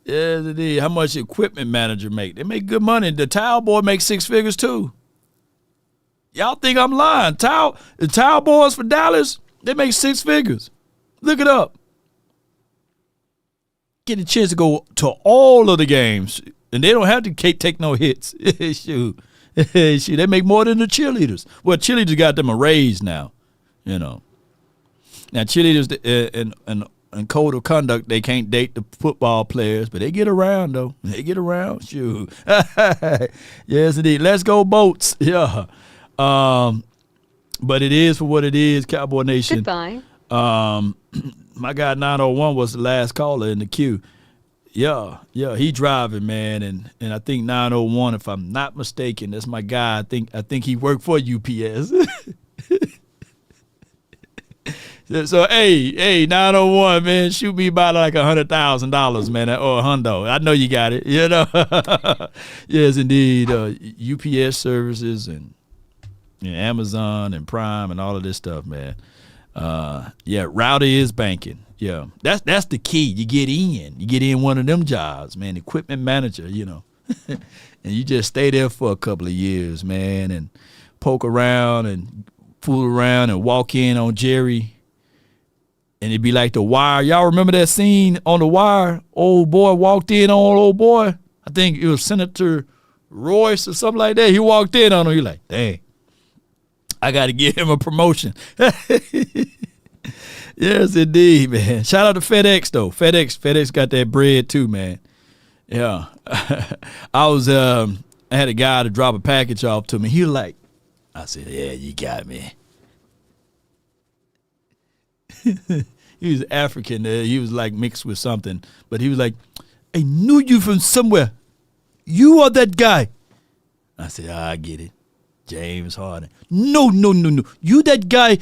Yes, indeed. How much equipment manager make? They make good money. The towel boy makes six figures too. Y'all think I'm lying? The towel boys for Dallas, they make six figures. Look it up. get a chance to go to all of the games, and they don't have to take no hits. Shoot. Shoot, they make more than the cheerleaders. Well, cheerleaders got them a raise now, you know. Now, cheerleaders and code of conduct, they can't date the football players, but they get around, though. They get around. Shoot. Yes, indeed. Let's go, Boats. Yeah. But it is for what it is, Cowboy Nation. Goodbye. My guy 901 was the last caller in the queue. Yeah, he driving, man, and I think 901, if I'm not mistaken, that's my guy. I think he worked for UPS. So hey, 901, man, shoot me about like $100,000, man, or a hundo. I know you got it, you know. Yes, indeed. UPS services and Amazon and Prime and all of this stuff, man. Router is banking. Yeah, that's the key. You get in one of them jobs, man, equipment manager, you know, and you just stay there for a couple of years, man, and poke around and fool around and walk in on Jerry, and it'd be like The Wire. Y'all remember that scene on The Wire? Old boy walked in on old boy. I think it was Senator Royce or something like that. He walked in on him. You're like, dang, I got to give him a promotion. Yes, indeed, man. Shout out to FedEx, though. FedEx got that bread, too, man. Yeah. I had a guy to drop a package off to me. He was like, I said, yeah, you got me. He was African. He was like mixed with something. But he was like, I knew you from somewhere. You are that guy. I said, I get it. James Harden. No. You that guy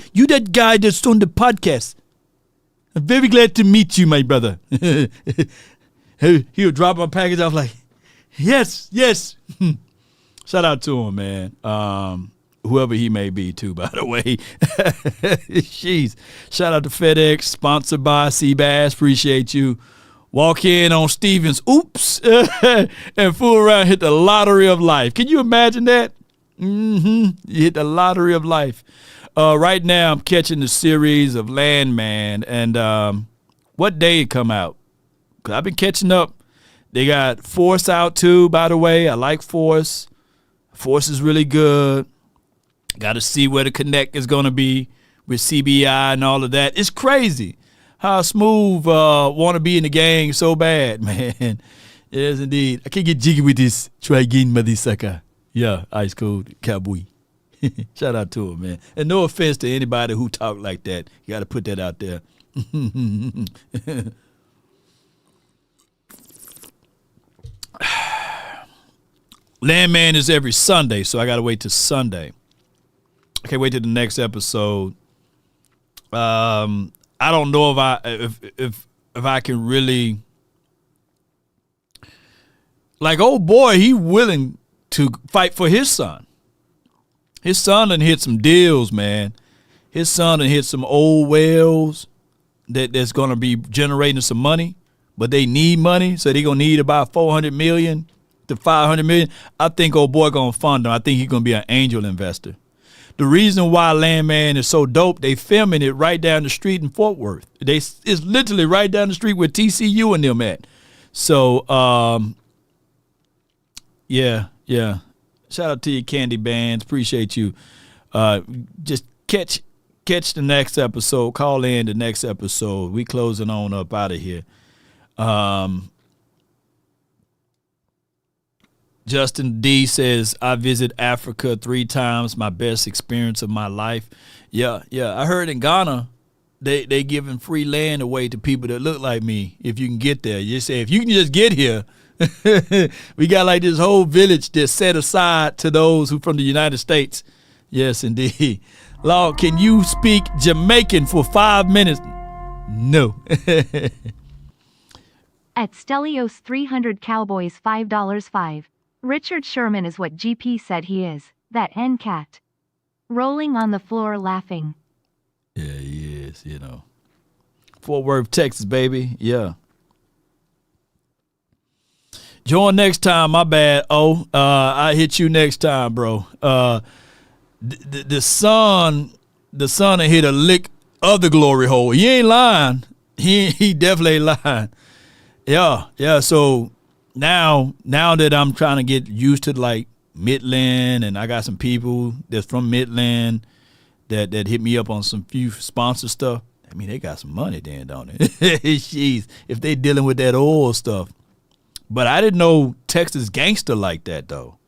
that's on the podcast. I'm very glad to meet you, my brother. He'll drop my package off like, yes. Shout out to him, man. Whoever he may be, too, by the way. Jeez. Shout out to FedEx, sponsored by Seabass. Appreciate you. Walk in on Stevens, oops, and fool around, hit the lottery of life. Can you imagine that? You hit the lottery of life. Right now, I'm catching the series of Landman, and what day it come out? Because I've been catching up. They got Force out, too, by the way. I like Force. Force is really good. Got to see where the connect is going to be with CBI and all of that. It's crazy how Smooth want to be in the gang so bad, man. Yes, indeed. I can't get jiggy with this. Try again, mother sucker. Yeah, Ice Cold Cowboy. Shout out to him, man. And no offense to anybody who talk like that. You got to put that out there. Landman is every Sunday, so I got to wait till Sunday. I can't wait till the next episode. I don't know if I can really, like, old boy, he willing to fight for his son. His son done hit some deals, man. His son done hit some old wells that's going to be generating some money, but they need money, so they're going to need about $400 million to $500 million. I think old boy going to fund them. I think he's going to be an angel investor. The reason why Landman is so dope, they filming it right down the street in Fort Worth. It's literally right down the street where TCU and them at. So, yeah. Shout out to you, Candy Bands. Appreciate you. Just catch the next episode. Call in the next episode. We closing on up out of here. Justin D says, I visit Africa 3 times, my best experience of my life. Yeah. I heard in Ghana, they giving free land away to people that look like me if you can get there. You say, if you can just get here, we got like this whole village that's set aside to those who from the United States. Yes, indeed. Lord, can you speak Jamaican for 5 minutes? No. At Stelios 300 Cowboys $5.05. Richard Sherman is what GP said he is, that NCAT. Rolling on the floor laughing. Yeah, he is, you know. Fort Worth, Texas, baby. Yeah. Join next time, my bad. I hit you next time, bro. The son hit a lick of the glory hole. He ain't lying. He definitely ain't lying. Yeah. So now that I'm trying to get used to like Midland, and I got some people that's from Midland that hit me up on some few sponsor stuff. I mean, they got some money then, don't they? Jeez, if they dealing with that oil stuff. But I didn't know Texas gangster like that though.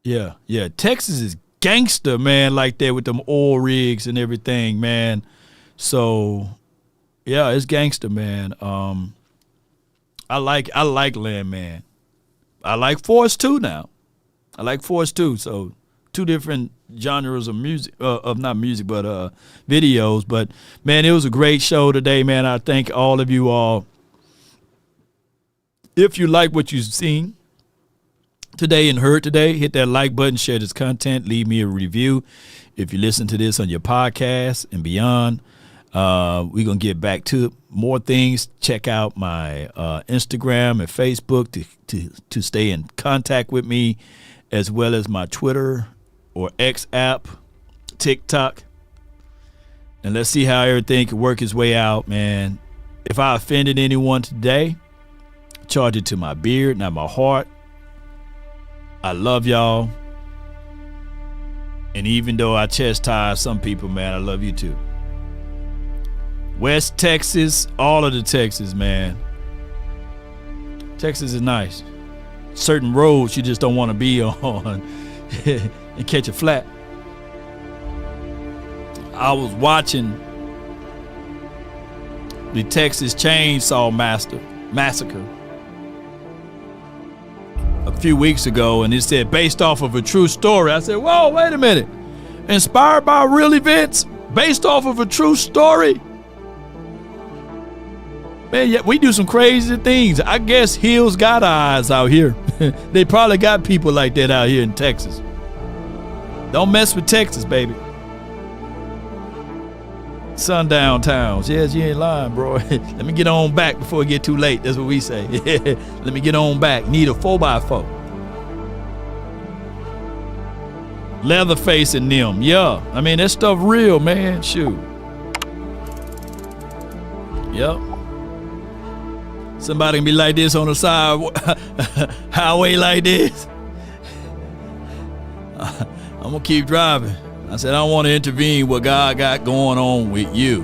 Yeah. Texas is gangster, man, like that with them oil rigs and everything, man. So yeah, it's gangster, man. I like Landman. I like Force 2 now. I like Force 2. So two different genres of music, of not music, but videos. But man, it was a great show today, man. I thank all of you all. If you like what you've seen today and heard today, hit that like button, share this content, leave me a review. If you listen to this on your podcast and beyond, we're going to get back to more things. Check out my Instagram and Facebook to stay in contact with me, as well as my Twitter or X app, TikTok. And let's see how everything can work its way out, man. If I offended anyone today, charge it to my beard, not my heart. I love y'all. And even though I chastise some people, man, I love you too. West Texas, all of the Texas, man. Texas is nice. Certain roads you just don't want to be on and catch a flat. I was watching the Texas Chainsaw Massacre a few weeks ago, and it said based off of a true story. I said, whoa, wait a minute. Inspired by real events, based off of a true story? Man, yeah, we do some crazy things. I guess Hill's got eyes out here. They probably got people like that out here in Texas. Don't mess with Texas, baby. Sundown towns. Yes, you ain't lying, bro. Let me get on back before it get too late. That's what we say. Let me get on back. Need a 4x4. Leatherface and them. Yeah. I mean, that stuff real, man. Shoot. Yep. Somebody can be like this on the side highway like this. I'm going to keep driving. I said, I don't want to intervene what God got going on with you.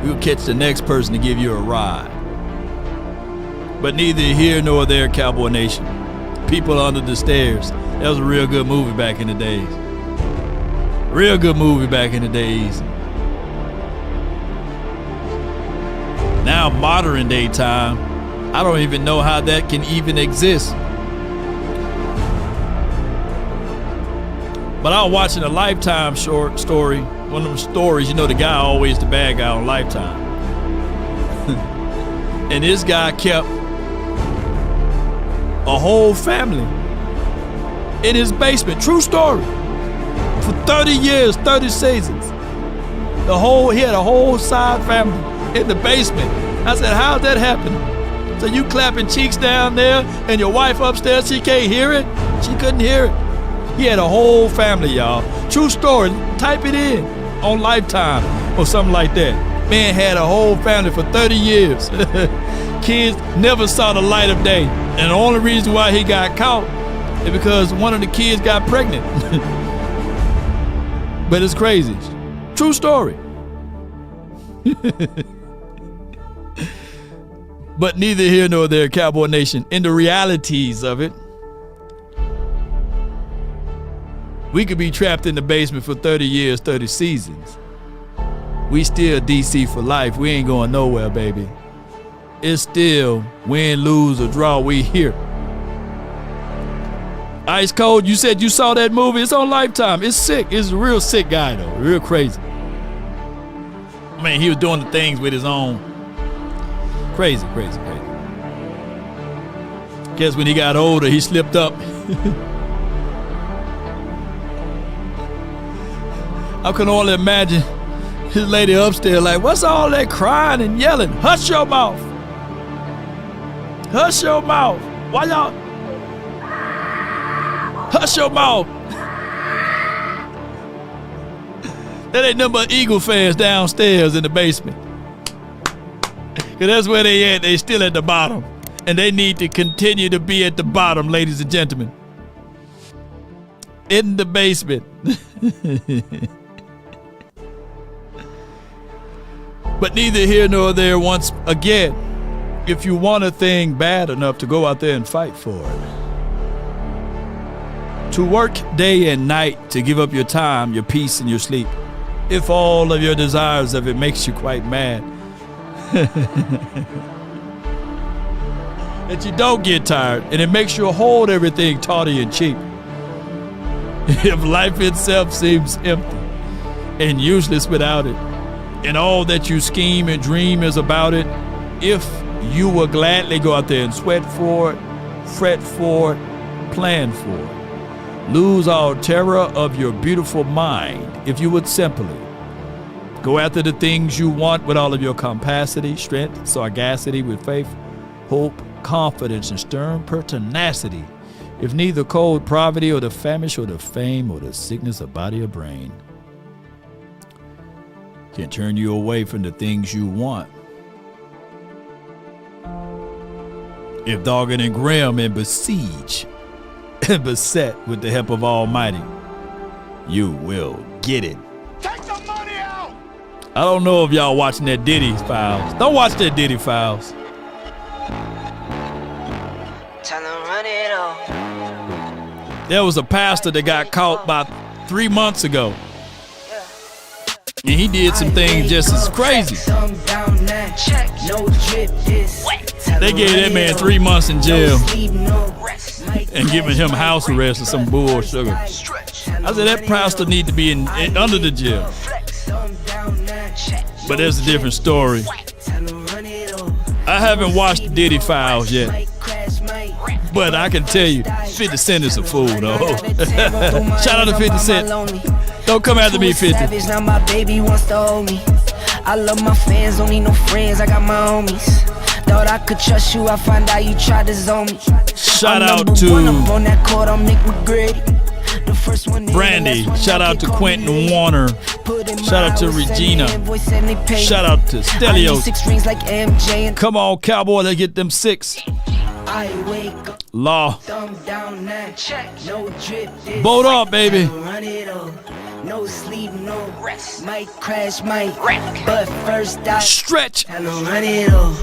We'll catch the next person to give you a ride. But neither here nor there, Cowboy Nation. People Under the Stairs. That was a real good movie back in the days. Real good movie back in the days. Now, modern day time, I don't even know how that can even exist. But I was watching a Lifetime short story, one of them stories, you know, the guy always the bad guy on Lifetime. And this guy kept a whole family in his basement. True story. For 30 years, 30 seasons. He had a whole side family in the basement. I said, how's that happening? So you clapping cheeks down there and your wife upstairs, she can't hear it? She couldn't hear it. He had a whole family, y'all. True story. Type it in on Lifetime or something like that. Man had a whole family for 30 years. Kids never saw the light of day. And the only reason why he got caught is because one of the kids got pregnant. But it's crazy. True story. But neither here nor there, Cowboy Nation. In the realities of it, we could be trapped in the basement for 30 years, 30 seasons. We still DC for life. We ain't going nowhere, baby. It's still win, lose, or draw, we here. Ice Cold, you said you saw that movie. It's on Lifetime. It's sick. It's a real sick guy, though. Real crazy. I mean, he was doing the things with his own. Crazy. Guess when he got older, he slipped up. I can only imagine his lady upstairs like, what's all that crying and yelling? Hush your mouth. Hush your mouth. Why y'all? Hush your mouth. That ain't nothing but Eagle fans downstairs in the basement. that's where they at. They still at the bottom. And they need to continue to be at the bottom, ladies and gentlemen. In the basement. But neither here nor there once again. If you want a thing bad enough to go out there and fight for it. To work day and night, to give up your time, your peace, and your sleep. If all of your desires of it makes you quite mad. That you don't get tired, and it makes you hold everything tawdry and cheap. If life itself seems empty and useless without it, and all that you scheme and dream is about it, if you will gladly go out there and sweat for it, fret for it, plan for it. Lose all terror of your beautiful mind if you would simply go after the things you want with all of your capacity, strength, sagacity, with faith, hope, confidence, and stern pertinacity. If neither cold poverty or the famish or the fame or the sickness of body or brain can turn you away from the things you want. If dogged and grim and besieged and beset with the help of Almighty, you will get it. Take the money out! I don't know if y'all watching that Diddy Files. Don't watch that Diddy Files. Tell him run it on. There was a pastor that got caught about 3 months ago. And he did some things just as crazy. They gave that man 3 months in jail and giving him house arrest or some bullshit. I said that pastor need to be under the jail. But that's a different story. I haven't watched the Diddy Files yet. But I can tell you, 50 Cent is a fool, though. Shout out to 50 Cent. Don't come after me, 50. Now my baby wants to hold me. I love my fans, don't need no friends, I got my homies. Thought I could trust you, I find out you tried to zone me. Shout out to Brandy. Shout out to Quentin Warner. Shout out to Regina. Shout out to Stelios. Come on, Cowboy, let's get them 6. Law. Boat up, baby. No sleep, no rest. Might crash, might wreck. But first I stretch. Run it all.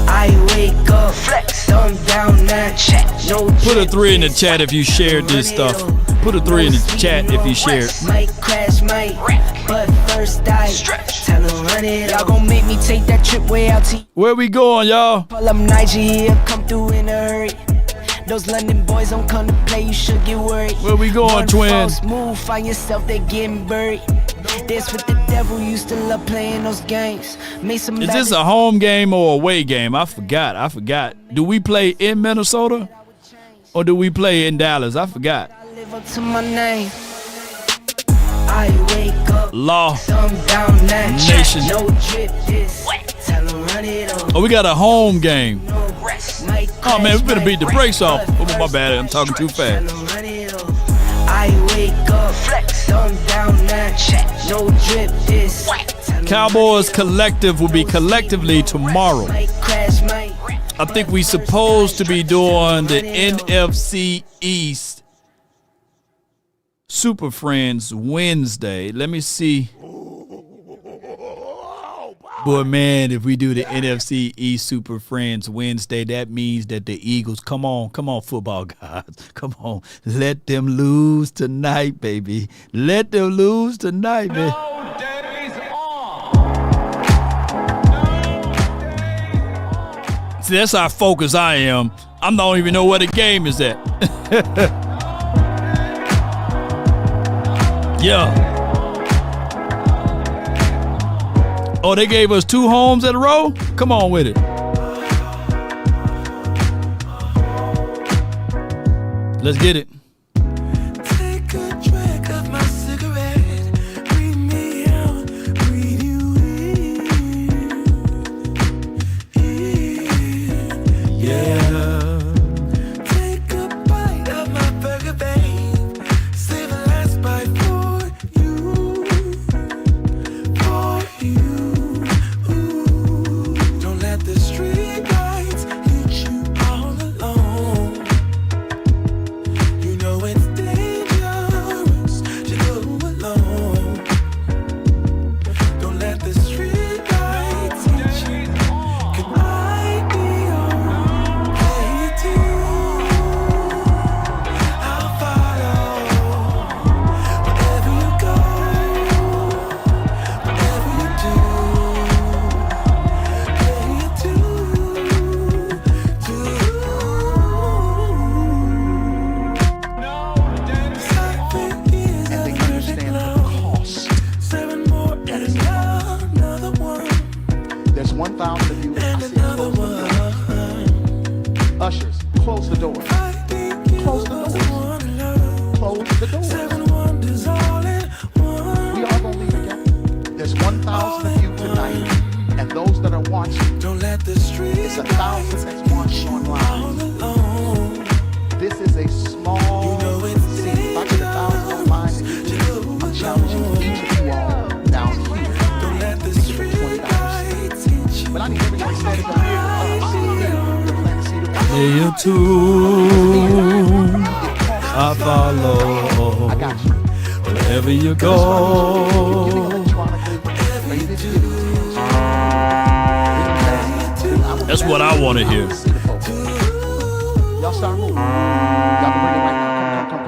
I wake up, flex, thumb down, now check. No put a 3 in the chat if you shared this stuff. Put a 3 in the chat if you shared. Might crash, might wreck. But first I stretch. Tell them run it. Y'all gon' make me take that trip way out to. Where we going, y'all? Pull up Nigeria, come through in a hurry. Those London boys don't come to play, you should get worried. Where we going, twin? Move, find yourself, they getting buried. Dance with the devil, used to love playing those games. Is this a home game or away game? I forgot. Do we play in Minnesota? Or do we play in Dallas? I forgot. I live up to my name. I wake up, Law down, Nation. No drip, this. Tell them run it on. Oh, we got a home game. Oh man, we better beat the brakes off. Oh, my bad, I'm talking too fast. I wake up, flex, thumb down, check, no drip, this. Cowboys Collective will be collectively tomorrow. I think we supposed to be doing the NFC East Super Friends Wednesday. Let me see. Boy, man, if we do the NFC East Super Friends Wednesday, that means that the Eagles, come on, football guys. Come on. Let them lose tonight, baby. Let them lose tonight, baby. No days off. See, that's how focused I am. I don't even know where the game is at. Yeah. Oh, they gave us 2 homes in a row? Come on with it. Let's get it. Take a drag of my cigarette. Breathe me out, breathe you in. Yeah. Take a bite of my burger, babe. Save a last bite for you. For you. Don't let this Play a tune, I follow. Wherever you go. That's what I want to hear. Y'all start moving. Y'all can bring it right now. Come.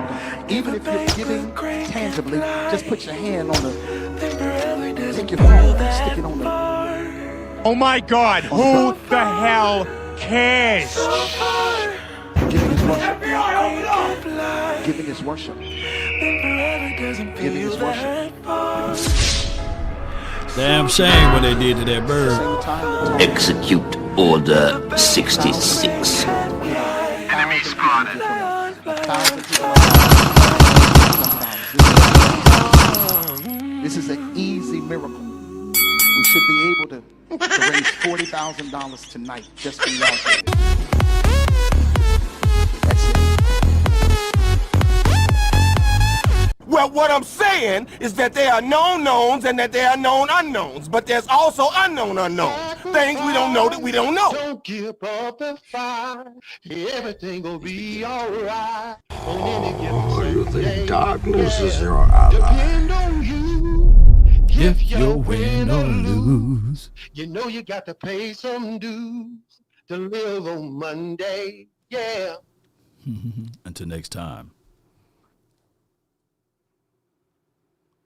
Even if you're giving tangibly, just put your hand on the. Take your phone, stick it on the. Oh my God! Who the hell cares? Giving is worship. Giving is worship. Giving is worship. Damn shame what they did to that bird. Execute Order 66. Enemy spotted. This is an easy miracle. We should be able to raise $40,000 tonight just for y'all. That's it. Well, what I'm saying is that there are known knowns and that there are known unknowns, but there's also unknown unknowns. Things we don't know that we don't know. Don't give up the fight. Everything will be alright. Oh, you think darkness is your ally? Depend on you. If you win or lose. You know you got to pay some dues to live on Monday. Yeah. Until next time.